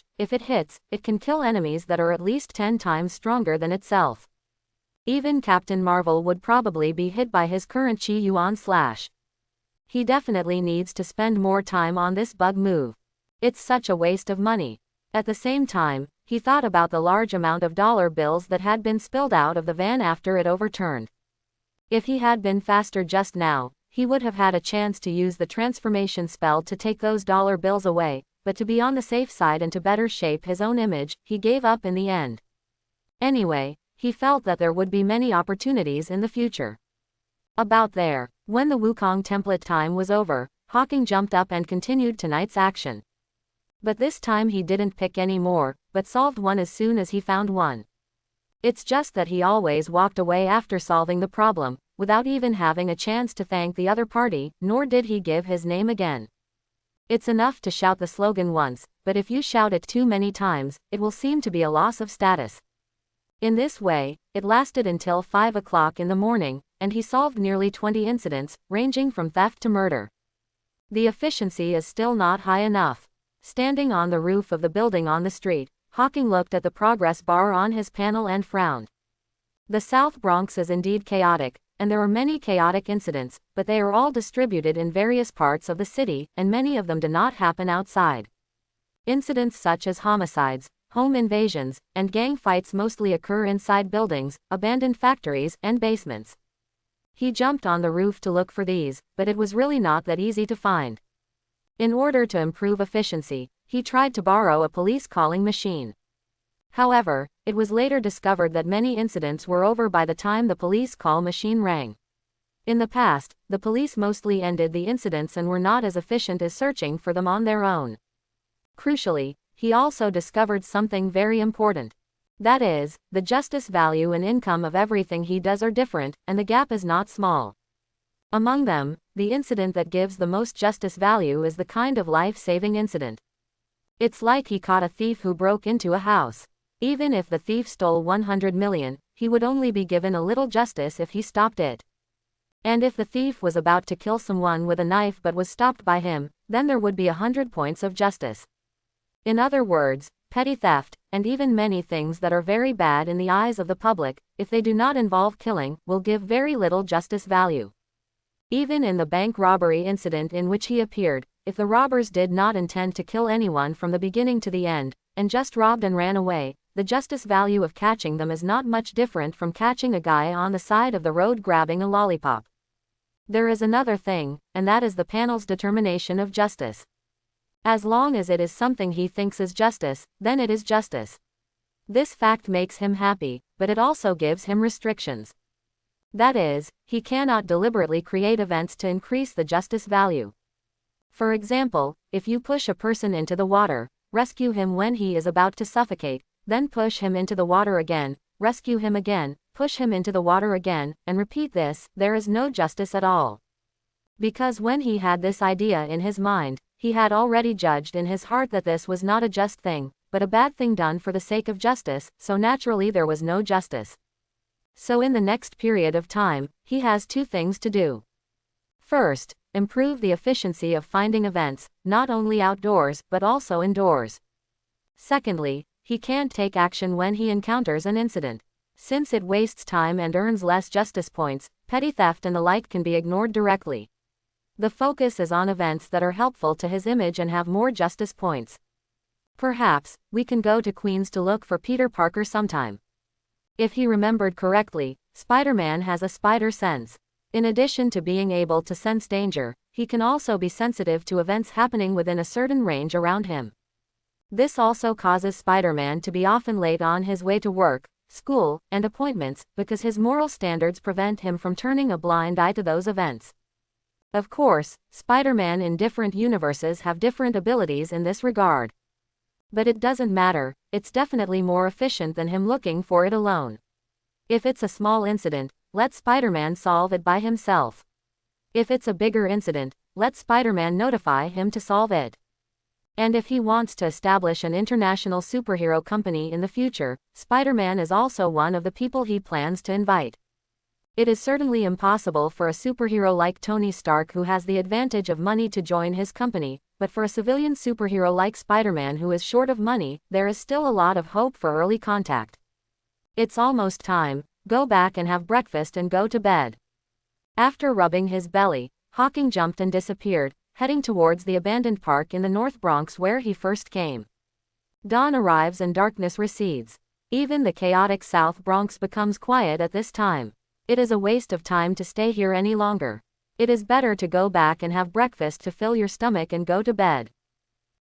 / if it hits, it can kill enemies that are at least 10 times stronger than itself. Even Captain Marvel would probably be hit by his current Qi Yuan /. He definitely needs to spend more time on this bug move. It's such a waste of money. At the same time, he thought about the large amount of dollar bills that had been spilled out of the van after it overturned. If he had been faster just now, he would have had a chance to use the transformation spell to take those dollar bills away, but to be on the safe side and to better shape his own image, he gave up in the end. Anyway, he felt that there would be many opportunities in the future. About there, when the Wukong template time was over, Hawking jumped up and continued tonight's action. But this time he didn't pick any more, but solved one as soon as he found one. It's just that he always walked away after solving the problem, without even having a chance to thank the other party, nor did he give his name again. It's enough to shout the slogan once, but if you shout it too many times, it will seem to be a loss of status. In this way, it lasted until 5 o'clock in the morning, and he solved nearly 20 incidents, ranging from theft to murder. The efficiency is still not high enough. Standing on the roof of the building on the street, Hawking looked at the progress bar on his panel and frowned. The South Bronx is indeed chaotic, and there are many chaotic incidents, but they are all distributed in various parts of the city, and many of them do not happen outside. Incidents such as homicides, home invasions, and gang fights mostly occur inside buildings, abandoned factories, and basements. He jumped on the roof to look for these, but it was really not that easy to find. In order to improve efficiency, he tried to borrow a police calling machine. However, it was later discovered that many incidents were over by the time the police call machine rang. In the past, the police mostly ended the incidents and were not as efficient as searching for them on their own. Crucially, he also discovered something very important. That is, the justice value and income of everything he does are different, and the gap is not small. Among them, the incident that gives the most justice value is the kind of life-saving incident. It's like he caught a thief who broke into a house. Even if the thief stole 100 million, he would only be given a little justice if he stopped it. And if the thief was about to kill someone with a knife but was stopped by him, then there would be 100 points of justice. In other words, petty theft, and even many things that are very bad in the eyes of the public, if they do not involve killing, will give very little justice value. Even in the bank robbery incident in which he appeared, if the robbers did not intend to kill anyone from the beginning to the end, and just robbed and ran away, the justice value of catching them is not much different from catching a guy on the side of the road grabbing a lollipop. There is another thing, and that is the panel's determination of justice. As long as it is something he thinks is justice, then it is justice. This fact makes him happy, but it also gives him restrictions. That is, he cannot deliberately create events to increase the justice value. For example, if you push a person into the water, rescue him when he is about to suffocate, then push him into the water again, rescue him again, push him into the water again, and repeat this, there is no justice at all. Because when he had this idea in his mind, he had already judged in his heart that this was not a just thing, but a bad thing done for the sake of justice, so naturally there was no justice. So in the next period of time, he has 2 things to do. First, improve the efficiency of finding events, not only outdoors, but also indoors. Secondly, he can't take action when he encounters an incident. Since it wastes time and earns less justice points, petty theft and the like can be ignored directly. The focus is on events that are helpful to his image and have more justice points. Perhaps, we can go to Queens to look for Peter Parker sometime. If he remembered correctly, Spider-Man has a spider sense. In addition to being able to sense danger, he can also be sensitive to events happening within a certain range around him. This also causes Spider-Man to be often late on his way to work, school, and appointments, because his moral standards prevent him from turning a blind eye to those events. Of course, Spider-Man in different universes have different abilities in this regard. But it doesn't matter, it's definitely more efficient than him looking for it alone. If it's a small incident, let Spider-Man solve it by himself. If it's a bigger incident, let Spider-Man notify him to solve it. And if he wants to establish an international superhero company in the future, Spider-Man is also one of the people he plans to invite. It is certainly impossible for a superhero like Tony Stark who has the advantage of money to join his company, but for a civilian superhero like Spider-Man who is short of money, there is still a lot of hope for early contact. It's almost time, go back and have breakfast and go to bed. After rubbing his belly, Hawking jumped and disappeared, heading towards the abandoned park in the North Bronx where he first came. Dawn arrives and darkness recedes. Even the chaotic South Bronx becomes quiet at this time. It is a waste of time to stay here any longer. It is better to go back and have breakfast to fill your stomach and go to bed.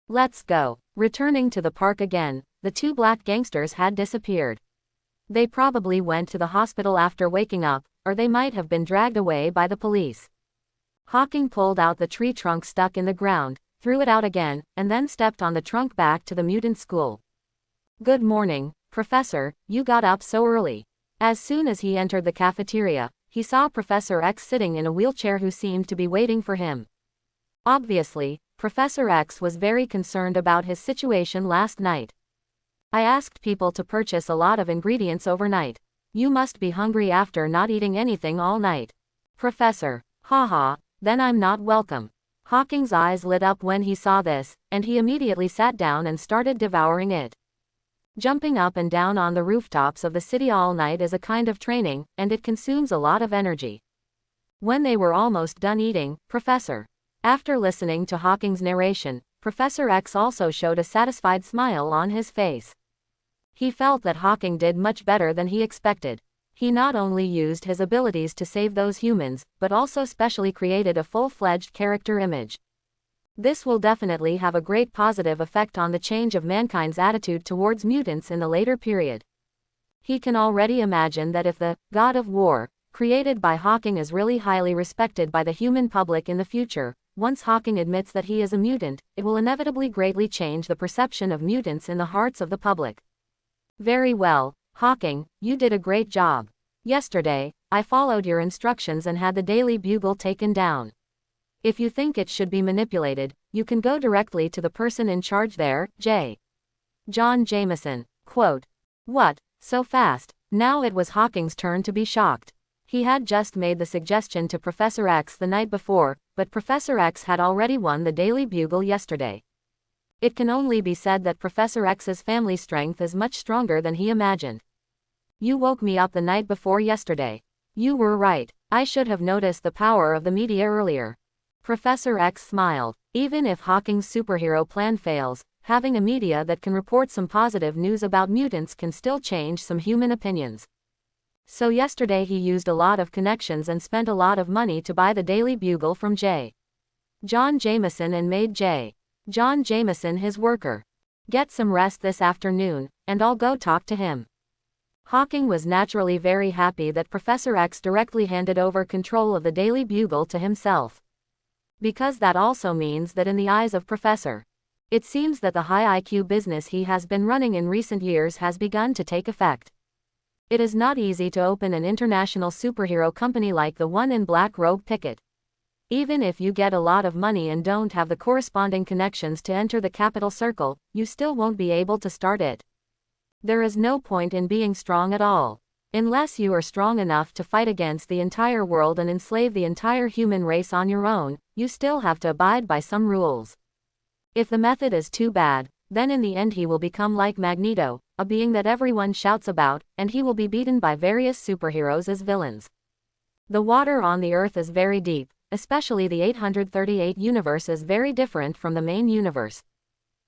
Let's go. Returning to the park again, the two black gangsters had disappeared. They probably went to the hospital after waking up, or they might have been dragged away by the police. Hawking pulled out the tree trunk stuck in the ground, threw it out again, and then stepped on the trunk back to the mutant school. Good morning, Professor, you got up so early. As soon as he entered the cafeteria, he saw Professor X sitting in a wheelchair who seemed to be waiting for him. Obviously, Professor X was very concerned about his situation last night. I asked people to purchase a lot of ingredients overnight. You must be hungry after not eating anything all night. Professor, haha, then I'm not welcome. Hawking's eyes lit up when he saw this, and he immediately sat down and started devouring it. Jumping up and down on the rooftops of the city all night is a kind of training, and it consumes a lot of energy. When they were almost done eating, After listening to Hawking's narration, Professor X also showed a satisfied smile on his face. He felt that Hawking did much better than he expected. He not only used his abilities to save those humans, but also specially created a full-fledged character image. This will definitely have a great positive effect on the change of mankind's attitude towards mutants in the later period. He can already imagine that if the God of War, created by Hawking is really highly respected by the human public in the future, once Hawking admits that he is a mutant, it will inevitably greatly change the perception of mutants in the hearts of the public. Very well, Hawking, you did a great job. Yesterday, I followed your instructions and had the Daily Bugle taken down. If you think it should be manipulated, you can go directly to the person in charge there, J. John Jameson. Quote. What? So fast? Now it was Hawking's turn to be shocked. He had just made the suggestion to Professor X the night before, but Professor X had already won the Daily Bugle yesterday. It can only be said that Professor X's family strength is much stronger than he imagined. You woke me up the night before yesterday. You were right. I should have noticed the power of the media earlier. Professor X smiled. Even if Hawking's superhero plan fails, having a media that can report some positive news about mutants can still change some human opinions. So yesterday he used a lot of connections and spent a lot of money to buy the Daily Bugle from J. John Jameson and made J. John Jameson his worker. Get some rest this afternoon, and I'll go talk to him. Hawking was naturally very happy that Professor X directly handed over control of the Daily Bugle to himself. Because that also means that in the eyes of Professor, it seems that the high IQ business he has been running in recent years has begun to take effect. It is not easy to open an international superhero company like the one in Black Robe Picket. Even if you get a lot of money and don't have the corresponding connections to enter the capital circle, you still won't be able to start it. There is no point in being strong at all. Unless you are strong enough to fight against the entire world and enslave the entire human race on your own, you still have to abide by some rules. If the method is too bad, then in the end he will become like Magneto, a being that everyone shouts about, and he will be beaten by various superheroes as villains. The water on the Earth is very deep, especially the 838 universe is very different from the main universe.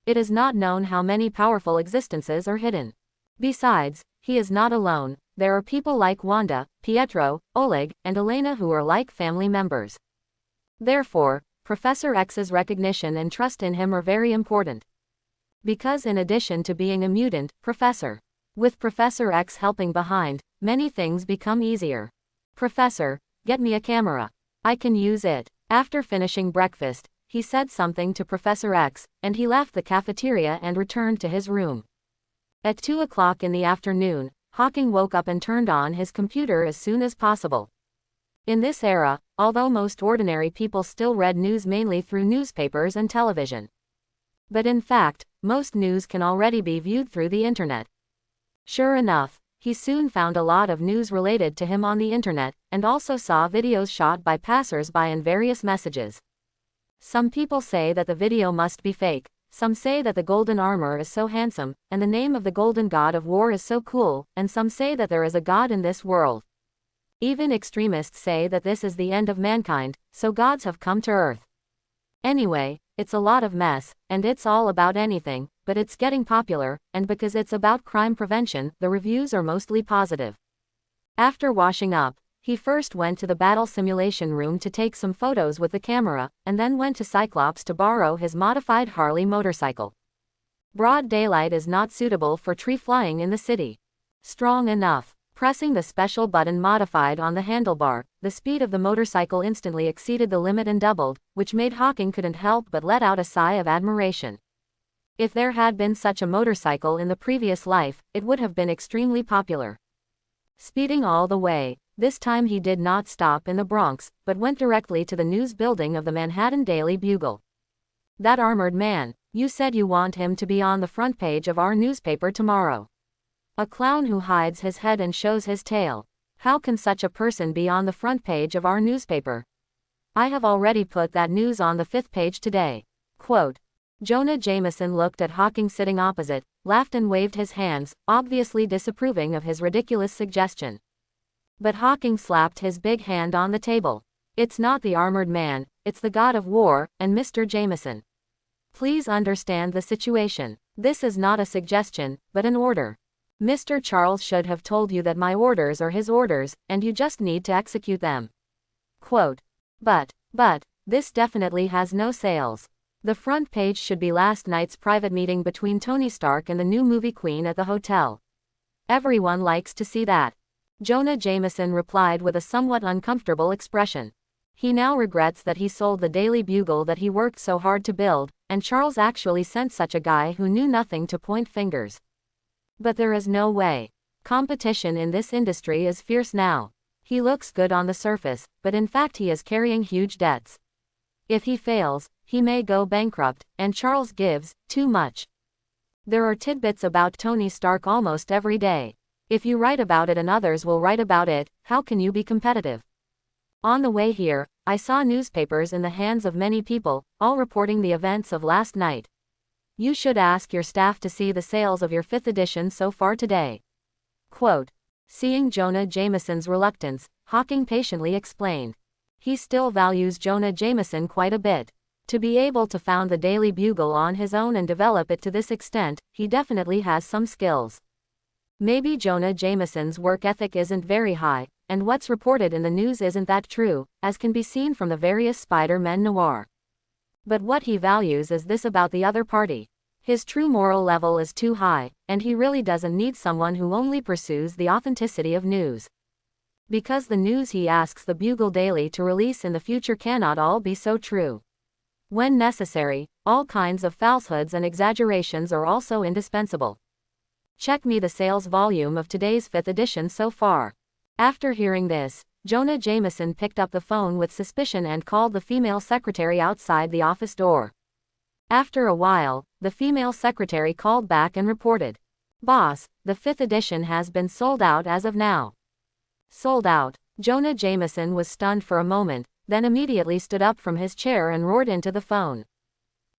It is not known how many powerful existences are hidden. Besides, he is not alone. There are people like Wanda, Pietro, Oleg, and Elena who are like family members. Therefore, Professor X's recognition and trust in him are very important. Because in addition to being a mutant, with Professor X helping behind, many things become easier. Professor, get me a camera. I can use it. After finishing breakfast, he said something to Professor X, and he left the cafeteria and returned to his room. At 2 o'clock in the afternoon, Hawking woke up and turned on his computer as soon as possible. In this era, although most ordinary people still read news mainly through newspapers and television. But in fact, most news can already be viewed through the internet. Sure enough, he soon found a lot of news related to him on the internet, and also saw videos shot by passers-by and various messages. Some people say that the video must be fake, some say that the golden armor is so handsome, and the name of the golden god of war is so cool, and some say that there is a god in this world. Even extremists say that this is the end of mankind, so gods have come to Earth. Anyway, it's a lot of mess, and it's all about anything, but it's getting popular, and because it's about crime prevention, the reviews are mostly positive. After washing up, he first went to the battle simulation room to take some photos with the camera, and then went to Cyclops to borrow his modified Harley motorcycle. Broad daylight is not suitable for tree flying in the city. Strong enough. Pressing the special button modified on the handlebar, the speed of the motorcycle instantly exceeded the limit and doubled, which made Hawking couldn't help but let out a sigh of admiration. If there had been such a motorcycle in the previous life, it would have been extremely popular. Speeding all the way, this time he did not stop in the Bronx, but went directly to the news building of the Manhattan Daily Bugle. That armored man, you said you want him to be on the front page of our newspaper tomorrow. A clown who hides his head and shows his tail. How can such a person be on the front page of our newspaper? I have already put that news on the 5th page today. Quote. Jonah Jameson looked at Hawking sitting opposite, laughed and waved his hands, obviously disapproving of his ridiculous suggestion. But Hawking slapped his big hand on the table. It's not the armored man, it's the god of war, and Mr. Jameson. Please understand the situation. This is not a suggestion, but an order. Mr. Charles should have told you that my orders are his orders, and you just need to execute them. Quote. But, this definitely has no sales. The front page should be last night's private meeting between Tony Stark and the new movie queen at the hotel. Everyone likes to see that. Jonah Jameson replied with a somewhat uncomfortable expression. He now regrets that he sold the Daily Bugle that he worked so hard to build, and Charles actually sent such a guy who knew nothing to point fingers. But there is no way. Competition in this industry is fierce now. He looks good on the surface, but in fact he is carrying huge debts. If he fails, he may go bankrupt, and Charles gives too much. There are tidbits about Tony Stark almost every day. If you write about it and others will write about it, how can you be competitive? On the way here, I saw newspapers in the hands of many people, all reporting the events of last night. You should ask your staff to see the sales of your 5th edition so far today. Quote. Seeing Jonah Jameson's reluctance, Hawking patiently explained. He still values Jonah Jameson quite a bit. To be able to found the Daily Bugle on his own and develop it to this extent, he definitely has some skills. Maybe Jonah Jameson's work ethic isn't very high, and what's reported in the news isn't that true, as can be seen from the various Spider-Man noir. But what he values is this about the other party. His true moral level is too high, and he really doesn't need someone who only pursues the authenticity of news. Because the news he asks the Bugle Daily to release in the future cannot all be so true. When necessary, all kinds of falsehoods and exaggerations are also indispensable. Check me the sales volume of today's 5th edition so far. After hearing this, Jonah Jameson picked up the phone with suspicion and called the female secretary outside the office door. After a while, the female secretary called back and reported. Boss, the 5th edition has been sold out as of now. Sold out. Jonah Jameson was stunned for a moment, then immediately stood up from his chair and roared into the phone.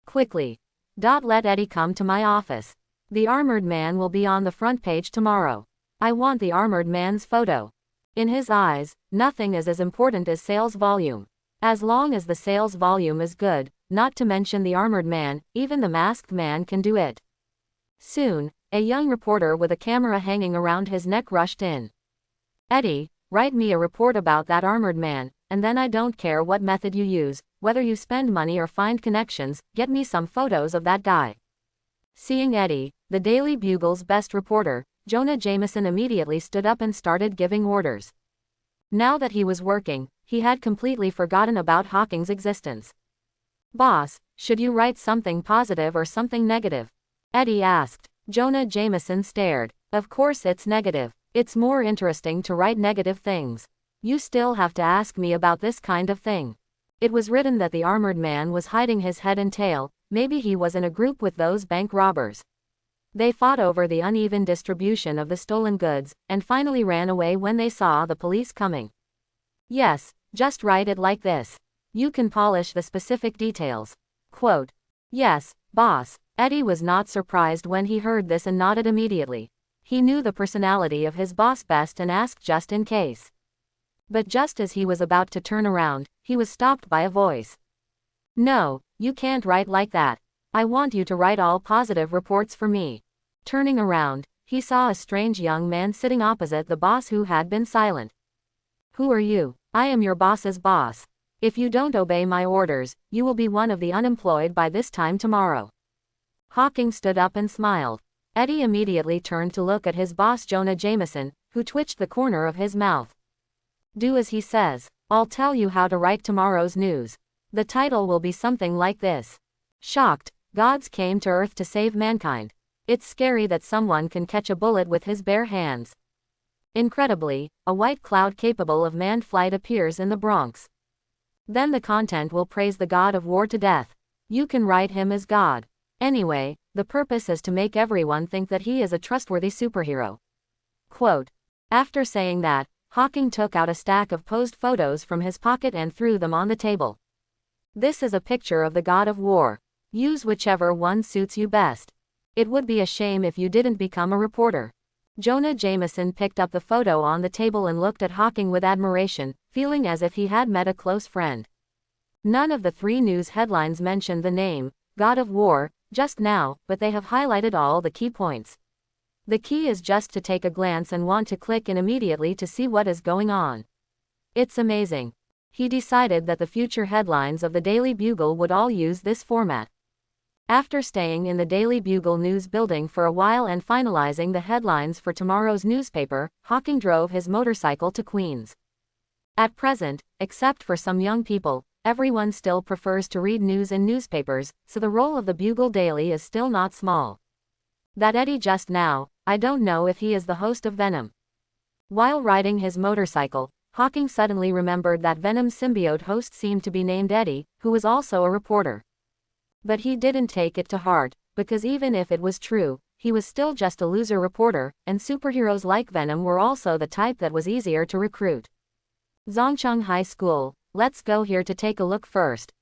Quickly. Let Eddie come to my office. The armored man will be on the front page tomorrow. I want the armored man's photo. In his eyes, nothing is as important as sales volume. As long as the sales volume is good, not to mention the armored man, even the masked man can do it. Soon, a young reporter with a camera hanging around his neck rushed in. Eddie, write me a report about that armored man, and then I don't care what method you use, whether you spend money or find connections, get me some photos of that guy. Seeing Eddie, the Daily Bugle's best reporter, Jonah Jameson immediately stood up and started giving orders. Now that he was working, he had completely forgotten about Hawking's existence. Boss, should you write something positive or something negative? Eddie asked. Jonah Jameson stared. Of course it's negative. It's more interesting to write negative things. You still have to ask me about this kind of thing. It was written that the armored man was hiding his head and tail, maybe he was in a group with those bank robbers. They fought over the uneven distribution of the stolen goods, and finally ran away when they saw the police coming. Yes, just write it like this. You can polish the specific details. Quote. Yes, boss. Eddie was not surprised when he heard this and nodded immediately. He knew the personality of his boss best and asked just in case. But just as he was about to turn around, he was stopped by a voice. No, you can't write like that. I want you to write all positive reports for me. Turning around, he saw a strange young man sitting opposite the boss who had been silent. Who are you? I am your boss's boss. If you don't obey my orders, you will be one of the unemployed by this time tomorrow. Hawking stood up and smiled. Eddie immediately turned to look at his boss Jonah Jameson, who twitched the corner of his mouth. Do as he says. I'll tell you how to write tomorrow's news. The title will be something like this. Shocked, gods came to Earth to save mankind. It's scary that someone can catch a bullet with his bare hands. Incredibly, a white cloud capable of manned flight appears in the Bronx. Then the content will praise the god of war to death. You can write him as God. Anyway, the purpose is to make everyone think that he is a trustworthy superhero. Quote. After saying that, Hawking took out a stack of posed photos from his pocket and threw them on the table. This is a picture of the god of war. Use whichever one suits you best. It would be a shame if you didn't become a reporter. Jonah Jameson picked up the photo on the table and looked at Hawking with admiration, feeling as if he had met a close friend. None of the 3 news headlines mentioned the name, God of War, just now, but they have highlighted all the key points. The key is just to take a glance and want to click in immediately to see what is going on. It's amazing. He decided that the future headlines of the Daily Bugle would all use this format. After staying in the Daily Bugle news building for a while and finalizing the headlines for tomorrow's newspaper, Hawking drove his motorcycle to Queens. At present, except for some young people, everyone still prefers to read news in newspapers, so the role of the Bugle Daily is still not small. That Eddie just now, I don't know if he is the host of Venom. While riding his motorcycle, Hawking suddenly remembered that Venom's symbiote host seemed to be named Eddie, who was also a reporter. But he didn't take it to heart, because even if it was true, he was still just a loser reporter, and superheroes like Venom were also the type that was easier to recruit. Zhongcheng High School, let's go here to take a look first.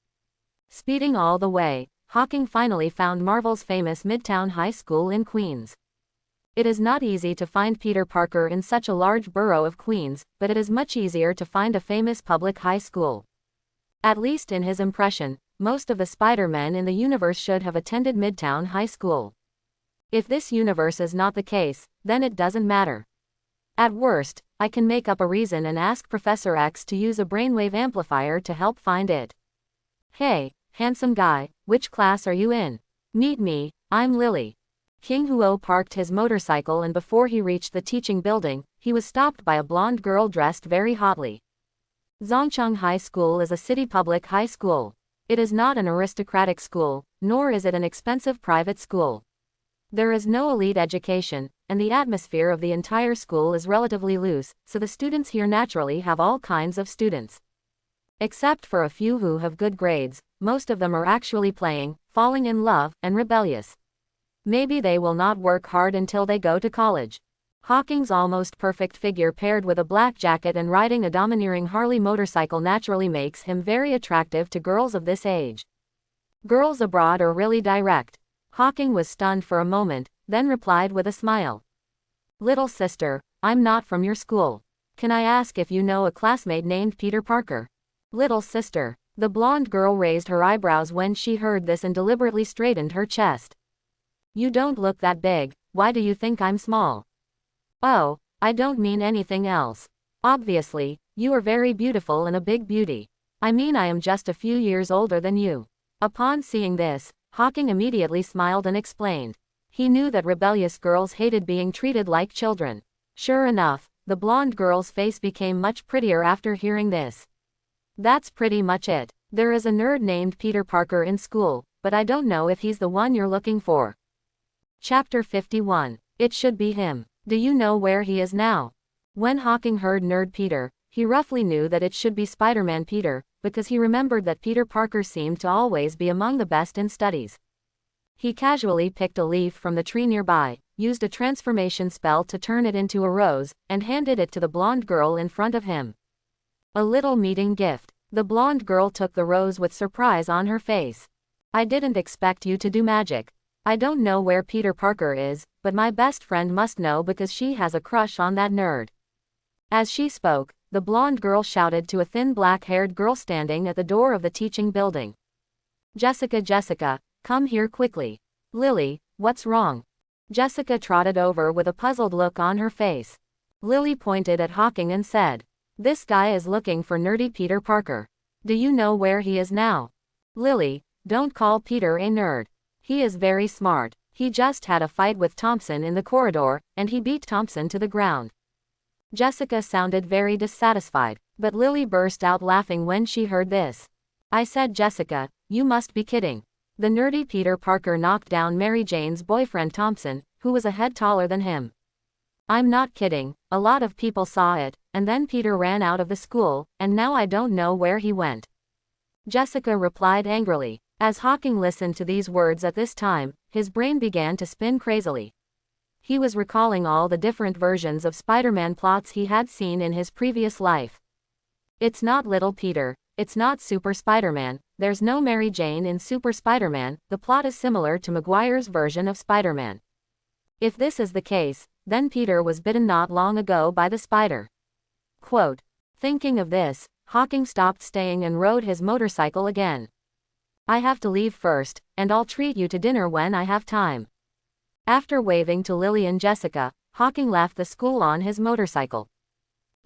Speeding all the way, Hawking finally found Marvel's famous Midtown High School in Queens. It is not easy to find Peter Parker in such a large borough of Queens, but it is much easier to find a famous public high school. At least in his impression, most of the Spider-Men in the universe should have attended Midtown High School. If this universe is not the case, then it doesn't matter. At worst, I can make up a reason and ask Professor X to use a brainwave amplifier to help find it. Hey, handsome guy, which class are you in? Meet me, I'm Lily. King Huo parked his motorcycle and before he reached the teaching building, he was stopped by a blonde girl dressed very hotly. Zhongcheng High School is a city public high school. It is not an aristocratic school, nor is it an expensive private school. There is no elite education, and the atmosphere of the entire school is relatively loose, so the students here naturally have all kinds of students. Except for a few who have good grades, most of them are actually playing, falling in love, and rebellious. Maybe they will not work hard until they go to college. Hawking's almost perfect figure paired with a black jacket and riding a domineering Harley motorcycle naturally makes him very attractive to girls of this age. Girls abroad are really direct. Hawking was stunned for a moment, then replied with a smile. Little sister, I'm not from your school. Can I ask if you know a classmate named Peter Parker? Little sister, The blonde girl raised her eyebrows when she heard this and deliberately straightened her chest. You don't look that big, why do you think I'm small? Oh, I don't mean anything else. Obviously, you are very beautiful and a big beauty. I mean I am just a few years older than you. Upon seeing this, Hawking immediately smiled and explained. He knew that rebellious girls hated being treated like children. Sure enough, the blonde girl's face became much prettier after hearing this. That's pretty much it. There is a nerd named Peter Parker in school, but I don't know if he's the one you're looking for. Chapter 51. It should be him. Do you know where he is now? When Hawking heard Nerd Peter, he roughly knew that it should be Spider-Man Peter, because he remembered that Peter Parker seemed to always be among the best in studies. He casually picked a leaf from the tree nearby, used a transformation spell to turn it into a rose, and handed it to the blonde girl in front of him. A little meeting gift. The blonde girl took the rose with surprise on her face. I didn't expect you to do magic. I don't know where Peter Parker is, but my best friend must know because she has a crush on that nerd. As she spoke, the blonde girl shouted to a thin black-haired girl standing at the door of the teaching building. Jessica, come here quickly. Lily, what's wrong? Jessica trotted over with a puzzled look on her face. Lily pointed at Hawking and said, this guy is looking for nerdy Peter Parker. Do you know where he is now? Lily, don't call Peter a nerd. He is very smart. He just had a fight with Thompson in the corridor, and he beat Thompson to the ground. Jessica sounded very dissatisfied, but Lily burst out laughing when she heard this. I said, Jessica, you must be kidding. The nerdy Peter Parker knocked down Mary Jane's boyfriend Thompson, who was a head taller than him. I'm not kidding, a lot of people saw it, and then Peter ran out of the school, and now I don't know where he went. Jessica replied angrily. As Hawking listened to these words at this time, his brain began to spin crazily. He was recalling all the different versions of Spider-Man plots he had seen in his previous life. It's not Little Peter, it's not Super Spider-Man, there's no Mary Jane in Super Spider-Man, the plot is similar to Maguire's version of Spider-Man. If this is the case, then Peter was bitten not long ago by the spider. Quote. Thinking of this, Hawking stopped staying and rode his motorcycle again. I have to leave first, and I'll treat you to dinner when I have time. After waving to Lily and Jessica, Hawking left the school on his motorcycle.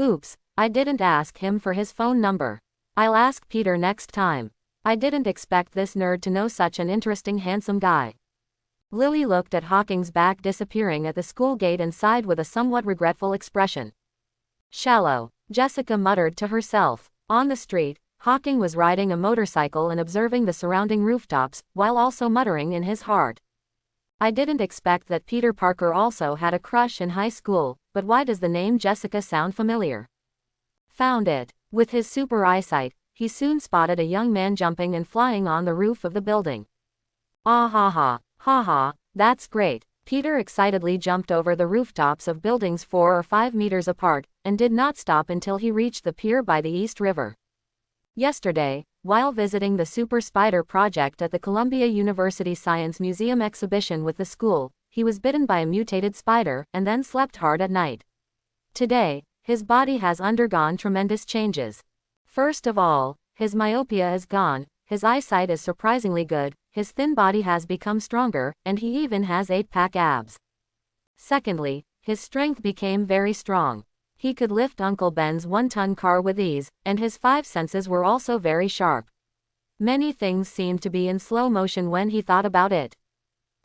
Oops, I didn't ask him for his phone number. I'll ask Peter next time. I didn't expect this nerd to know such an interesting handsome guy. Lily looked at Hawking's back disappearing at the school gate and sighed with a somewhat regretful expression. Shallow, Jessica muttered to herself. On the street, Hawking was riding a motorcycle and observing the surrounding rooftops, while also muttering in his heart. I didn't expect that Peter Parker also had a crush in high school, but why does the name Jessica sound familiar? Found it. With his super eyesight, he soon spotted a young man jumping and flying on the roof of the building. Ah ha ha, ha ha, that's great. Peter excitedly jumped over the rooftops of buildings 4 or 5 meters apart, and did not stop until he reached the pier by the East River. Yesterday, while visiting the Super Spider project at the Columbia University Science Museum exhibition with the school, he was bitten by a mutated spider and then slept hard at night. Today, his body has undergone tremendous changes. First of all, his myopia is gone, his eyesight is surprisingly good, his thin body has become stronger, and he even has 8-pack abs. Secondly, his strength became very strong. He could lift Uncle Ben's 1-ton car with ease, and his 5 senses were also very sharp. Many things seemed to be in slow motion when he thought about it.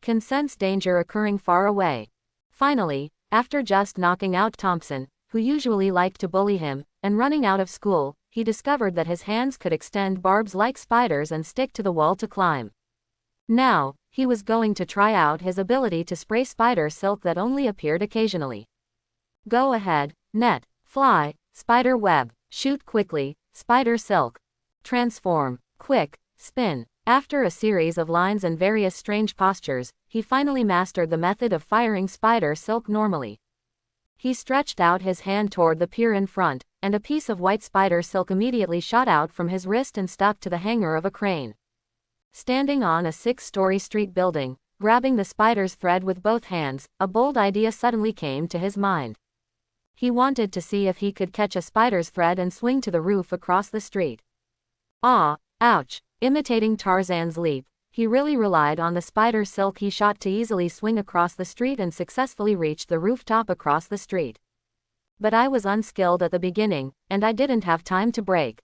Can sense danger occurring far away. Finally, after just knocking out Thompson, who usually liked to bully him, and running out of school, he discovered that his hands could extend barbs like spiders and stick to the wall to climb. Now, he was going to try out his ability to spray spider silk that only appeared occasionally. Go ahead, net, fly, spider web, shoot quickly, spider silk. Transform, quick, spin. After a series of lines and various strange postures, he finally mastered the method of firing spider silk normally. He stretched out his hand toward the pier in front, and a piece of white spider silk immediately shot out from his wrist and stuck to the hanger of a crane. Standing on a 6-story street building, grabbing the spider's thread with both hands, a bold idea suddenly came to his mind. He wanted to see if he could catch a spider's thread and swing to the roof across the street. Ah, Ouch. Imitating Tarzan's leap, he really relied on the spider silk he shot to easily swing across the street and successfully reach the rooftop across the street. But I was unskilled at the beginning, and I didn't have time to brake.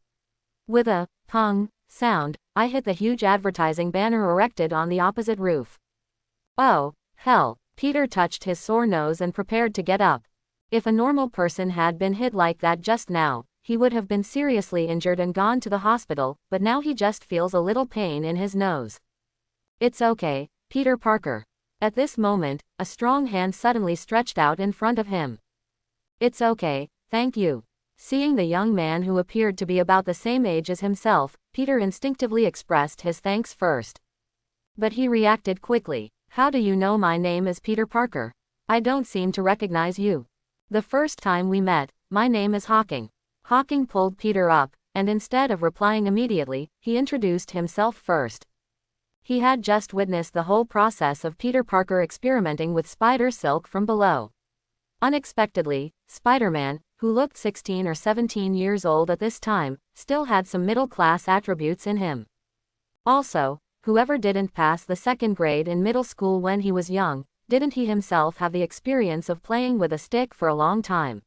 With a pung sound, I hit the huge advertising banner erected on the opposite roof. Oh, hell. Peter touched his sore nose and prepared to get up. If a normal person had been hit like that just now, he would have been seriously injured and gone to the hospital, but now he just feels a little pain in his nose. It's okay, Peter Parker. At this moment, a strong hand suddenly stretched out in front of him. It's okay, thank you. Seeing the young man who appeared to be about the same age as himself, Peter instinctively expressed his thanks first. But he reacted quickly. How do you know my name is Peter Parker? I don't seem to recognize you. The first time we met, my name is Hawking. Hawking pulled Peter up, and instead of replying immediately, he introduced himself first. He had just witnessed the whole process of Peter Parker experimenting with spider silk from below. Unexpectedly, Spider-Man, who looked 16 or 17 years old at this time, still had some middle-class attributes in him. Also, whoever didn't pass the second grade in middle school when he was young, didn't he himself have the experience of playing with a stick for a long time?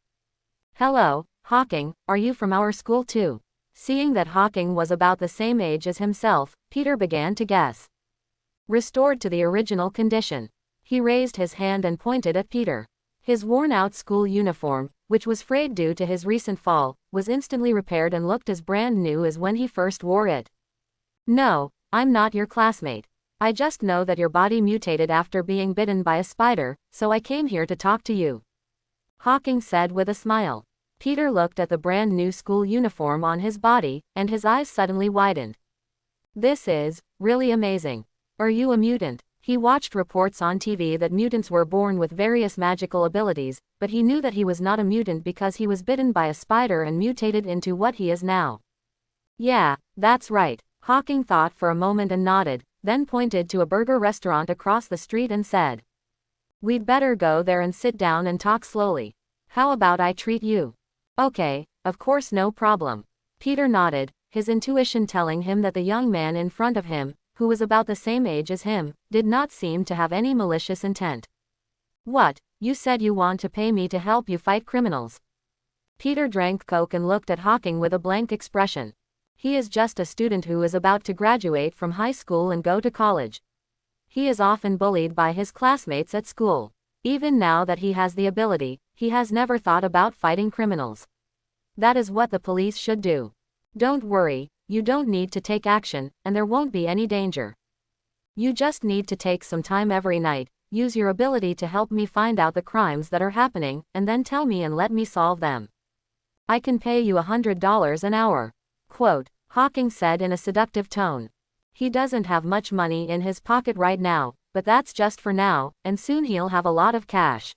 Hello, Hawking, are you from our school too? Seeing that Hawking was about the same age as himself, Peter began to guess. Restored to the original condition. He raised his hand and pointed at Peter. His worn-out school uniform, which was frayed due to his recent fall, was instantly repaired and looked as brand new as when he first wore it. No, I'm not your classmate. I just know that your body mutated after being bitten by a spider, so I came here to talk to you. Hawking said with a smile. Peter looked at the brand new school uniform on his body, and his eyes suddenly widened. This is really amazing. Are you a mutant? He watched reports on TV that mutants were born with various magical abilities, but he knew that he was not a mutant because he was bitten by a spider and mutated into what he is now. Yeah, that's right. Hawking thought for a moment and nodded, then pointed to a burger restaurant across the street and said, "We'd better go there and sit down and talk slowly. How about I treat you?" Okay, of course, no problem. Peter nodded, his intuition telling him that the young man in front of him, who was about the same age as him, did not seem to have any malicious intent. What, you said you want to pay me to help you fight criminals? Peter drank Coke and looked at Hawking with a blank expression. He is just a student who is about to graduate from high school and go to college. He is often bullied by his classmates at school. Even now that he has the ability, he has never thought about fighting criminals. That is what the police should do. Don't worry, you don't need to take action, and there won't be any danger. You just need to take some time every night, use your ability to help me find out the crimes that are happening, and then tell me and let me solve them. I can pay you $100 an hour. Quote, Hawking said in a seductive tone. He doesn't have much money in his pocket right now, but that's just for now, and soon he'll have a lot of cash.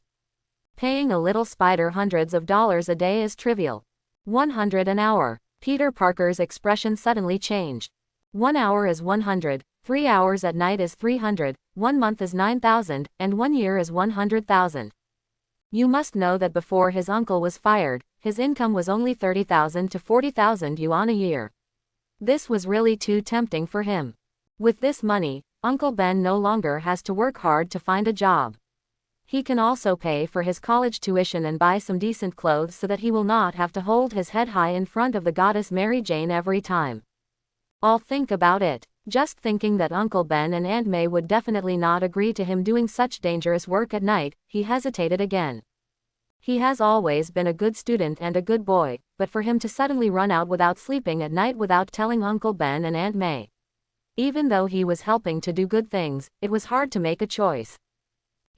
Paying a little spider hundreds of dollars a day is trivial. 100 an hour. Peter Parker's expression suddenly changed. 1 hour is 100, 3 hours at night is 300, 1 month is 9,000, and 1 year is 100,000. You must know that before his uncle was fired, his income was only 30,000 to 40,000 yuan a year. This was really too tempting for him. With this money, Uncle Ben no longer has to work hard to find a job. He can also pay for his college tuition and buy some decent clothes so that he will not have to hold his head high in front of the goddess Mary Jane every time. I'll think about it. Just thinking that Uncle Ben and Aunt May would definitely not agree to him doing such dangerous work at night, he hesitated again. He has always been a good student and a good boy, but for him to suddenly run out without sleeping at night without telling Uncle Ben and Aunt May. Even though he was helping to do good things, it was hard to make a choice.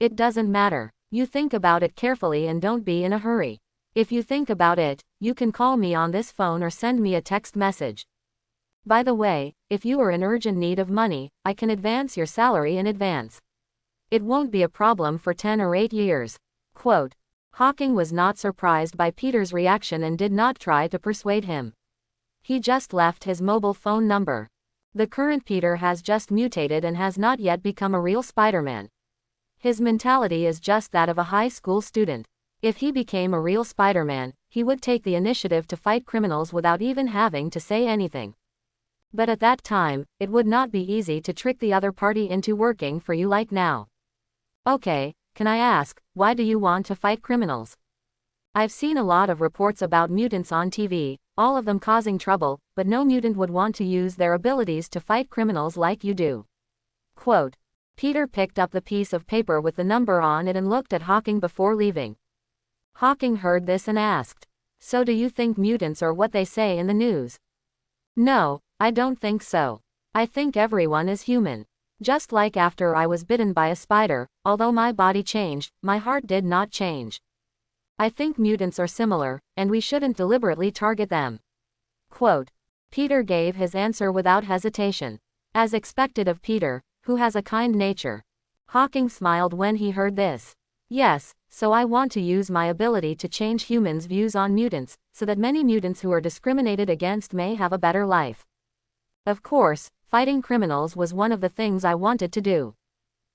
It doesn't matter. You think about it carefully and don't be in a hurry. If you think about it, you can call me on this phone or send me a text message. By the way, if you are in urgent need of money, I can advance your salary in advance. It won't be a problem for 10 or 8 years. Quote. Hawking was not surprised by Peter's reaction and did not try to persuade him. He just left his mobile phone number. The current Peter has just mutated and has not yet become a real Spider-Man. His mentality is just that of a high school student. If he became a real Spider-Man, he would take the initiative to fight criminals without even having to say anything. But at that time, it would not be easy to trick the other party into working for you like now. Okay, can I ask, why do you want to fight criminals? I've seen a lot of reports about mutants on TV, all of them causing trouble, but no mutant would want to use their abilities to fight criminals like you do. Quote. Peter picked up the piece of paper with the number on it and looked at Hawking before leaving. Hawking heard this and asked, so do you think mutants are what they say in the news? No, I don't think so. I think everyone is human. Just like after I was bitten by a spider, although my body changed, my heart did not change. I think mutants are similar, and we shouldn't deliberately target them. Quote. Peter gave his answer without hesitation. As expected of Peter, who has a kind nature. Hawking smiled when he heard this. Yes, so I want to use my ability to change humans' views on mutants, so that many mutants who are discriminated against may have a better life. Of course, fighting criminals was one of the things I wanted to do.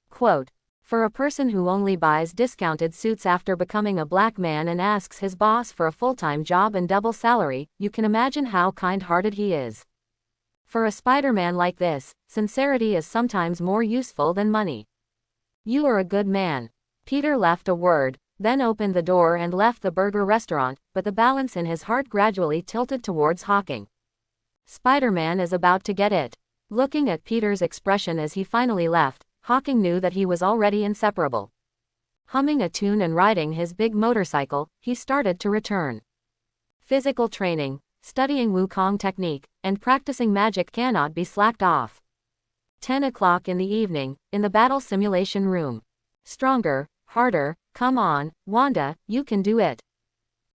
Quote. For a person who only buys discounted suits after becoming a black man and asks his boss for a full-time job and double salary, you can imagine how kind-hearted he is. For a Spider-Man like this, sincerity is sometimes more useful than money. You are a good man. Peter left a word, then opened the door and left the burger restaurant, but the balance in his heart gradually tilted towards Hawking. Spider-Man is about to get it. Looking at Peter's expression as he finally left, Hawking knew that he was already inseparable. Humming a tune and riding his big motorcycle, he started to return. Physical training, studying Wukong technique, and practicing magic cannot be slacked off. 10 o'clock in the evening, in the battle simulation room. Stronger, harder, come on, Wanda, you can do it.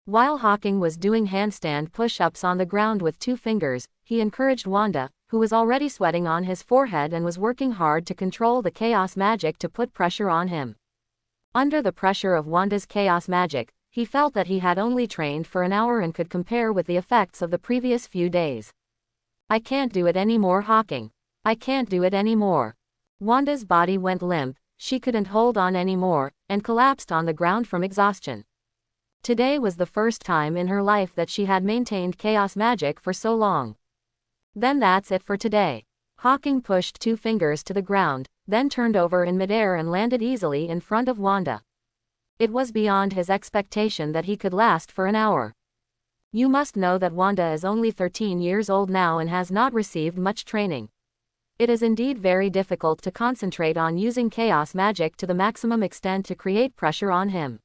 While Hawking was doing handstand push-ups on the ground with 2 fingers, he encouraged Wanda, who was already sweating on his forehead and was working hard to control the chaos magic to put pressure on him. Under the pressure of Wanda's chaos magic, he felt that he had only trained for an hour and could compare with the effects of the previous few days. I can't do it anymore, Hawking. I can't do it anymore. Wanda's body went limp, she couldn't hold on anymore, and collapsed on the ground from exhaustion. Today was the first time in her life that she had maintained chaos magic for so long. Then that's it for today. Hawking pushed 2 fingers to the ground, then turned over in midair and landed easily in front of Wanda. It was beyond his expectation that he could last for an hour. You must know that Wanda is only 13 years old now and has not received much training. It is indeed very difficult to concentrate on using chaos magic to the maximum extent to create pressure on him.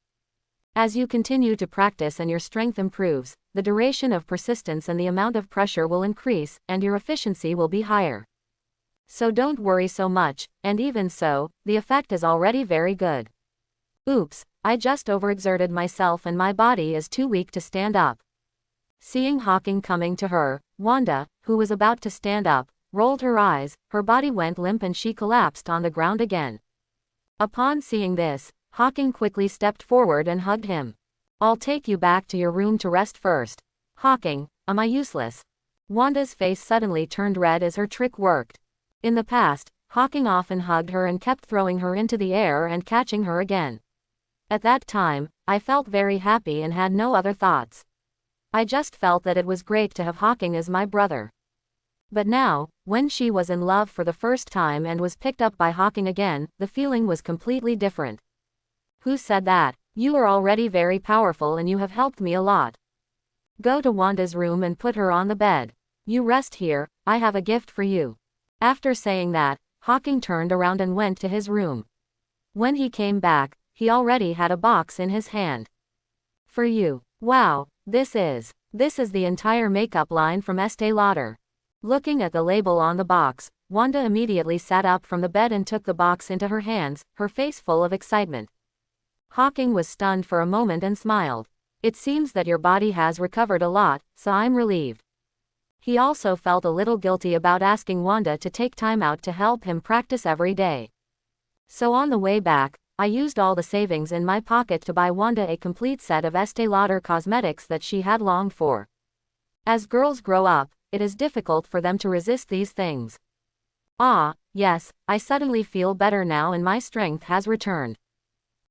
As you continue to practice and your strength improves, the duration of persistence and the amount of pressure will increase, and your efficiency will be higher. So don't worry so much, and even so, the effect is already very good. Oops, I just overexerted myself and my body is too weak to stand up. Seeing Hawking coming to her, Wanda, who was about to stand up, rolled her eyes, her body went limp and she collapsed on the ground again. Upon seeing this, Hawking quickly stepped forward and hugged him. I'll take you back to your room to rest first. Hawking, am I useless? Wanda's face suddenly turned red as her trick worked. In the past, Hawking often hugged her and kept throwing her into the air and catching her again. At that time, I felt very happy and had no other thoughts. I just felt that it was great to have Hawking as my brother. But now, when she was in love for the first time and was picked up by Hawking again, the feeling was completely different. Who said that? You are already very powerful and you have helped me a lot. Go to Wanda's room and put her on the bed. You rest here, I have a gift for you. After saying that, Hawking turned around and went to his room. When he came back, he already had a box in his hand. For you. Wow, this is the entire makeup line from S.H.I.E.L.D. Looking at the label on the box, Wanda immediately sat up from the bed and took the box into her hands, her face full of excitement. Hawking was stunned for a moment and smiled. It seems that your body has recovered a lot, so I'm relieved. He also felt a little guilty about asking Wanda to take time out to help him practice every day. So on the way back, I used all the savings in my pocket to buy Wanda a complete set of S.H.I.E.L.D. cosmetics that she had longed for. As girls grow up, it is difficult for them to resist these things. Ah, yes, I suddenly feel better now and my strength has returned.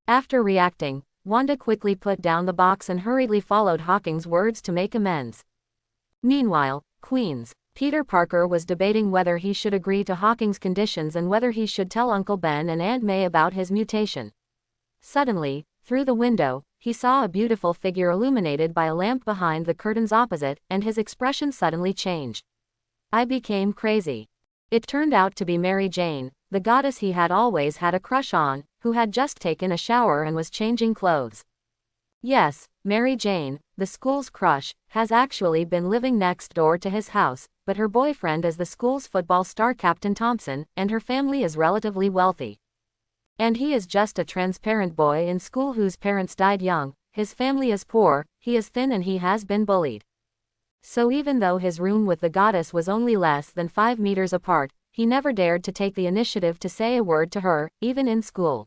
After reacting, Wanda quickly put down the box and hurriedly followed Hawking's words to make amends. Meanwhile, Queens. Peter Parker was debating whether he should agree to Hawking's conditions and whether he should tell Uncle Ben and Aunt May about his mutation. Suddenly, through the window, he saw a beautiful figure illuminated by a lamp behind the curtains opposite, and his expression suddenly changed. I became crazy. It turned out to be Mary Jane, the goddess he had always had a crush on, who had just taken a shower and was changing clothes. Yes, Mary Jane, the school's crush, has actually been living next door to his house, but her boyfriend is the school's football star Captain Thompson, and her family is relatively wealthy. And he is just a transparent boy in school whose parents died young, his family is poor, he is thin and he has been bullied. So even though his room with the goddess was only less than 5 meters apart, he never dared to take the initiative to say a word to her, even in school.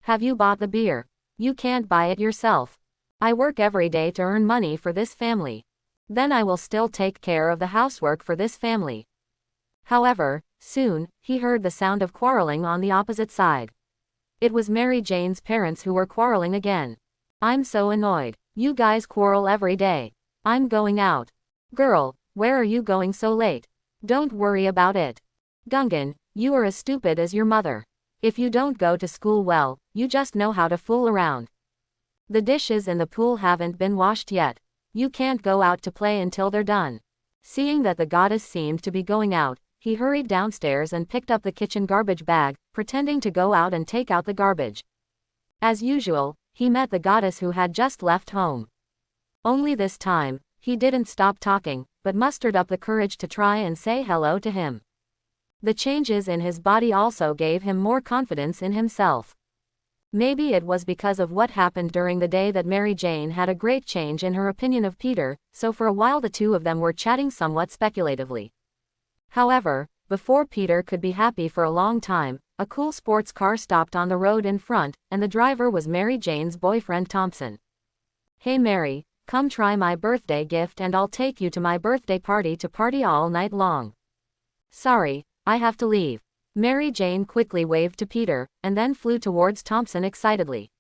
Have you bought the beer? You can't buy it yourself. I work every day to earn money for this family. Then I will still take care of the housework for this family. However, soon, he heard the sound of quarreling on the opposite side. It was Mary Jane's parents who were quarreling again. I'm so annoyed. You guys quarrel every day. I'm going out. Girl, where are you going so late? Don't worry about it. Gungan, you are as stupid as your mother. If you don't go to school well, you just know how to fool around. The dishes in the pool haven't been washed yet. You can't go out to play until they're done. Seeing that the goddess seemed to be going out, he hurried downstairs and picked up the kitchen garbage bag, pretending to go out and take out the garbage. As usual, he met the goddess who had just left home. Only this time, he didn't stop talking, but mustered up the courage to try and say hello to him. The changes in his body also gave him more confidence in himself. Maybe it was because of what happened during the day that Mary Jane had a great change in her opinion of Peter, so for a while the two of them were chatting somewhat speculatively. However, before Peter could be happy for a long time, a cool sports car stopped on the road in front, and the driver was Mary Jane's boyfriend Thompson. Hey Mary, come try my birthday gift and I'll take you to my birthday party to party all night long. Sorry, I have to leave. Mary Jane quickly waved to Peter, and then flew towards Thompson excitedly.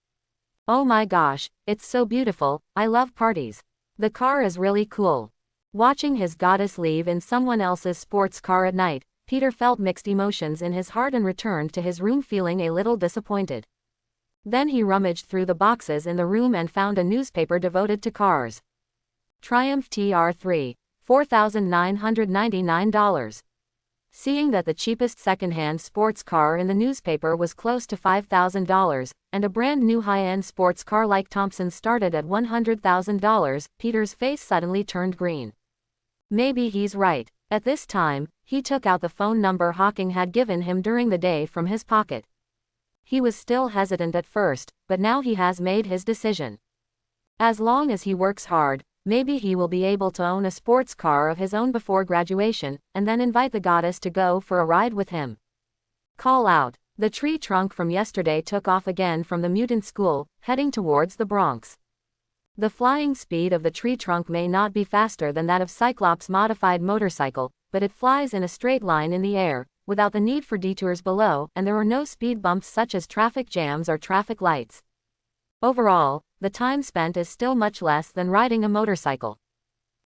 Oh my gosh, it's so beautiful, I love parties. The car is really cool. Watching his goddess leave in someone else's sports car at night, Peter felt mixed emotions in his heart and returned to his room feeling a little disappointed. Then he rummaged through the boxes in the room and found a newspaper devoted to cars. Triumph TR3, $4,999. Seeing that the cheapest second-hand sports car in the newspaper was close to $5,000, and a brand new high-end sports car like Thompson's started at $100,000, Peter's face suddenly turned green. Maybe he's right. At this time, he took out the phone number Hawking had given him during the day from his pocket. He was still hesitant at first, but now he has made his decision. As long as he works hard, maybe he will be able to own a sports car of his own before graduation, and then invite the goddess to go for a ride with him. Call out. The tree trunk from yesterday took off again from the mutant school, heading towards the Bronx. The flying speed of the tree trunk may not be faster than that of Cyclops' modified motorcycle, but it flies in a straight line in the air, without the need for detours below, and there are no speed bumps such as traffic jams or traffic lights. Overall, the time spent is still much less than riding a motorcycle.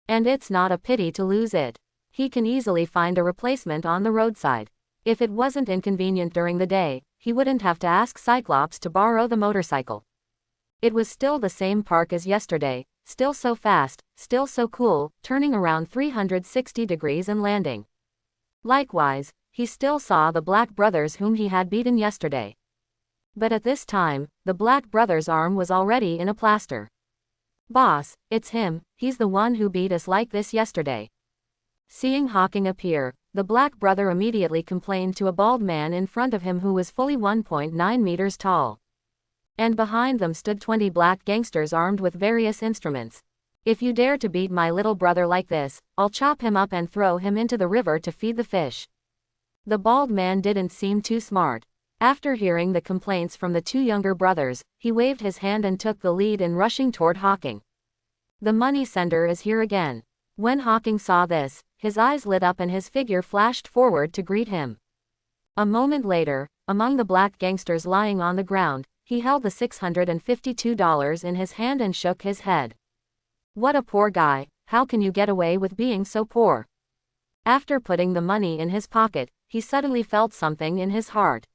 And it's not a pity to lose it. He can easily find a replacement on the roadside. If it wasn't inconvenient during the day, he wouldn't have to ask Cyclops to borrow the motorcycle. It was still the same park as yesterday, still so fast, still so cool, turning around 360 degrees and landing. Likewise, he still saw the Black brothers whom he had beaten yesterday. But at this time, the Black brother's arm was already in a plaster. Boss, it's him, he's the one who beat us like this yesterday. Seeing Hawking appear, the Black brother immediately complained to a bald man in front of him who was fully 1.9 meters tall. And behind them stood 20 black gangsters armed with various instruments. If you dare to beat my little brother like this, I'll chop him up and throw him into the river to feed the fish. The bald man didn't seem too smart. After hearing the complaints from the two younger brothers, he waved his hand and took the lead in rushing toward Hawking. The money sender is here again. When Hawking saw this, his eyes lit up and his figure flashed forward to greet him. A moment later, among the black gangsters lying on the ground, he held the $652 in his hand and shook his head. What a poor guy, how can you get away with being so poor? After putting the money in his pocket, he suddenly felt something in his heart.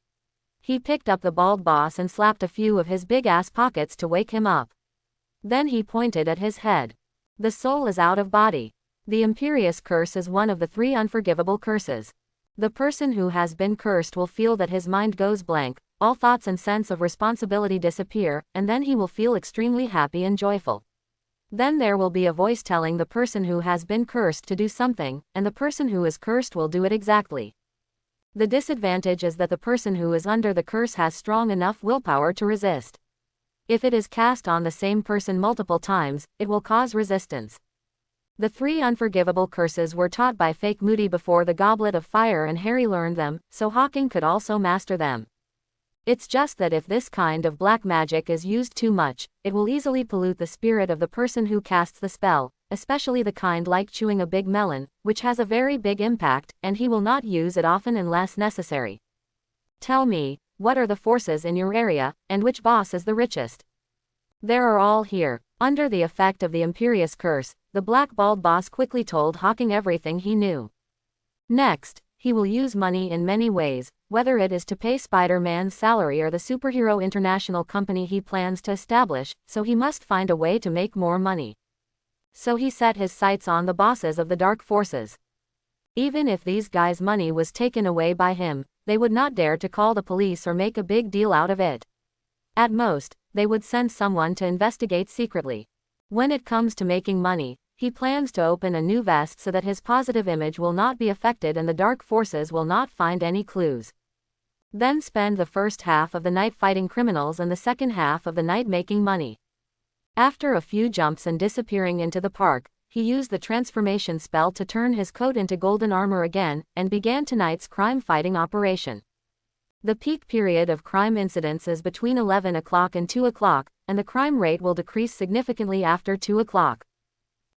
He picked up the bald boss and slapped a few of his big-ass pockets to wake him up. Then he pointed at his head. The soul is out of body. The Imperious Curse is one of the 3 unforgivable curses. The person who has been cursed will feel that his mind goes blank, all thoughts and sense of responsibility disappear, and then he will feel extremely happy and joyful. Then there will be a voice telling the person who has been cursed to do something, and the person who is cursed will do it exactly. The disadvantage is that the person who is under the curse has strong enough willpower to resist. If it is cast on the same person multiple times, it will cause resistance. The 3 unforgivable curses were taught by Fake Moody before the Goblet of Fire, and Harry learned them, so Hawking could also master them. It's just that if this kind of black magic is used too much, it will easily pollute the spirit of the person who casts the spell, especially the kind like chewing a big melon, which has a very big impact, and he will not use it often unless necessary. Tell me, what are the forces in your area, and which boss is the richest? There are all here. Under the effect of the Imperious Curse, the Black Bald boss quickly told Hawking everything he knew. Next, he will use money in many ways, whether it is to pay Spider-Man's salary or the superhero international company he plans to establish, so he must find a way to make more money. So he set his sights on the bosses of the dark forces. Even if these guys' money was taken away by him, they would not dare to call the police or make a big deal out of it. At most, they would send someone to investigate secretly. When it comes to making money, he plans to open a new vest so that his positive image will not be affected and the dark forces will not find any clues. Then spend the first half of the night fighting criminals and the second half of the night making money. After a few jumps and disappearing into the park, he used the transformation spell to turn his coat into golden armor again, and began tonight's crime-fighting operation. The peak period of crime incidents is between 11 o'clock and 2 o'clock, and the crime rate will decrease significantly after 2 o'clock.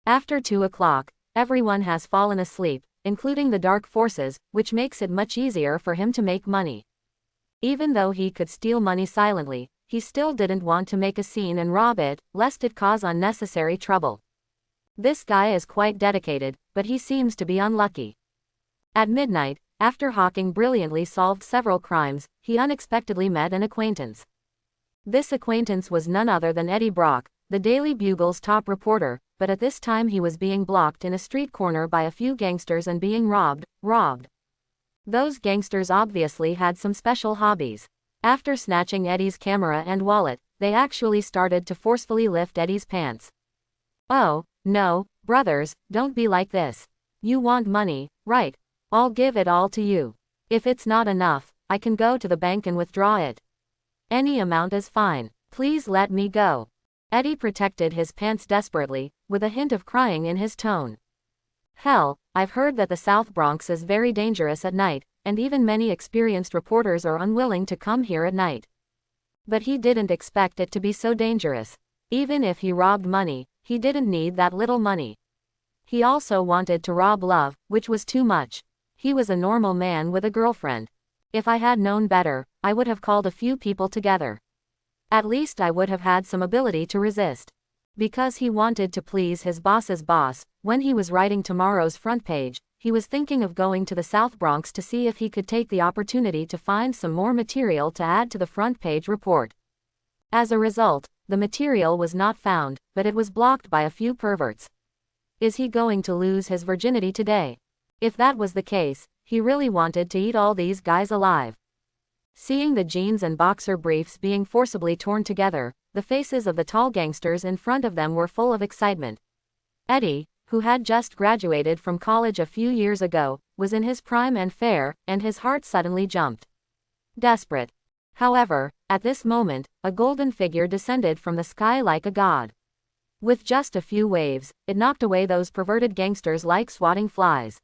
After 2 o'clock, everyone has fallen asleep, including the dark forces, which makes it much easier for him to make money. Even though he could steal money silently, he still didn't want to make a scene and rob it, lest it cause unnecessary trouble. This guy is quite dedicated, but he seems to be unlucky. At midnight, after Hawking brilliantly solved several crimes, he unexpectedly met an acquaintance. This acquaintance was none other than Eddie Brock, the Daily Bugle's top reporter, but at this time he was being blocked in a street corner by a few gangsters and being robbed. Those gangsters obviously had some special hobbies. After snatching Eddie's camera and wallet, they actually started to forcefully lift Eddie's pants. Oh, no, brothers, don't be like this. You want money, right? I'll give it all to you. If it's not enough, I can go to the bank and withdraw it. Any amount is fine. Please let me go. Eddie protected his pants desperately, with a hint of crying in his tone. Hell, I've heard that the South Bronx is very dangerous at night, and even many experienced reporters are unwilling to come here at night. But he didn't expect it to be so dangerous. Even if he robbed money, he didn't need that little money. He also wanted to rob love, which was too much. He was a normal man with a girlfriend. If I had known better, I would have called a few people together. At least I would have had some ability to resist. Because he wanted to please his boss's boss, when he was writing tomorrow's front page, he was thinking of going to the South Bronx to see if he could take the opportunity to find some more material to add to the front page report. As a result, the material was not found, but it was blocked by a few perverts. Is he going to lose his virginity today? If that was the case, he really wanted to eat all these guys alive. Seeing the jeans and boxer briefs being forcibly torn together, the faces of the tall gangsters in front of them were full of excitement. Eddie, who had just graduated from college a few years ago, was in his prime and fair, and his heart suddenly jumped. Desperate. However, at this moment, a golden figure descended from the sky like a god. With just a few waves, it knocked away those perverted gangsters like swatting flies.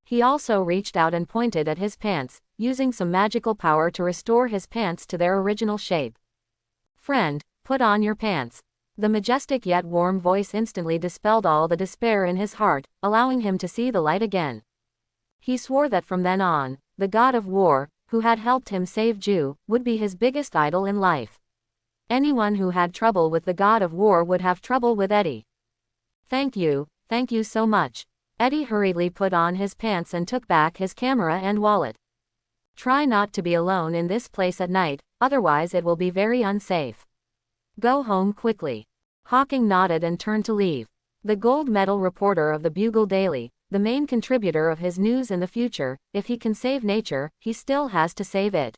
He also reached out and pointed at his pants, using some magical power to restore his pants to their original shape. Friend, put on your pants. The majestic yet warm voice instantly dispelled all the despair in his heart, allowing him to see the light again. He swore that from then on, the god of war, who had helped him save Jew, would be his biggest idol in life. Anyone who had trouble with the god of war would have trouble with Eddie. Thank you so much. Eddie hurriedly put on his pants and took back his camera and wallet. Try not to be alone in this place at night, otherwise it will be very unsafe. Go home quickly. Hawking nodded and turned to leave. The gold medal reporter of the Bugle Daily, the main contributor of his news in the future, if he can save nature, he still has to save it.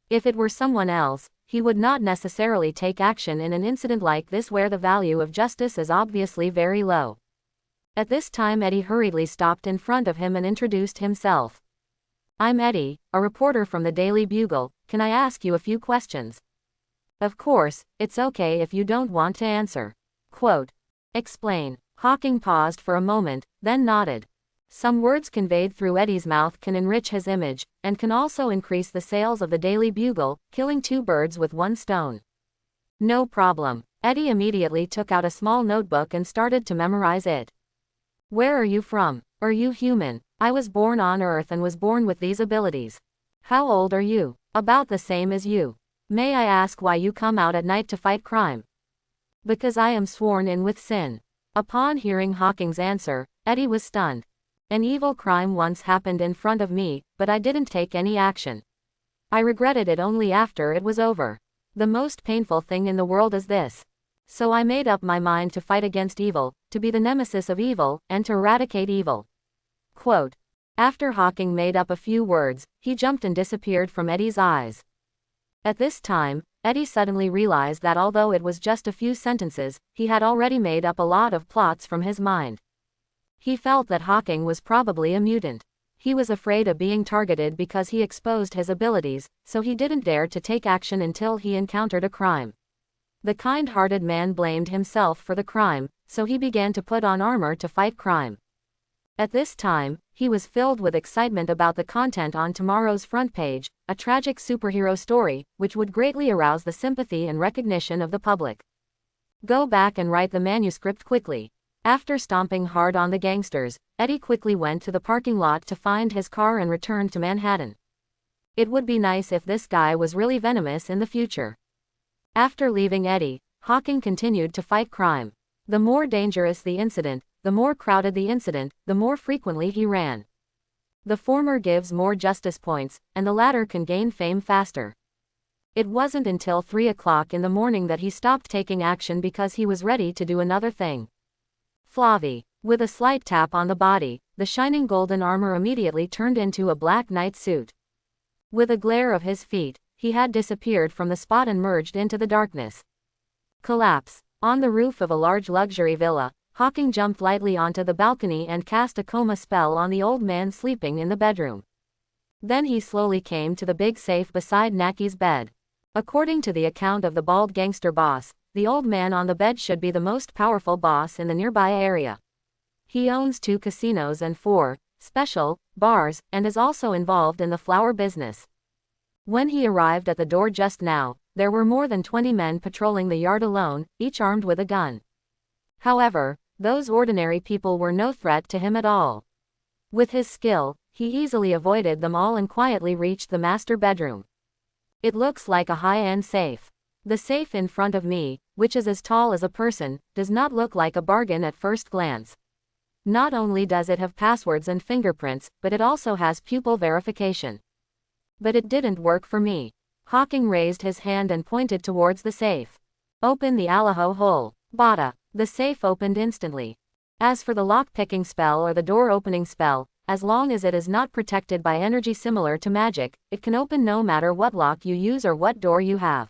If it were someone else, he would not necessarily take action in an incident like this where the value of justice is obviously very low. At this time Eddie hurriedly stopped in front of him and introduced himself. I'm Eddie, a reporter from the Daily Bugle. Can I ask you a few questions? Of course, it's okay if you don't want to answer. Quote. Explain. Hawking paused for a moment, then nodded. Some words conveyed through Eddie's mouth can enrich his image, and can also increase the sales of the Daily Bugle, killing two birds with one stone. No problem. Eddie immediately took out a small notebook and started to memorize it. Where are you from? Are you human? I was born on Earth and was born with these abilities. How old are you? About the same as you. May I ask why you come out at night to fight crime? Because I am sworn in with sin. Upon hearing Hawking's answer, Eddie was stunned. An evil crime once happened in front of me, but I didn't take any action. I regretted it only after it was over. The most painful thing in the world is this. So I made up my mind to fight against evil, to be the nemesis of evil, and to eradicate evil. Quote. After Hawking made up a few words, he jumped and disappeared from Eddie's eyes. At this time, Eddie suddenly realized that although it was just a few sentences, he had already made up a lot of plots from his mind. He felt that Hawking was probably a mutant. He was afraid of being targeted because he exposed his abilities, so he didn't dare to take action until he encountered a crime. The kind-hearted man blamed himself for the crime, so he began to put on armor to fight crime. At this time, he was filled with excitement about the content on tomorrow's front page, a tragic superhero story, which would greatly arouse the sympathy and recognition of the public. Go back and write the manuscript quickly. After stomping hard on the gangsters, Eddie quickly went to the parking lot to find his car and returned to Manhattan. It would be nice if this guy was really venomous in the future. After leaving Eddie, Hawking continued to fight crime. The more dangerous the incident, the more crowded the incident, the more frequently he ran. The former gives more justice points, and the latter can gain fame faster. It wasn't until 3 o'clock in the morning that he stopped taking action because he was ready to do another thing. Flavi. With a slight tap on the body, the shining golden armor immediately turned into a black night suit. With a glare of his feet, he had disappeared from the spot and merged into the darkness. Collapse. On the roof of a large luxury villa, Hawking jumped lightly onto the balcony and cast a coma spell on the old man sleeping in the bedroom. Then he slowly came to the big safe beside Naki's bed. According to the account of the bald gangster boss, the old man on the bed should be the most powerful boss in the nearby area. He owns 2 casinos and 4 special bars, and is also involved in the flower business. When he arrived at the door just now, there were more than 20 men patrolling the yard alone, each armed with a gun. However, those ordinary people were no threat to him at all. With his skill, he easily avoided them all and quietly reached the master bedroom. It looks like a high-end safe. The safe in front of me, which is as tall as a person, does not look like a bargain at first glance. Not only does it have passwords and fingerprints, but it also has pupil verification. But it didn't work for me. Hawking raised his hand and pointed towards the safe. Open the Alaho hole. Bada. The safe opened instantly. As for the lock-picking spell or the door-opening spell, as long as it is not protected by energy similar to magic, it can open no matter what lock you use or what door you have.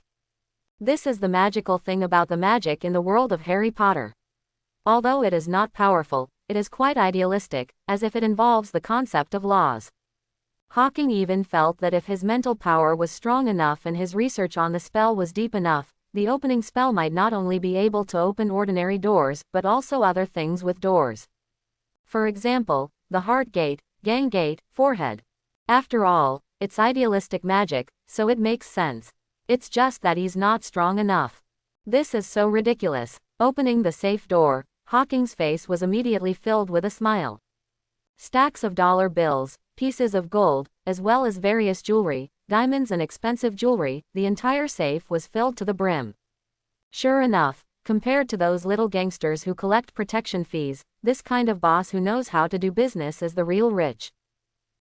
This is the magical thing about the magic in the world of Harry Potter. Although it is not powerful, it is quite idealistic, as if it involves the concept of laws. Hawking even felt that if his mental power was strong enough and his research on the spell was deep enough, the opening spell might not only be able to open ordinary doors, but also other things with doors. For example, the heart gate, gang gate, forehead. After all, it's idealistic magic, so it makes sense. It's just that he's not strong enough. This is so ridiculous. Opening the safe door, Hawking's face was immediately filled with a smile. Stacks of dollar bills, pieces of gold, as well as various jewelry, diamonds and expensive jewelry, the entire safe was filled to the brim. Sure enough, Compared to those little gangsters who collect protection fees, this kind of boss who knows how to do business is the real rich.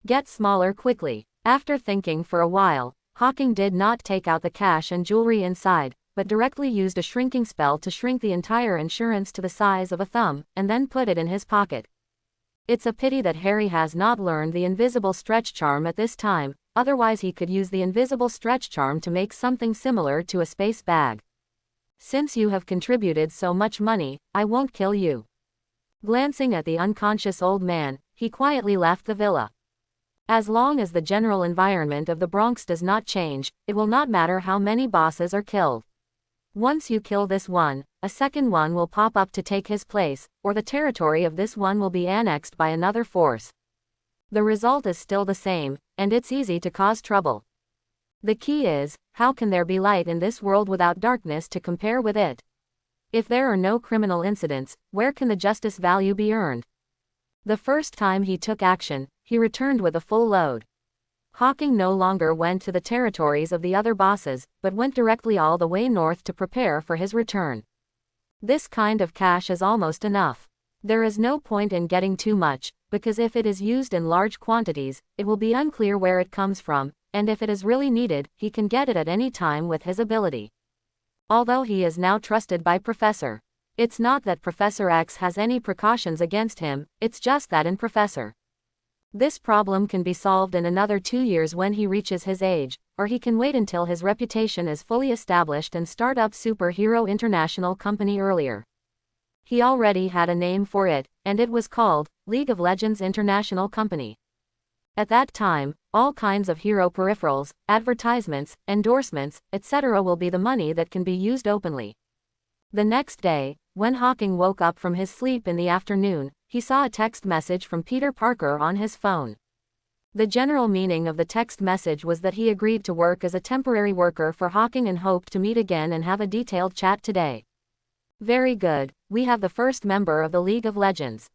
Get smaller quickly. After thinking for a while, Hawking did not take out the cash and jewelry inside, but directly used a shrinking spell to shrink the entire insurance to the size of a thumb, and then put it in his pocket. It's a pity that Harry has not learned the invisible stretch charm at this time, otherwise he could use the invisible stretch charm to make something similar to a space bag. Since you have contributed so much money, I won't kill you. Glancing at the unconscious old man, he quietly left the villa. As long as the general environment of the Bronx does not change, it will not matter how many bosses are killed. Once you kill this one, a second one will pop up to take his place, or the territory of this one will be annexed by another force. The result is still the same, and it's easy to cause trouble. The key is, how can there be light in this world without darkness to compare with it? If there are no criminal incidents, where can the justice value be earned? The first time he took action, he returned with a full load. Hawking no longer went to the territories of the other bosses, but went directly all the way north to prepare for his return. This kind of cash is almost enough. There is no point in getting too much, because if it is used in large quantities, it will be unclear where it comes from, and if it is really needed, he can get it at any time with his ability. Although he is now trusted by Professor. It's not that Professor X has any precautions against him, it's just that in Professor. This problem can be solved in another 2 years when he reaches his age, or he can wait until his reputation is fully established and start up Superhero International Company earlier. He already had a name for it, and it was called League of Legends International Company. At that time, all kinds of hero peripherals, advertisements, endorsements, etc. will be the money that can be used openly. The next day, when Hawking woke up from his sleep in the afternoon, he saw a text message from Peter Parker on his phone. The general meaning of the text message was that he agreed to work as a temporary worker for Hawking and hoped to meet again and have a detailed chat today. Very good, we have the first member of the League of Legends.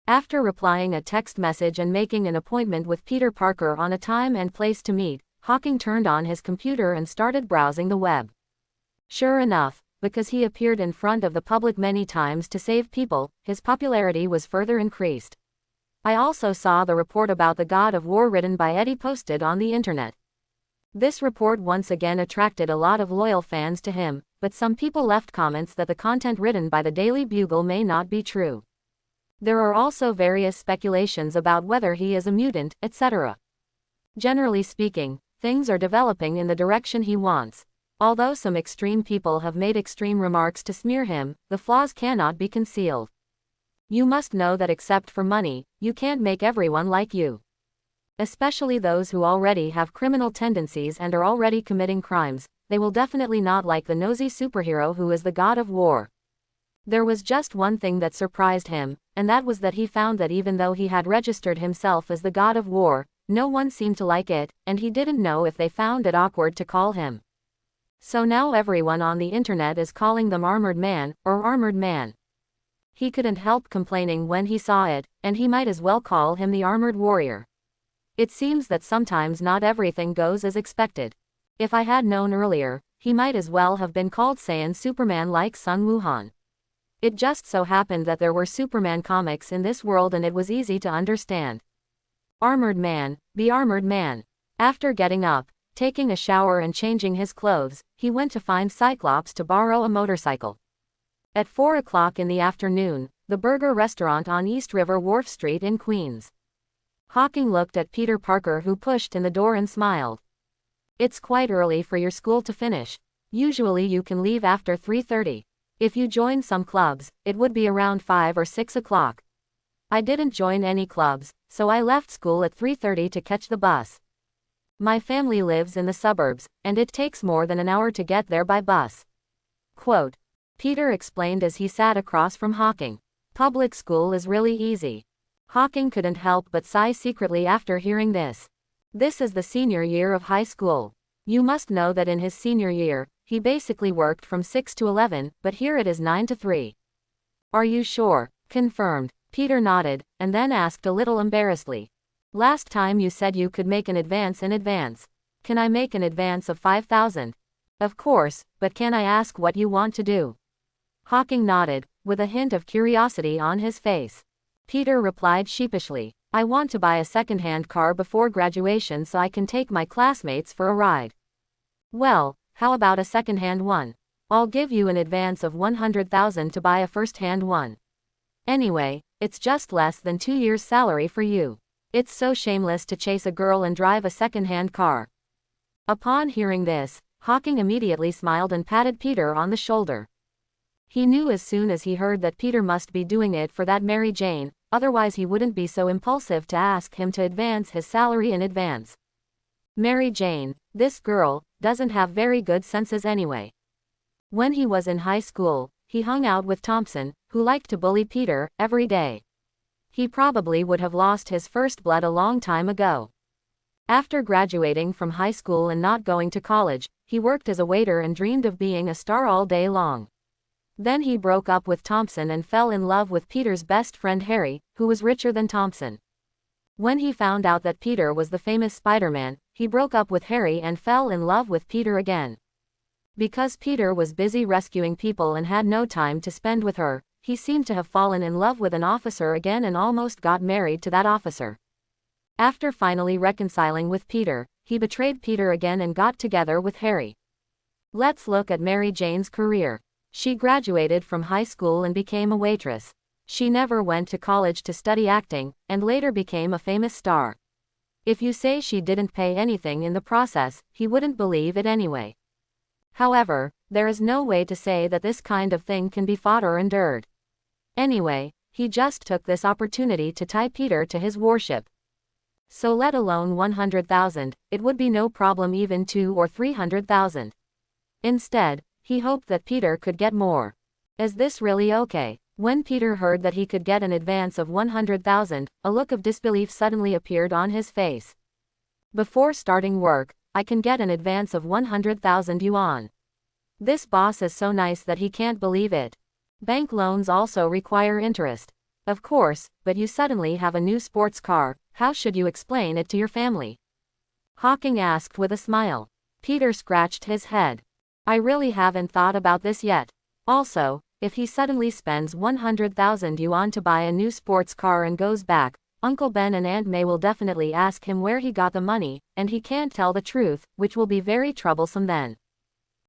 After replying a text message and making an appointment with Peter Parker on a time and place to meet, Hawking turned on his computer and started browsing the web. Sure enough, because he appeared in front of the public many times to save people, his popularity was further increased. I also saw the report about the God of War written by Eddie posted on the internet. This report once again attracted a lot of loyal fans to him, but some people left comments that the content written by the Daily Bugle may not be true. There are also various speculations about whether he is a mutant, etc. Generally speaking, things are developing in the direction he wants. Although some extreme people have made extreme remarks to smear him, the flaws cannot be concealed. You must know that except for money, you can't make everyone like you. Especially those who already have criminal tendencies and are already committing crimes, they will definitely not like the nosy superhero who is the God of War. There was just one thing that surprised him, and that was that he found that even though he had registered himself as the God of War, no one seemed to like it, and he didn't know if they found it awkward to call him. So now everyone on the internet is calling them Armored Man, or Armored Man. He couldn't help complaining when he saw it, and he might as well call him the Armored Warrior. It seems that sometimes not everything goes as expected. If I had known earlier, he might as well have been called Saiyan Superman like Sun Wuhan. It just so happened that there were Superman comics in this world and it was easy to understand. Armored Man, be Armored Man. After getting up, taking a shower and changing his clothes, he went to find Cyclops to borrow a motorcycle. At 4 o'clock in the afternoon, the burger restaurant on East River Wharf Street in Queens. Hawking looked at Peter Parker who pushed in the door and smiled. It's quite early for your school to finish. Usually you can leave after 3:30. If you join some clubs, it would be around 5 or 6 o'clock. I didn't join any clubs, so I left school at 3:30 to catch the bus. My family lives in the suburbs, and it takes more than an hour to get there by bus. Quote. Peter explained as he sat across from Hawking. Public school is really easy. Hawking couldn't help but sigh secretly after hearing this. This is the senior year of high school. You must know that in his senior year, he basically worked from 6 to 11, but here it is 9 to 3. Are you sure? Confirmed. Peter nodded, and then asked a little embarrassedly. Last time you said you could make an advance in advance. Can I make an advance of 5,000? Of course, but can I ask what you want to do? Hawking nodded, with a hint of curiosity on his face. Peter replied sheepishly, I want to buy a second-hand car before graduation so I can take my classmates for a ride. Well, how about a second-hand one? I'll give you an advance of $100,000 to buy a first-hand one. Anyway, it's just less than 2 years' salary for you. It's so shameless to chase a girl and drive a second-hand car. Upon hearing this, Hawking immediately smiled and patted Peter on the shoulder. He knew as soon as he heard that Peter must be doing it for that Mary Jane, otherwise he wouldn't be so impulsive to ask him to advance his salary in advance. Mary Jane, this girl, doesn't have very good senses anyway. When he was in high school, he hung out with Thompson, who liked to bully Peter, every day. He probably would have lost his first blood a long time ago. After graduating from high school and not going to college, he worked as a waiter and dreamed of being a star all day long. Then he broke up with Thompson and fell in love with Peter's best friend Harry, who was richer than Thompson. When he found out that Peter was the famous Spider-Man, he broke up with Harry and fell in love with Peter again. Because Peter was busy rescuing people and had no time to spend with her, he seemed to have fallen in love with an officer again and almost got married to that officer. After finally reconciling with Peter, he betrayed Peter again and got together with Harry. Let's look at Mary Jane's career. She graduated from high school and became a waitress. She never went to college to study acting, and later became a famous star. If you say she didn't pay anything in the process, he wouldn't believe it anyway. However, there is no way to say that this kind of thing can be fought or endured. Anyway, he just took this opportunity to tie Peter to his warship. So let alone 100,000, it would be no problem even 200,000 or 300,000. Instead, he hoped that Peter could get more. Is this really okay? When Peter heard that he could get an advance of 100,000, a look of disbelief suddenly appeared on his face. Before starting work, I can get an advance of 100,000 yuan. This boss is so nice that he can't believe it. Bank loans also require interest. Of course, but you suddenly have a new sports car, how should you explain it to your family? Hawking asked with a smile. Peter scratched his head. I really haven't thought about this yet. Also, if he suddenly spends 100,000 yuan to buy a new sports car and goes back, Uncle Ben and Aunt May will definitely ask him where he got the money, and he can't tell the truth, which will be very troublesome then.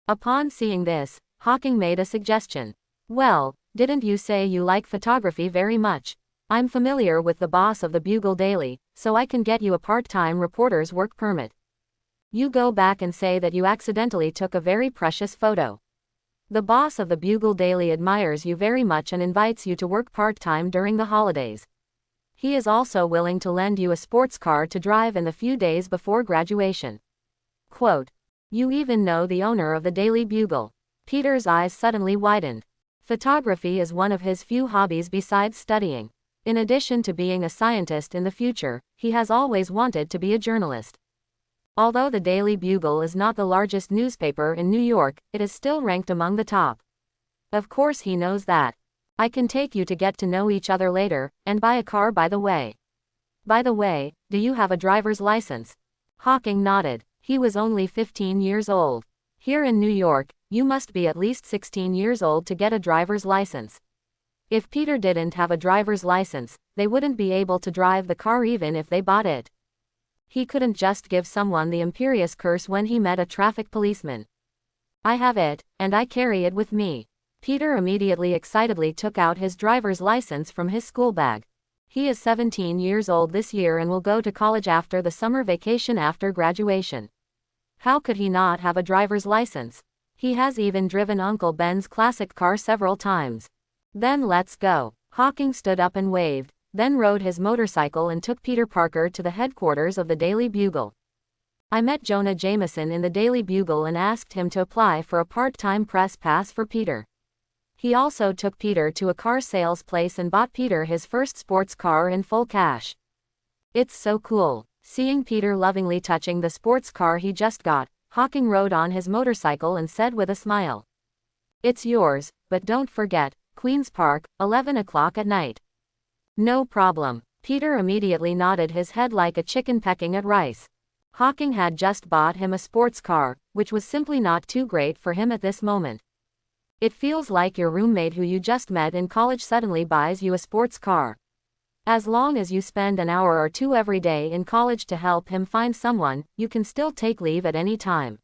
Upon seeing this, Hawking made a suggestion. Well, didn't you say you like photography very much? I'm familiar with the boss of the Bugle Daily, so I can get you a part-time reporter's work permit. You go back and say that you accidentally took a very precious photo. The boss of the Bugle Daily admires you very much and invites you to work part-time during the holidays. He is also willing to lend you a sports car to drive in the few days before graduation. Quote, you even know the owner of the Daily Bugle. Peter's eyes suddenly widened. Photography is one of his few hobbies besides studying. In addition to being a scientist in the future, he has always wanted to be a journalist. Although the Daily Bugle is not the largest newspaper in New York, it is still ranked among the top. Of course he knows that. I can take you to get to know each other later, and buy a car by the way. By the way, do you have a driver's license? Hawking nodded. He was only 15 years old. Here in New York, you must be at least 16 years old to get a driver's license. If Peter didn't have a driver's license, they wouldn't be able to drive the car even if they bought it. He couldn't just give someone the imperious curse when he met a traffic policeman. I have it, and I carry it with me. Peter immediately excitedly took out his driver's license from his school bag. He is 17 years old this year and will go to college after the summer vacation after graduation. How could he not have a driver's license? He has even driven Uncle Ben's classic car several times. Then let's go. Hawking stood up and waved, then rode his motorcycle and took Peter Parker to the headquarters of the Daily Bugle. I met Jonah Jameson in the Daily Bugle and asked him to apply for a part-time press pass for Peter. He also took Peter to a car sales place and bought Peter his first sports car in full cash. It's so cool. Seeing Peter lovingly touching the sports car he just got, Hawking rode on his motorcycle and said with a smile. It's yours, but don't forget, Queen's Park, 11 o'clock at night. No problem. Peter immediately nodded his head like a chicken pecking at rice. Hawking had just bought him a sports car, which was simply not too great for him at this moment. It feels like your roommate who you just met in college suddenly buys you a sports car. As long as you spend an hour or two every day in college to help him find someone, you can still take leave at any time.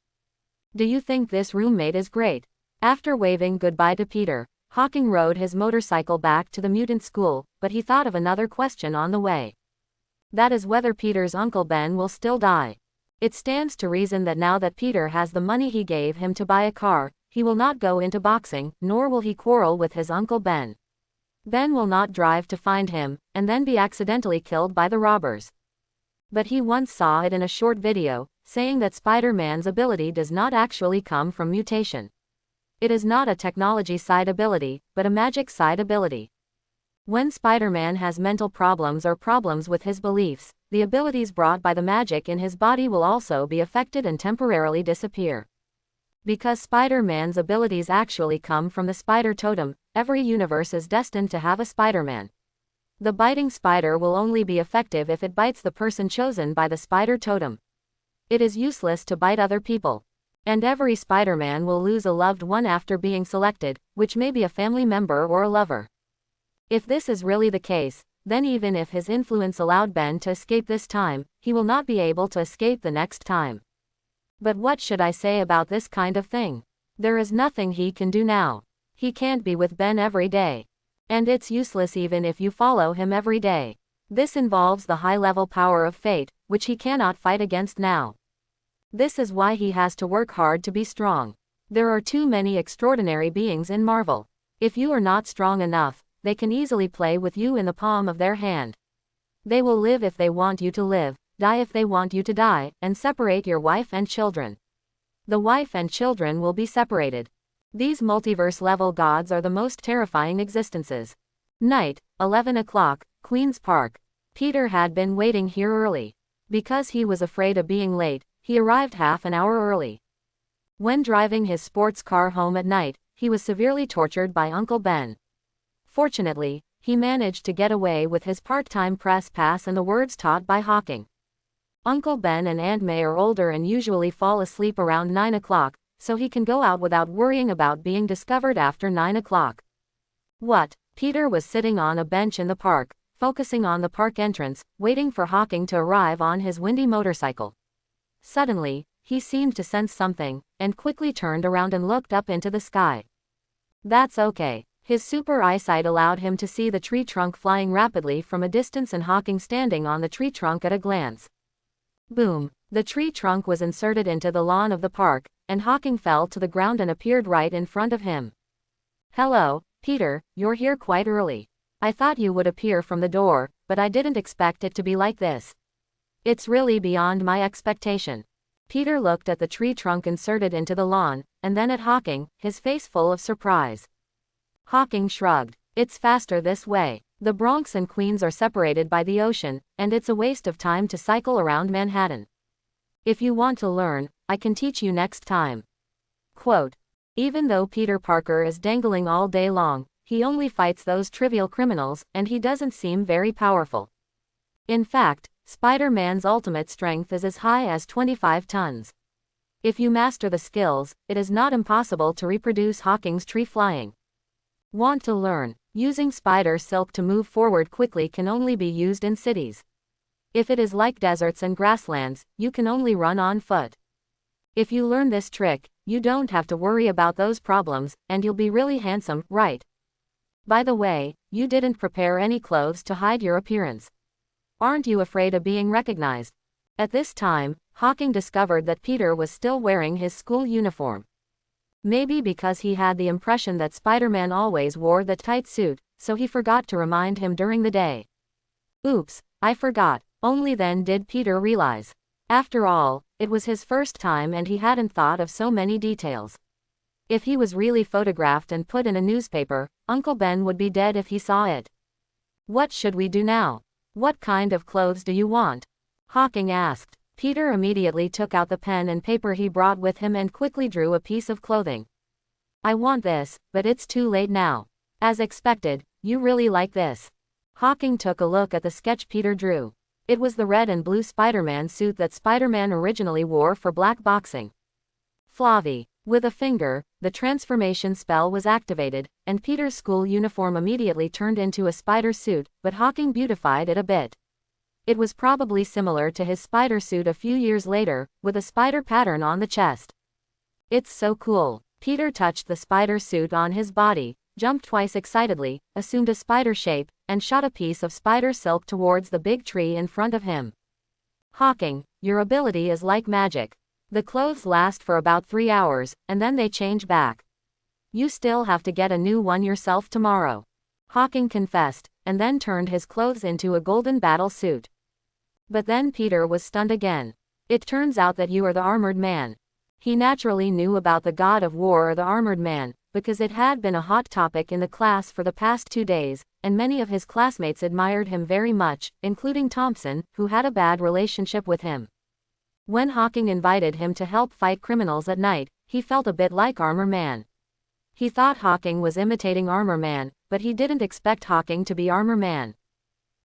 Do you think this roommate is great? After waving goodbye to Peter, Hawking rode his motorcycle back to the mutant school, but he thought of another question on the way. That is whether Peter's Uncle Ben will still die. It stands to reason that now that Peter has the money he gave him to buy a car, he will not go into boxing, nor will he quarrel with his Uncle Ben. Ben will not drive to find him, and then be accidentally killed by the robbers. But he once saw it in a short video, saying that Spider-Man's ability does not actually come from mutation. It is not a technology side ability, but a magic side ability. When Spider-Man has mental problems or problems with his beliefs, the abilities brought by the magic in his body will also be affected and temporarily disappear. Because Spider-Man's abilities actually come from the spider totem, every universe is destined to have a Spider-Man. The biting spider will only be effective if it bites the person chosen by the spider totem. It is useless to bite other people. And every Spider-Man will lose a loved one after being selected, which may be a family member or a lover. If this is really the case, then even if his influence allowed Ben to escape this time, he will not be able to escape the next time. But what should I say about this kind of thing? There is nothing he can do now. He can't be with Ben every day. And it's useless even if you follow him every day. This involves the high-level power of fate, which he cannot fight against now. This is why he has to work hard to be strong. There are too many extraordinary beings in Marvel. If you are not strong enough, they can easily play with you in the palm of their hand. They will live if they want you to live, die if they want you to die, and separate your wife and children. The wife and children will be separated. These multiverse-level gods are the most terrifying existences. Night, 11 o'clock, Queen's Park. Peter had been waiting here early. Because he was afraid of being late, he arrived half an hour early. When driving his sports car home at night, he was severely tortured by Uncle Ben. Fortunately, he managed to get away with his part-time press pass and the words taught by Hawking. Uncle Ben and Aunt May are older and usually fall asleep around 9 o'clock, so he can go out without worrying about being discovered after 9 o'clock. What? Peter was sitting on a bench in the park, focusing on the park entrance, waiting for Hawking to arrive on his windy motorcycle. Suddenly, he seemed to sense something, and quickly turned around and looked up into the sky. That's okay. His super eyesight allowed him to see the tree trunk flying rapidly from a distance and Hawking standing on the tree trunk at a glance. Boom! The tree trunk was inserted into the lawn of the park, and Hawking fell to the ground and appeared right in front of him. Hello, Peter, you're here quite early. I thought you would appear from the door, but I didn't expect it to be like this. It's really beyond my expectation. Peter looked at the tree trunk inserted into the lawn, and then at Hawking, his face full of surprise. Hawking shrugged. It's faster this way. The Bronx and Queens are separated by the ocean, and it's a waste of time to cycle around Manhattan. If you want to learn, I can teach you next time. Quote. Even though Peter Parker is dangling all day long, he only fights those trivial criminals, and he doesn't seem very powerful. In fact, Spider-Man's ultimate strength is as high as 25 tons. If you master the skills, it is not impossible to reproduce Hawking's tree flying. Want to learn? Using spider silk to move forward quickly can only be used in cities. If it is like deserts and grasslands, you can only run on foot. If you learn this trick, you don't have to worry about those problems, and you'll be really handsome, right? By the way, you didn't prepare any clothes to hide your appearance. Aren't you afraid of being recognized? At this time, Hawking discovered that Peter was still wearing his school uniform. Maybe because he had the impression that Spider-Man always wore the tight suit, so he forgot to remind him during the day. Oops, I forgot. Only then did Peter realize. After all, it was his first time and he hadn't thought of so many details. If he was really photographed and put in a newspaper, Uncle Ben would be dead if he saw it. What should we do now? What kind of clothes do you want? Hawking asked. Peter immediately took out the pen and paper he brought with him and quickly drew a piece of clothing. I want this, but it's too late now. As expected, you really like this. Hawking took a look at the sketch Peter drew. It was the red and blue Spider-Man suit that Spider-Man originally wore for black boxing. Flavi. With a finger, the transformation spell was activated, and Peter's school uniform immediately turned into a spider suit, but Hawking beautified it a bit. It was probably similar to his spider suit a few years later, with a spider pattern on the chest. It's so cool. Peter touched the spider suit on his body, jumped twice excitedly, assumed a spider shape, and shot a piece of spider silk towards the big tree in front of him. Hawking, your ability is like magic. The clothes last for about 3 hours, and then they change back. You still have to get a new one yourself tomorrow. Hawking confessed, and then turned his clothes into a golden battle suit. But then Peter was stunned again. It turns out that you are the armored man. He naturally knew about the god of war or the armored man, because it had been a hot topic in the class for the past 2 days, and many of his classmates admired him very much, including Thompson, who had a bad relationship with him. When Hawking invited him to help fight criminals at night, he felt a bit like Armor Man. He thought Hawking was imitating Armor Man, but he didn't expect Hawking to be Armor Man.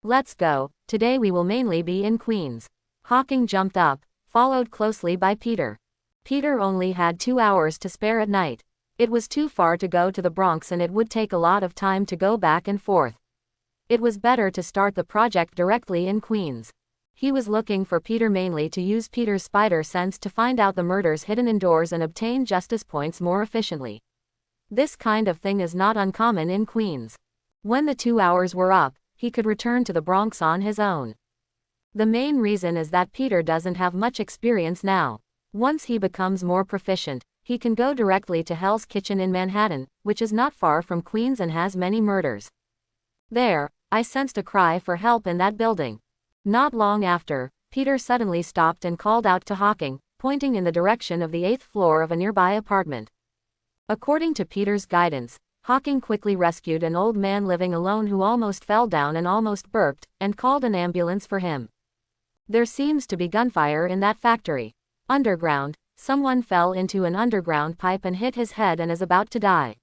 Let's go, today we will mainly be in Queens. Hawking jumped up, followed closely by Peter. Peter only had 2 hours to spare at night. It was too far to go to the Bronx and it would take a lot of time to go back and forth. It was better to start the project directly in Queens. He was looking for Peter mainly to use Peter's spider sense to find out the murders hidden indoors and obtain justice points more efficiently. This kind of thing is not uncommon in Queens. When the 2 hours were up, he could return to the Bronx on his own. The main reason is that Peter doesn't have much experience now. Once he becomes more proficient, he can go directly to Hell's Kitchen in Manhattan, which is not far from Queens and has many murders. There, I sensed a cry for help in that building. Not long after, Peter suddenly stopped and called out to Hawking, pointing in the direction of the 8th floor of a nearby apartment. According to Peter's guidance, Hawking quickly rescued an old man living alone who almost fell down and almost burped, and called an ambulance for him. There seems to be gunfire in that factory. Underground, someone fell into an underground pipe and hit his head and is about to die.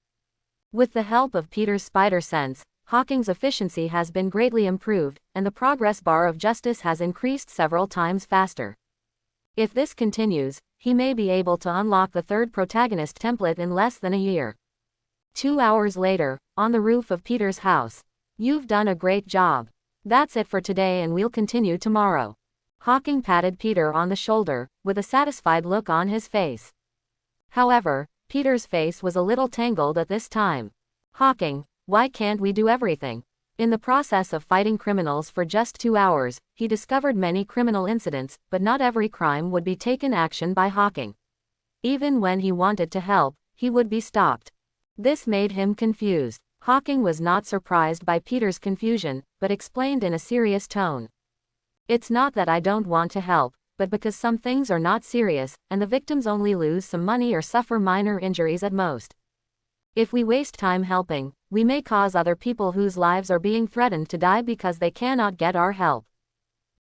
With the help of Peter's spider sense, Hawking's efficiency has been greatly improved, and the progress bar of justice has increased several times faster. If this continues, he may be able to unlock the 3rd protagonist template in less than a year. 2 hours later, on the roof of Peter's house. You've done a great job. That's it for today and we'll continue tomorrow. Hawking patted Peter on the shoulder, with a satisfied look on his face. However, Peter's face was a little tangled at this time. Hawking, why can't we do everything? In the process of fighting criminals for just 2 hours, he discovered many criminal incidents, but not every crime would be taken action by Hawking. Even when he wanted to help, he would be stopped. This made him confused. Hawking was not surprised by Peter's confusion, but explained in a serious tone. It's not that I don't want to help, but because some things are not serious, and the victims only lose some money or suffer minor injuries at most. If we waste time helping, we may cause other people whose lives are being threatened to die because they cannot get our help.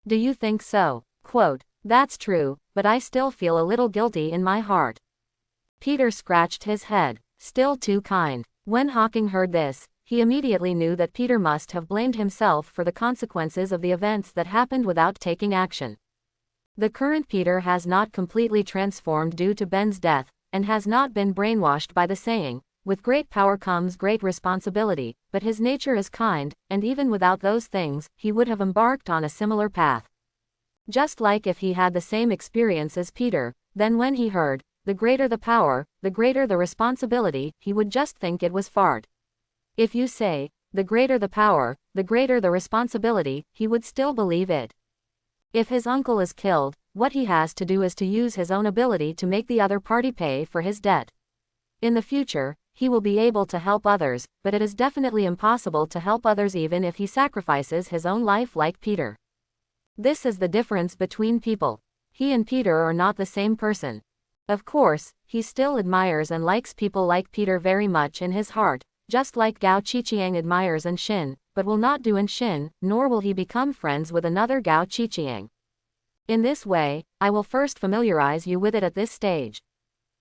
Do you think so? Quote, that's true, but I still feel a little guilty in my heart. Peter scratched his head. Still too kind. When Hawking heard this, he immediately knew that Peter must have blamed himself for the consequences of the events that happened without taking action. The current Peter has not completely transformed due to Ben's death, and has not been brainwashed by the saying, with great power comes great responsibility, but his nature is kind, and even without those things, he would have embarked on a similar path. Just like if he had the same experience as Peter, then when he heard, the greater the power, the greater the responsibility, he would just think it was fart. If you say, the greater the power, the greater the responsibility, he would still believe it. If his uncle is killed, what he has to do is to use his own ability to make the other party pay for his debt. In the future, he will be able to help others, but it is definitely impossible to help others even if he sacrifices his own life like Peter. This is the difference between people. He and Peter are not the same person. Of course, he still admires and likes people like Peter very much in his heart, just like Gao Qiqiang admires Anshin, but will not do Anshin, nor will he become friends with another Gao Qiqiang. In this way, I will first familiarize you with it at this stage.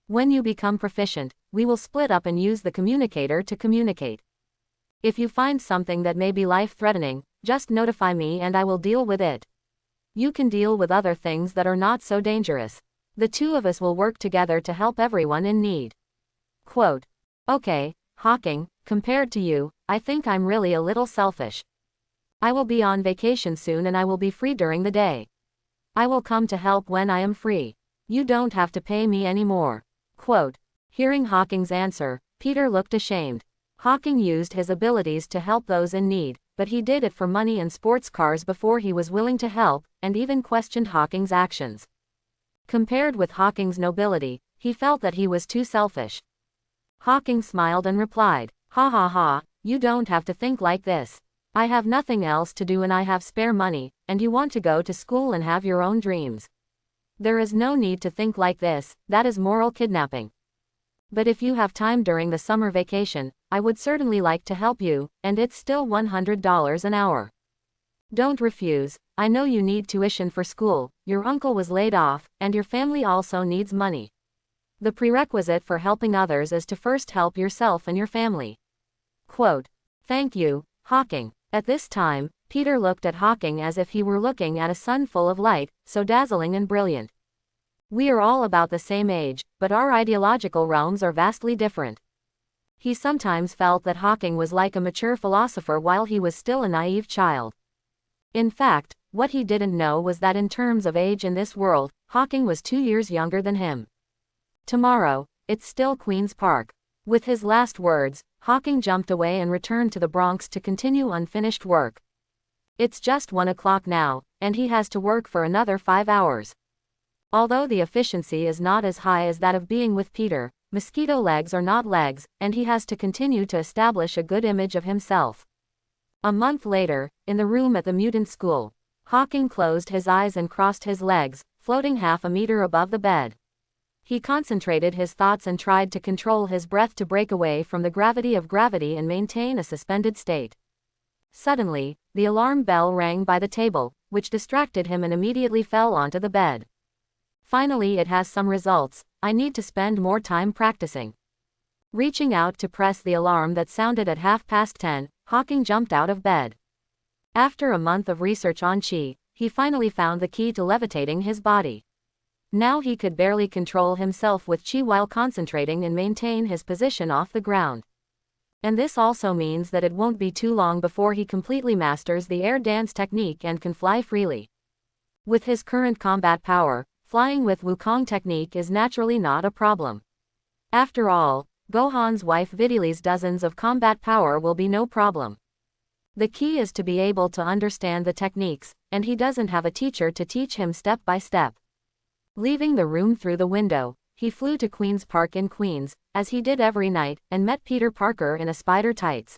When you become proficient, we will split up and use the communicator to communicate. If you find something that may be life-threatening, just notify me and I will deal with it. You can deal with other things that are not so dangerous. The two of us will work together to help everyone in need. Quote. Okay, Hawking, compared to you, I think I'm really a little selfish. I will be on vacation soon and I will be free during the day. I will come to help when I am free. You don't have to pay me anymore. Quote. Hearing Hawking's answer, Peter looked ashamed. Hawking used his abilities to help those in need, but he did it for money and sports cars before he was willing to help, and even questioned Hawking's actions. Compared with Hawking's nobility, he felt that he was too selfish. Hawking smiled and replied, "Ha ha ha, you don't have to think like this. I have nothing else to do and I have spare money, and you want to go to school and have your own dreams. There is no need to think like this, that is moral kidnapping. But if you have time during the summer vacation, I would certainly like to help you, and it's still $100 an hour. Don't refuse, I know you need tuition for school, your uncle was laid off, and your family also needs money. The prerequisite for helping others is to first help yourself and your family." Quote. Thank you, Hawking. At this time, Peter looked at Hawking as if he were looking at a sun full of light, so dazzling and brilliant. We are all about the same age, but our ideological realms are vastly different. He sometimes felt that Hawking was like a mature philosopher while he was still a naive child. In fact, what he didn't know was that in terms of age in this world, Hawking was 2 years younger than him. Tomorrow, it's still Queen's Park. With his last words, Hawking jumped away and returned to the Bronx to continue unfinished work. It's just 1 o'clock now, and he has to work for another 5 hours. Although the efficiency is not as high as that of being with Peter, mosquito legs are not legs, and he has to continue to establish a good image of himself. A month later, in the room at the Mutant school, Hawking closed his eyes and crossed his legs, floating half a meter above the bed. He concentrated his thoughts and tried to control his breath to break away from the gravity of gravity and maintain a suspended state. Suddenly, the alarm bell rang by the table, which distracted him and immediately fell onto the bed. Finally, it has some results. I need to spend more time practicing. Reaching out to press the alarm that sounded at 10:30, Hawking jumped out of bed. After a month of research on chi, he finally found the key to levitating his body. Now he could barely control himself with chi while concentrating and maintain his position off the ground. And this also means that it won't be too long before he completely masters the air dance technique and can fly freely. With his current combat power, flying with Wukong technique is naturally not a problem. After all, Gohan's wife Vidili's dozens of combat power will be no problem. The key is to be able to understand the techniques, and he doesn't have a teacher to teach him step by step. Leaving the room through the window, he flew to Queen's Park in Queens, as he did every night, and met Peter Parker in a spider tights.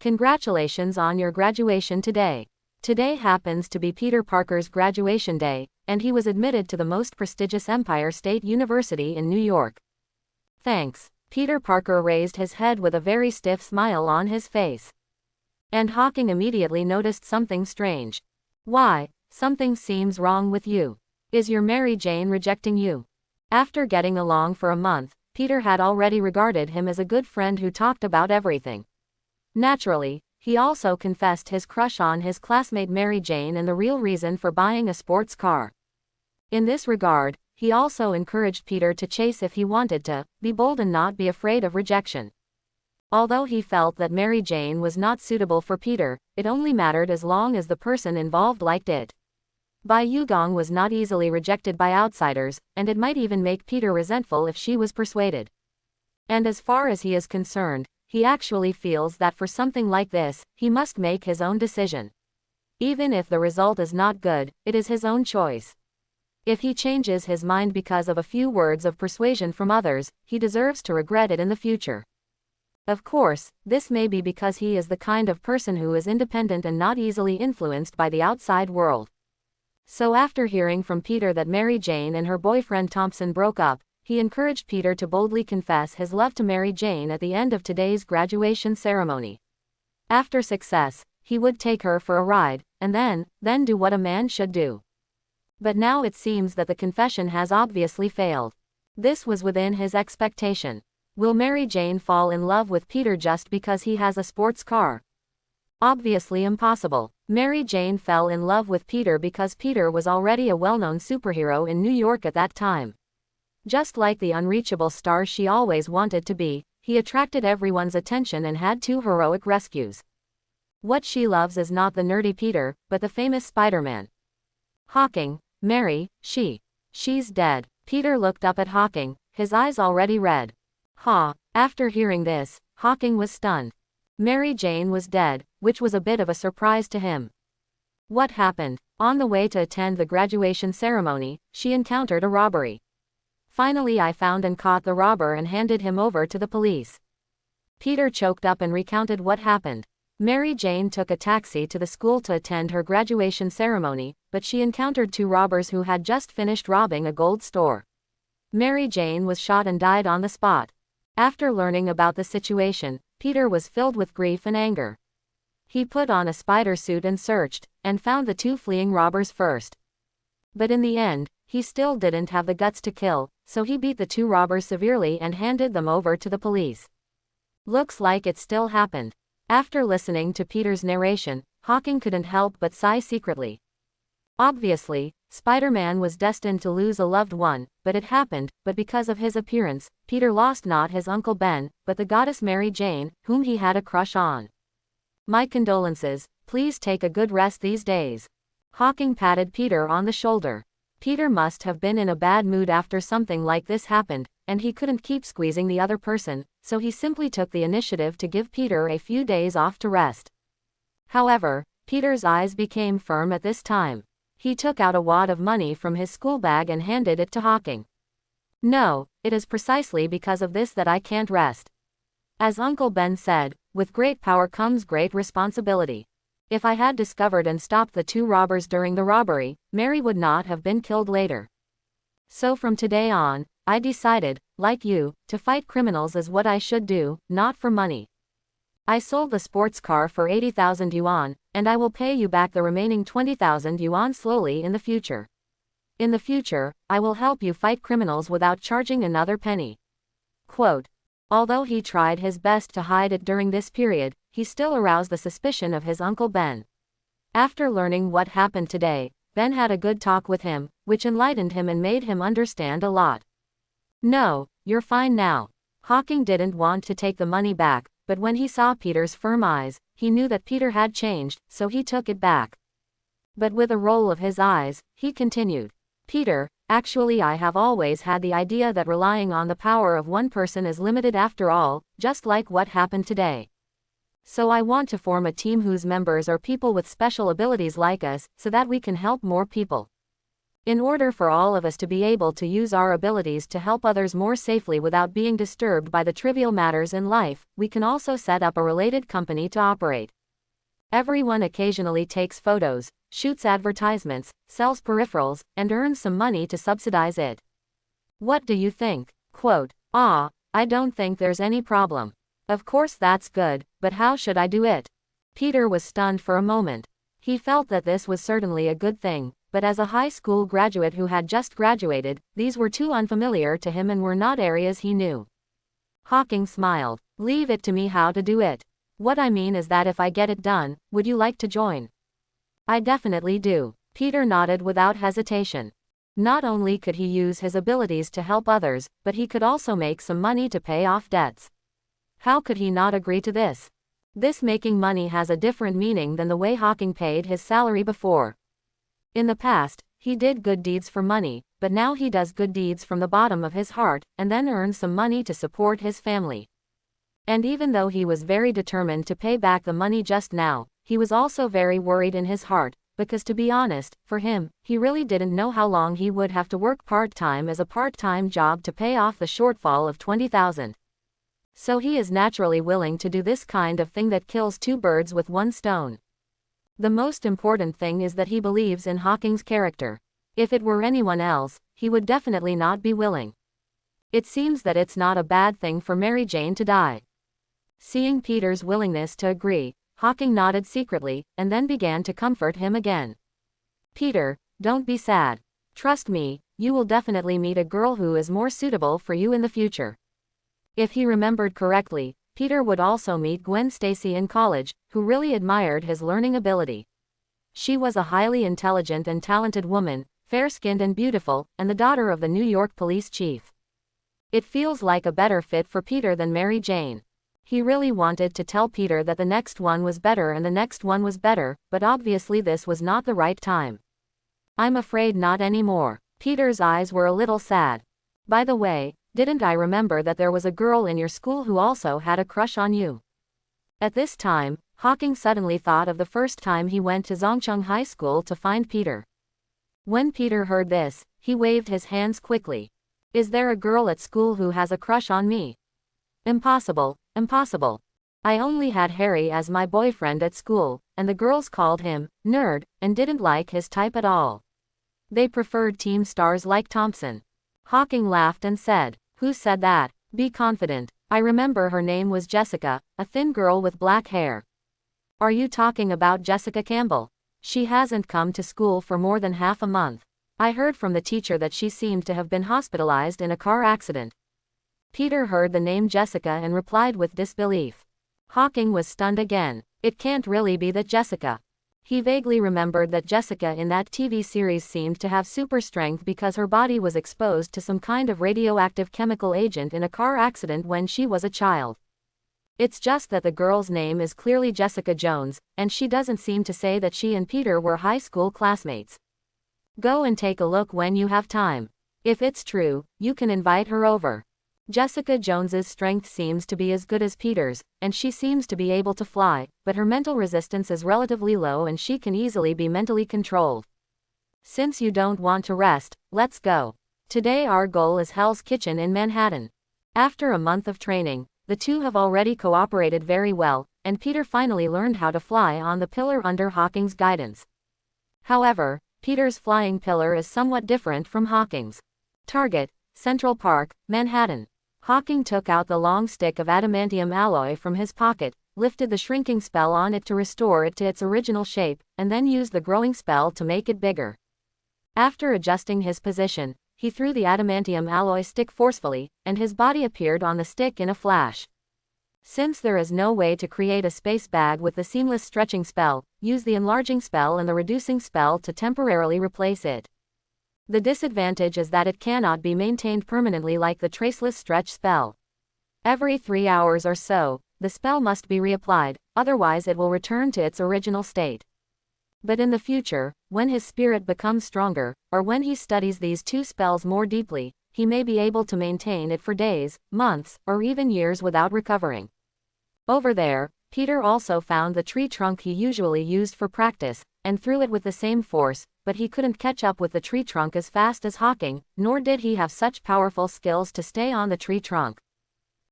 Congratulations on your graduation today. Today happens to be Peter Parker's graduation day, and he was admitted to the most prestigious Empire State University in New York. Thanks. Peter Parker raised his head with a very stiff smile on his face. And Hawking immediately noticed something strange. Why, something seems wrong with you. Is your Mary Jane rejecting you? After getting along for a month, Peter had already regarded him as a good friend who talked about everything. Naturally, he also confessed his crush on his classmate Mary Jane and the real reason for buying a sports car. In this regard, he also encouraged Peter to chase if he wanted to, be bold and not be afraid of rejection. Although he felt that Mary Jane was not suitable for Peter, it only mattered as long as the person involved liked it. Bai Yugong was not easily rejected by outsiders, and it might even make Peter resentful if she was persuaded. And as far as he is concerned, he actually feels that for something like this, he must make his own decision. Even if the result is not good, it is his own choice. If he changes his mind because of a few words of persuasion from others, he deserves to regret it in the future. Of course, this may be because he is the kind of person who is independent and not easily influenced by the outside world. So after hearing from Peter that Mary Jane and her boyfriend Thompson broke up, he encouraged Peter to boldly confess his love to Mary Jane at the end of today's graduation ceremony. After success, he would take her for a ride, and then do what a man should do. But now it seems that the confession has obviously failed. This was within his expectation. Will Mary Jane fall in love with Peter just because he has a sports car? Obviously impossible. Mary Jane fell in love with Peter because Peter was already a well-known superhero in New York at that time. Just like the unreachable star she always wanted to be, he attracted everyone's attention and had 2 heroic rescues. What she loves is not the nerdy Peter, but the famous Spider-Man. Hawking, Mary, she's dead. Peter looked up at Hawking, his eyes already red. After hearing this, Hawking was stunned. Mary Jane was dead, which was a bit of a surprise to him. What happened? On the way to attend the graduation ceremony, she encountered a robbery. Finally, I found and caught the robber and handed him over to the police. Peter choked up and recounted what happened. Mary Jane took a taxi to the school to attend her graduation ceremony, but she encountered 2 robbers who had just finished robbing a gold store. Mary Jane was shot and died on the spot. After learning about the situation, Peter was filled with grief and anger. He put on a spider suit and searched, and found the 2 fleeing robbers first. But in the end, he still didn't have the guts to kill, so he beat the 2 robbers severely and handed them over to the police. Looks like it still happened. After listening to Peter's narration, Hawking couldn't help but sigh secretly. Obviously, Spider-Man was destined to lose a loved one, but it happened, but because of his appearance, Peter lost not his Uncle Ben, but the goddess Mary Jane, whom he had a crush on. My condolences, please take a good rest these days. Hawking patted Peter on the shoulder. Peter must have been in a bad mood after something like this happened, and he couldn't keep squeezing the other person, so he simply took the initiative to give Peter a few days off to rest. However, Peter's eyes became firm at this time. He took out a wad of money from his school bag and handed it to Hawking. No, it is precisely because of this that I can't rest. As Uncle Ben said, with great power comes great responsibility. If I had discovered and stopped the 2 robbers during the robbery, Mary would not have been killed later. So from today on, I decided, like you, to fight criminals is what I should do, not for money. I sold the sports car for 80,000 yuan, and I will pay you back the remaining 20,000 yuan slowly in the future. In the future, I will help you fight criminals without charging another penny. Quote. Although he tried his best to hide it during this period, he still aroused the suspicion of his Uncle Ben. After learning what happened today, Ben had a good talk with him, which enlightened him and made him understand a lot. No, you're fine now. Hawking didn't want to take the money back, but when he saw Peter's firm eyes, he knew that Peter had changed, so he took it back. But with a roll of his eyes, he continued. Peter, actually I have always had the idea that relying on the power of one person is limited after all, just like what happened today. So I want to form a team whose members are people with special abilities like us, so that we can help more people. In order for all of us to be able to use our abilities to help others more safely without being disturbed by the trivial matters in life, we can also set up a related company to operate. Everyone occasionally takes photos, shoots advertisements, sells peripherals, and earns some money to subsidize it. What do you think? Quote, I don't think there's any problem. Of course that's good, but how should I do it? Peter was stunned for a moment. He felt that this was certainly a good thing, but as a high school graduate who had just graduated, these were too unfamiliar to him and were not areas he knew. Hawking smiled. Leave it to me how to do it. What I mean is that if I get it done, would you like to join? I definitely do. Peter nodded without hesitation. Not only could he use his abilities to help others, but he could also make some money to pay off debts. How could he not agree to this? This making money has a different meaning than the way Hawking paid his salary before. In the past, he did good deeds for money, but now he does good deeds from the bottom of his heart, and then earns some money to support his family. And even though he was very determined to pay back the money just now, he was also very worried in his heart, because to be honest, for him, he really didn't know how long he would have to work part-time as a part-time job to pay off the shortfall of 20,000. So he is naturally willing to do this kind of thing that kills 2 birds with 1 stone. The most important thing is that he believes in Hawking's character. If it were anyone else, he would definitely not be willing. It seems that it's not a bad thing for Mary Jane to die. Seeing Peter's willingness to agree, Hawking nodded secretly, and then began to comfort him again. Peter, don't be sad. Trust me, you will definitely meet a girl who is more suitable for you in the future. If he remembered correctly, Peter would also meet Gwen Stacy in college, who really admired his learning ability. She was a highly intelligent and talented woman, fair-skinned and beautiful, and the daughter of the New York police chief. It feels like a better fit for Peter than Mary Jane. He really wanted to tell Peter that the next one was better and the next one was better, but obviously this was not the right time. I'm afraid not anymore. Peter's eyes were a little sad. By the way, didn't I remember that there was a girl in your school who also had a crush on you? At this time, Hawking suddenly thought of the first time he went to Zhongcheng High School to find Peter. When Peter heard this, he waved his hands quickly. Is there a girl at school who has a crush on me? Impossible, impossible. I only had Harry as my boyfriend at school, and the girls called him nerd and didn't like his type at all. They preferred team stars like Thompson. Hawking laughed and said, "Who said that? Be confident. I remember her name was Jessica, a thin girl with black hair." Are you talking about Jessica Campbell? She hasn't come to school for more than half a month. I heard from the teacher that she seemed to have been hospitalized in a car accident. Peter heard the name Jessica and replied with disbelief. Hawking was stunned again. It can't really be that Jessica. He vaguely remembered that Jessica in that TV series seemed to have super strength because her body was exposed to some kind of radioactive chemical agent in a car accident when she was a child. It's just that the girl's name is clearly Jessica Jones, and she doesn't seem to say that she and Peter were high school classmates. Go and take a look when you have time. If it's true, you can invite her over. Jessica Jones's strength seems to be as good as Peter's, and she seems to be able to fly, but her mental resistance is relatively low and she can easily be mentally controlled. Since you don't want to rest, let's go. Today our goal is Hell's Kitchen in Manhattan. After a month of training, the two have already cooperated very well, and Peter finally learned how to fly on the pillar under Hawking's guidance. However, Peter's flying pillar is somewhat different from Hawking's. Target, Central Park, Manhattan. Hawking took out the long stick of adamantium alloy from his pocket, lifted the shrinking spell on it to restore it to its original shape, and then used the growing spell to make it bigger. After adjusting his position, he threw the adamantium alloy stick forcefully, and his body appeared on the stick in a flash. Since there is no way to create a space bag with the seamless stretching spell, use the enlarging spell and the reducing spell to temporarily replace it. The disadvantage is that it cannot be maintained permanently like the traceless stretch spell. Every 3 hours or so, the spell must be reapplied, otherwise it will return to its original state. But in the future, when his spirit becomes stronger, or when he studies these two spells more deeply, he may be able to maintain it for days, months, or even years without recovering. Over there, Peter also found the tree trunk he usually used for practice, and threw it with the same force, but he couldn't catch up with the tree trunk as fast as Hawking, nor did he have such powerful skills to stay on the tree trunk.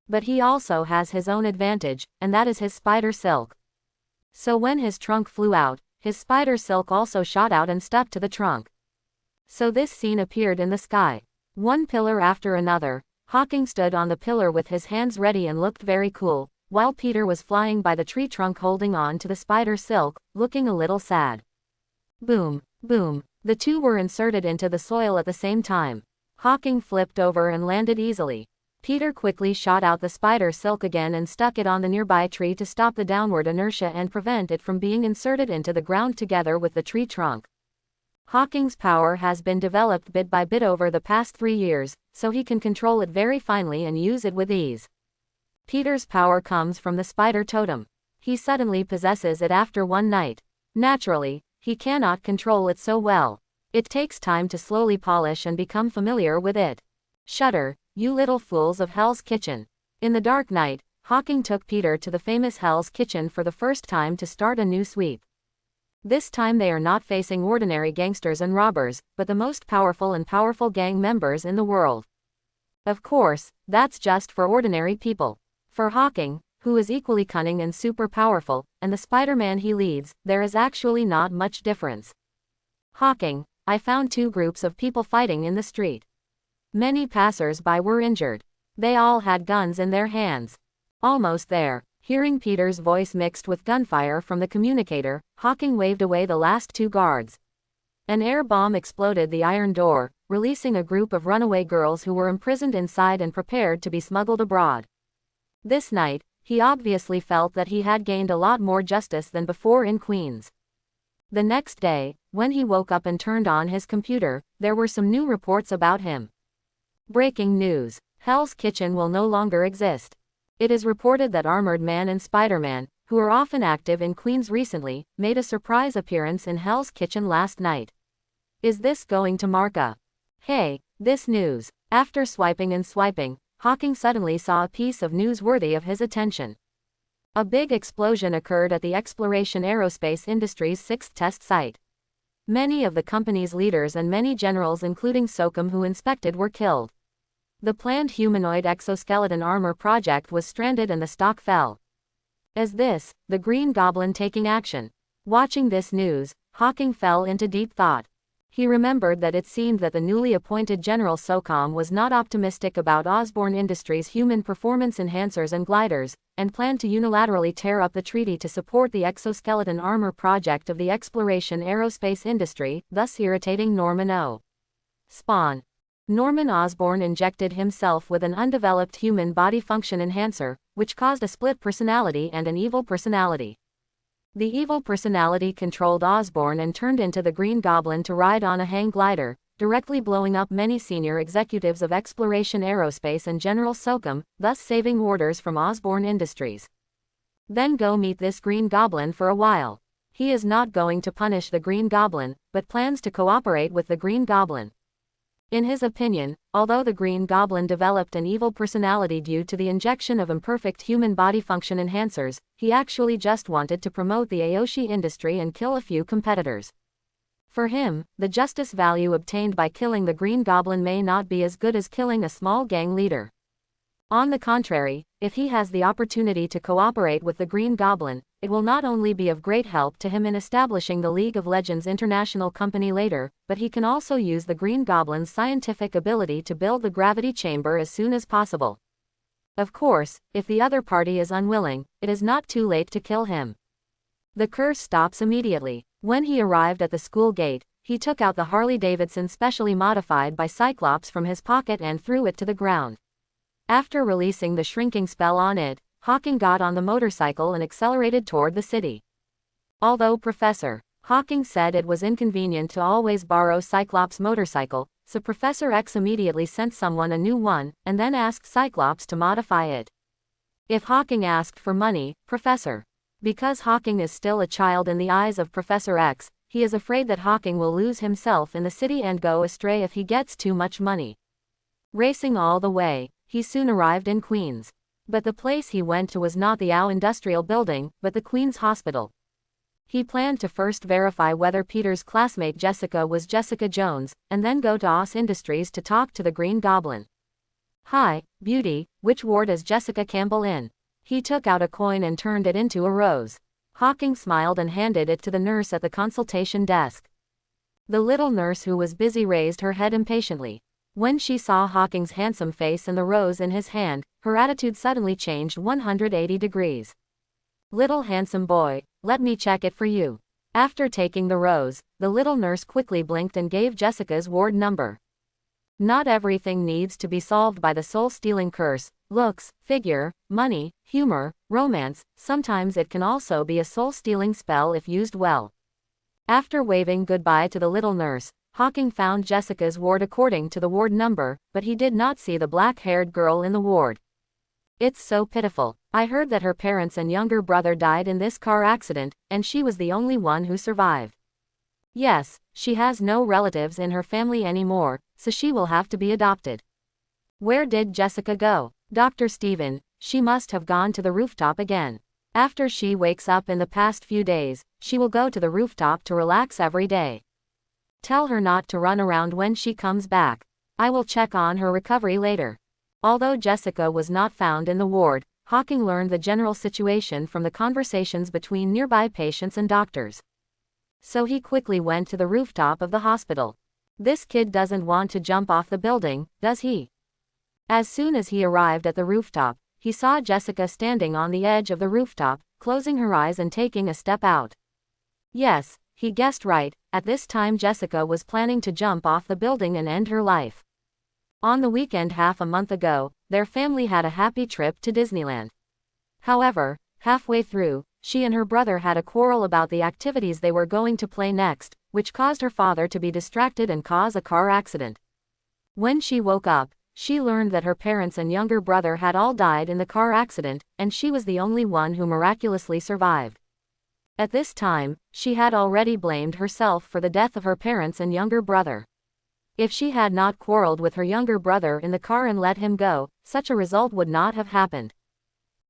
But he also has his own advantage, and that is his spider silk. So when his trunk flew out, his spider silk also shot out and stuck to the trunk. So this scene appeared in the sky. One pillar after another, Hawking stood on the pillar with his hands ready and looked very cool, while Peter was flying by the tree trunk holding on to the spider silk, looking a little sad. Boom, boom, the two were inserted into the soil at the same time. Hawking flipped over and landed easily. Peter quickly shot out the spider silk again and stuck it on the nearby tree to stop the downward inertia and prevent it from being inserted into the ground together with the tree trunk. Hawking's power has been developed bit by bit over the past 3 years, so he can control it very finely and use it with ease. Peter's power comes from the spider totem. He suddenly possesses it after one night. Naturally, he cannot control it so well. It takes time to slowly polish and become familiar with it. Shudder, you little fools of Hell's Kitchen. In the dark night, Hawking took Peter to the famous Hell's Kitchen for the first time to start a new sweep. This time they are not facing ordinary gangsters and robbers, but the most powerful gang members in the world. Of course, that's just for ordinary people. For Hawking, who is equally cunning and super powerful, and the Spider-Man he leads, there is actually not much difference. Hawking, I found 2 groups of people fighting in the street. Many passers-by were injured. They all had guns in their hands. Almost there. Hearing Peter's voice mixed with gunfire from the communicator, Hawking waved away the last 2 guards. An air bomb exploded the iron door, releasing a group of runaway girls who were imprisoned inside and prepared to be smuggled abroad. This night, he obviously felt that he had gained a lot more justice than before in Queens. The next day, when he woke up and turned on his computer, there were some new reports about him. Breaking news. Hell's Kitchen will no longer exist. It is reported that Armored Man and Spider-Man, who are often active in Queens recently, made a surprise appearance in Hell's Kitchen last night. Is this going to mark a hey, this news? After swiping and swiping, Hawking suddenly saw a piece of news worthy of his attention. A big explosion occurred at the Exploration Aerospace Industries' 6th test site. Many of the company's leaders and many generals including S.H.I.E.L.D who inspected were killed. The planned humanoid exoskeleton armor project was stranded and the stock fell. As this, the Green Goblin taking action. Watching this news, Hawking fell into deep thought. He remembered that it seemed that the newly appointed General SOCOM was not optimistic about Osborn Industries' human performance enhancers and gliders, and planned to unilaterally tear up the treaty to support the exoskeleton armor project of the Exploration Aerospace Industry, thus irritating Norman Osborn. Norman Osborn injected himself with an undeveloped human body function enhancer, which caused a split personality and an evil personality. The evil personality controlled Osborn and turned into the Green Goblin to ride on a hang glider, directly blowing up many senior executives of Exploration Aerospace and General SOCOM, thus saving orders from Osborn Industries. Then go meet this Green Goblin for a while. He is not going to punish the Green Goblin, but plans to cooperate with the Green Goblin. In his opinion, although the Green Goblin developed an evil personality due to the injection of imperfect human body function enhancers, he actually just wanted to promote the Aoshi industry and kill a few competitors. For him, the justice value obtained by killing the Green Goblin may not be as good as killing a small gang leader. On the contrary, if he has the opportunity to cooperate with the Green Goblin, it will not only be of great help to him in establishing the League of Legends International Company later, but he can also use the Green Goblin's scientific ability to build the gravity chamber as soon as possible. Of course, if the other party is unwilling, it is not too late to kill him. The curse stops immediately. When he arrived at the school gate, he took out the Harley-Davidson specially modified by Cyclops from his pocket and threw it to the ground. After releasing the shrinking spell on it, Hawking got on the motorcycle and accelerated toward the city. Although Professor Hawking said it was inconvenient to always borrow Cyclops' motorcycle, so Professor X immediately sent someone a new one, and then asked Cyclops to modify it. If Hawking asked for money, because Hawking is still a child in the eyes of Professor X, he is afraid that Hawking will lose himself in the city and go astray if he gets too much money. Racing all the way, he soon arrived in Queens. But the place he went to was not the OW Industrial Building, but the Queens Hospital. He planned to first verify whether Peter's classmate Jessica was Jessica Jones, and then go to OS Industries to talk to the Green Goblin. "Hi, beauty, which ward is Jessica Campbell in?" He took out a coin and turned it into a rose. Hawking smiled and handed it to the nurse at the consultation desk. The little nurse who was busy raised her head impatiently. When she saw Hawking's handsome face and the rose in his hand, her attitude suddenly changed 180 degrees. "Little handsome boy, let me check it for you." After taking the rose, the little nurse quickly blinked and gave Jessica's ward number. Not everything needs to be solved by the soul-stealing curse: looks, figure, money, humor, romance. Sometimes it can also be a soul-stealing spell if used well. After waving goodbye to the little nurse, Hawking found Jessica's ward according to the ward number, but he did not see the black-haired girl in the ward. "It's so pitiful. I heard that her parents and younger brother died in this car accident, and she was the only one who survived. Yes, she has no relatives in her family anymore, so she will have to be adopted." "Where did Jessica go?" "Dr. Steven, she must have gone to the rooftop again. After she wakes up in the past few days, she will go to the rooftop to relax every day. Tell her not to run around when she comes back. I will check on her recovery later." Although Jessica was not found in the ward, Hawking learned the general situation from the conversations between nearby patients and doctors. So he quickly went to the rooftop of the hospital. This kid doesn't want to jump off the building, does he? As soon as he arrived at the rooftop, he saw Jessica standing on the edge of the rooftop, closing her eyes and taking a step out. Yes, he guessed right. At this time Jessica was planning to jump off the building and end her life. On the weekend half a month ago, their family had a happy trip to Disneyland. However, halfway through, she and her brother had a quarrel about the activities they were going to play next, which caused her father to be distracted and cause a car accident. When she woke up, she learned that her parents and younger brother had all died in the car accident, and she was the only one who miraculously survived. At this time, she had already blamed herself for the death of her parents and younger brother. If she had not quarreled with her younger brother in the car and let him go, such a result would not have happened.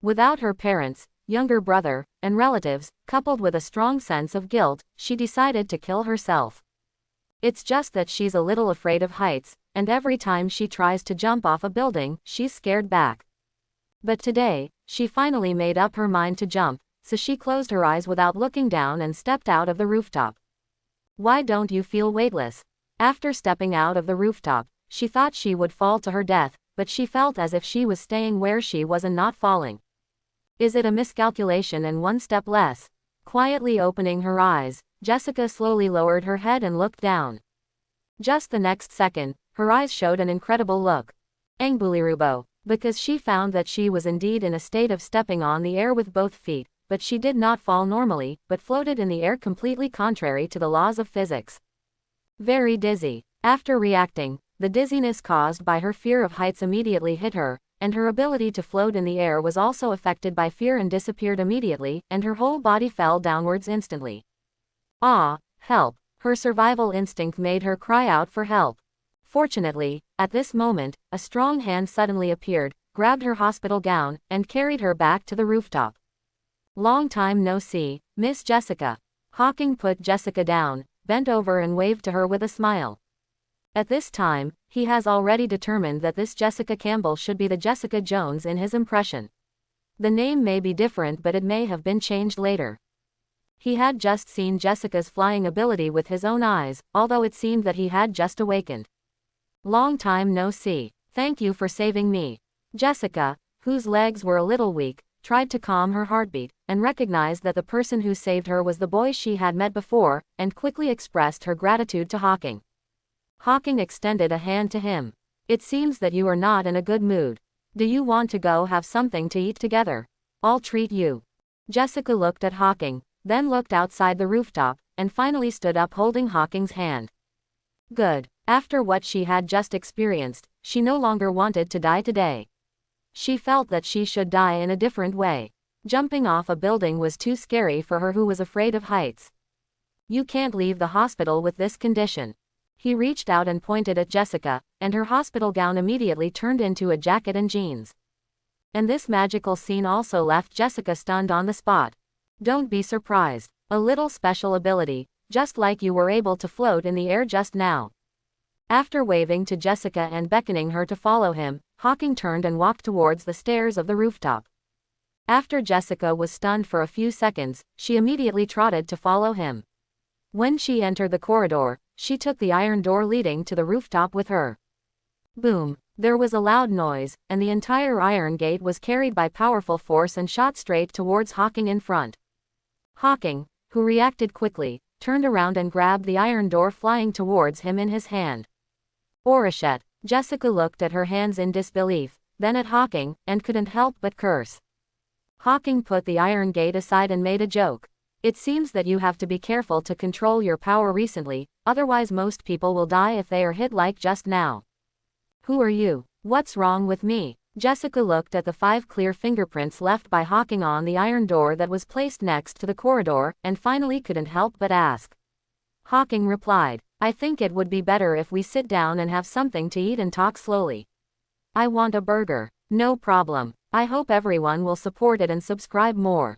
Without her parents, younger brother, and relatives, coupled with a strong sense of guilt, she decided to kill herself. It's just that she's a little afraid of heights, and every time she tries to jump off a building, she's scared back. But today, she finally made up her mind to jump, so she closed her eyes without looking down and stepped out of the rooftop. Why don't you feel weightless? After stepping out of the rooftop, she thought she would fall to her death, but she felt as if she was staying where she was and not falling. Is it a miscalculation and one step less? Quietly opening her eyes, Jessica slowly lowered her head and looked down. Just the next second, her eyes showed an incredible look. Angbulirubo, because she found that she was indeed in a state of stepping on the air with both feet, but she did not fall normally, but floated in the air completely contrary to the laws of physics. Very dizzy. After reacting, the dizziness caused by her fear of heights immediately hit her, and her ability to float in the air was also affected by fear and disappeared immediately, and her whole body fell downwards instantly. Ah, help! Her survival instinct made her cry out for help. Fortunately, at this moment, a strong hand suddenly appeared, grabbed her hospital gown, and carried her back to the rooftop. Long time no see, Miss Jessica. Hawking put Jessica down, bent over and waved to her with a smile. At this time, he has already determined that this Jessica Campbell should be the Jessica Jones in his impression. The name may be different, but it may have been changed later. He had just seen Jessica's flying ability with his own eyes, although it seemed that he had just awakened. Long time no see. Thank you for saving me. Jessica, whose legs were a little weak, tried to calm her heartbeat, and recognized that the person who saved her was the boy she had met before, and quickly expressed her gratitude to Hawking. Hawking extended a hand to him. It seems that you are not in a good mood. Do you want to go have something to eat together? I'll treat you. Jessica looked at Hawking, then looked outside the rooftop, and finally stood up holding Hawking's hand. Good. After what she had just experienced, she no longer wanted to die today. She felt that she should die in a different way. Jumping off a building was too scary for her who was afraid of heights. You can't leave the hospital with this condition. He reached out and pointed at Jessica, and her hospital gown immediately turned into a jacket and jeans. And this magical scene also left Jessica stunned on the spot. Don't be surprised. A little special ability, just like you were able to float in the air just now. After waving to Jessica and beckoning her to follow him, Hawking turned and walked towards the stairs of the rooftop. After Jessica was stunned for a few seconds, she immediately trotted to follow him. When she entered the corridor, she took the iron door leading to the rooftop with her. Boom! There was a loud noise, and the entire iron gate was carried by powerful force and shot straight towards Hawking in front. Hawking, who reacted quickly, turned around and grabbed the iron door flying towards him in his hand. Orishette. Jessica looked at her hands in disbelief, then at Hawking, and couldn't help but curse. Hawking put the iron gate aside and made a joke. It seems that you have to be careful to control your power recently, otherwise most people will die if they are hit like just now. Who are you? What's wrong with me? Jessica looked at the 5 clear fingerprints left by Hawking on the iron door that was placed next to the corridor, and finally couldn't help but ask. Hawking replied, I think it would be better if we sit down and have something to eat and talk slowly. I want a burger. No problem. I hope everyone will support it and subscribe more.